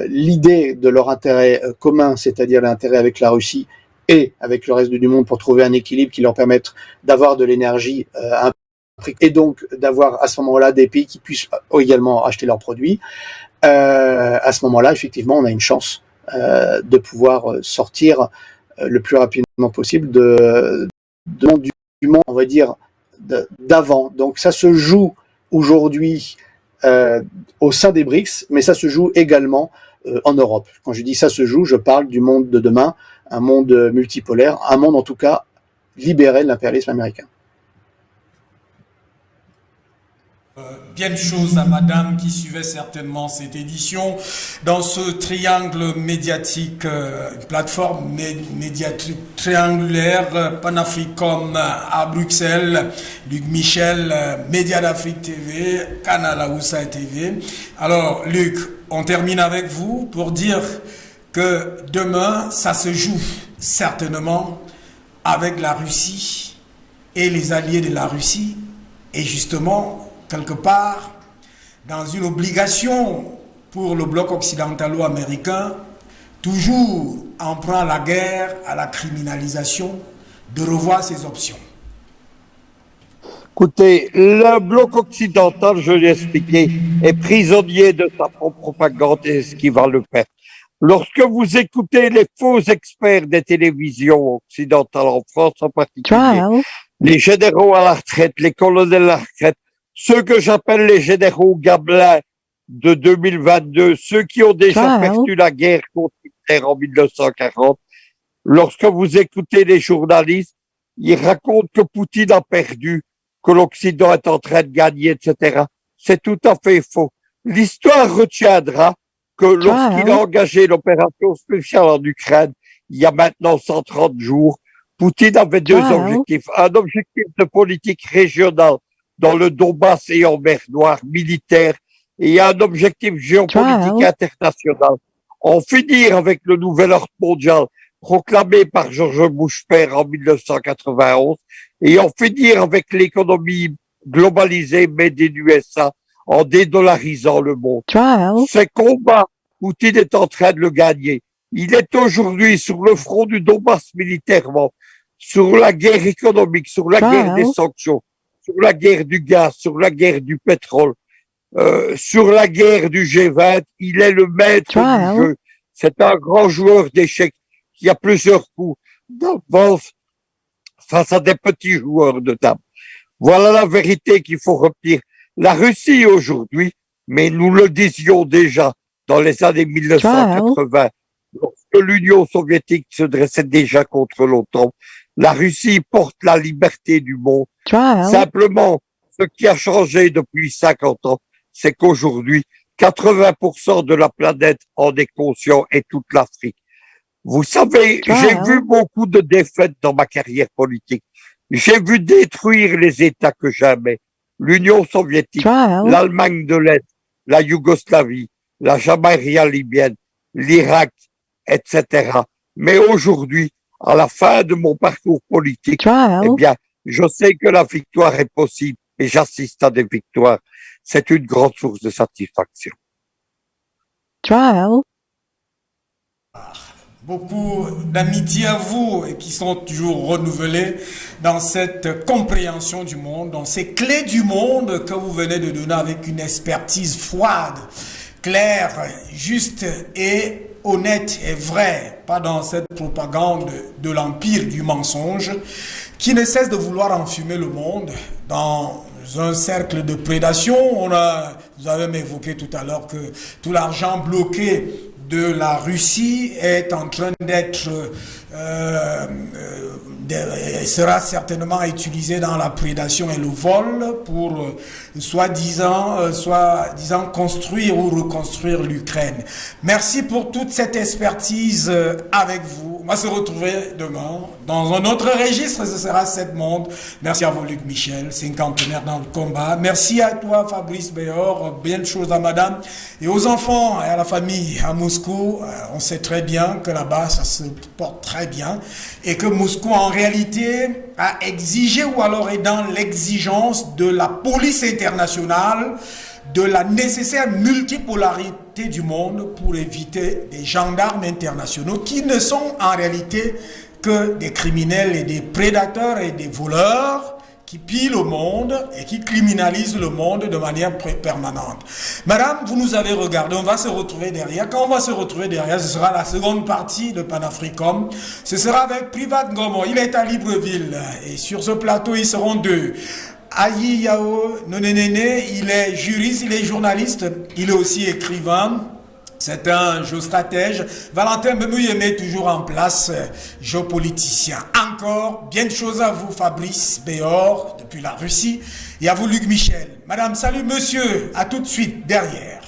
l'idée de leur intérêt commun, c'est-à-dire l'intérêt avec la Russie et avec le reste du monde, pour trouver un équilibre qui leur permette d'avoir de l'énergie à un prix, et donc d'avoir à ce moment-là des pays qui puissent également acheter leurs produits. À ce moment-là, effectivement, on a une chance de pouvoir sortir le plus rapidement possible du monde, on va dire, d'avant. Donc ça se joue aujourd'hui au sein des BRICS, mais ça se joue également en Europe. Quand je dis ça se joue, je parle du monde de demain, un monde multipolaire, un monde en tout cas libéré de l'impérialisme américain. Bien de choses à madame qui suivait certainement cette édition dans ce triangle médiatique, plateforme médiatique triangulaire, Panafricom à Bruxelles, Luc Michel, Média d'Afrique TV, Canal Aoussa TV. Alors Luc, on termine avec vous pour dire que demain ça se joue certainement avec la Russie et les alliés de la Russie, et justement quelque part, dans une obligation pour le bloc occidentalo-américain, toujours en prend la guerre à la criminalisation, de revoir ses options. Écoutez, le bloc occidental, je l'ai expliqué, est prisonnier de sa propre propagande et ce qui va le faire. Lorsque vous écoutez les faux experts des télévisions occidentales en France en particulier, les généraux à la retraite, les colonels à la retraite, ceux que j'appelle les généraux gabelins de 2022, ceux qui ont déjà perdu la guerre contre Hitler en 1940, lorsque vous écoutez les journalistes, ils racontent que Poutine a perdu, que l'Occident est en train de gagner, etc. C'est tout à fait faux. L'histoire retiendra que lorsqu'il a engagé l'opération spéciale en Ukraine, il y a maintenant 130 jours, Poutine avait deux objectifs. Un objectif de politique régionale dans le Donbass et en mer Noire, militaire, et un objectif géopolitique international. En finir avec le nouvel ordre mondial proclamé par George Bush père en 1991, et en finir avec l'économie globalisée made in USA en dédollarisant le monde. Ces combats, Poutine est en train de le gagner. Il est aujourd'hui sur le front du Donbass militairement, sur la guerre économique, sur la guerre des sanctions, sur la guerre du gaz, sur la guerre du pétrole, sur la guerre du G20, il est le maître du jeu. C'est un grand joueur d'échecs qui a plusieurs coups d'avance face à des petits joueurs de table. Voilà la vérité qu'il faut retenir. La Russie aujourd'hui, mais nous le disions déjà dans les années 1980, lorsque l'Union soviétique se dressait déjà contre l'OTAN, la Russie porte la liberté du monde. Simplement, ce qui a changé depuis 50 ans, c'est qu'aujourd'hui, 80% de la planète en est conscient, et toute l'Afrique. Vous savez, j'ai vu beaucoup de défaites dans ma carrière politique. J'ai vu détruire les États que j'aimais. L'Union soviétique, l'Allemagne de l'Est, la Yougoslavie, la Jamaïque libyenne, l'Irak, etc. Mais aujourd'hui, à la fin de mon parcours politique, eh bien, je sais que la victoire est possible et j'assiste à des victoires. C'est une grande source de satisfaction. Beaucoup d'amitié à vous et qui sont toujours renouvelées dans cette compréhension du monde, dans ces clés du monde que vous venez de donner avec une expertise froide, claire, juste et honnête et vraie, pas dans cette propagande de l'empire du mensonge qui ne cesse de vouloir enfumer le monde dans un cercle de prédation. Vous avez évoqué tout à l'heure que tout l'argent bloqué de la Russie est en train d'être sera certainement utilisé dans la prédation et le vol pour soi-disant construire ou reconstruire l'Ukraine. Merci pour toute cette expertise avec vous. On va se retrouver demain dans un autre registre, ce sera 7 mondes. Merci à vous Luc Michel, cinquantenaire dans le combat. Merci à toi Fabrice Béor, bien de choses à madame et aux enfants et à la famille à Moscou. On sait très bien que là-bas ça se porte très bien et que Moscou en réalité a exigé ou alors est dans l'exigence de la police internationale, de la nécessaire multipolarité du monde pour éviter des gendarmes internationaux qui ne sont en réalité que des criminels et des prédateurs et des voleurs qui pillent le monde et qui criminalisent le monde de manière permanente. Madame, vous nous avez regardé, on va se retrouver derrière. Quand on va se retrouver derrière, ce sera la seconde partie de Panafricom. Ce sera avec Privat Ngomo, il est à Libreville et sur ce plateau, ils seront 2. Ayi Yao Nonenene, il est juriste, il est journaliste, il est aussi écrivain. C'est un géostratège. Valentin Bemouyeme, toujours en place, géopoliticien. Encore, bien de choses à vous, Fabrice Béor, depuis la Russie. Et à vous, Luc Michel. Madame, salut, monsieur. À tout de suite, derrière.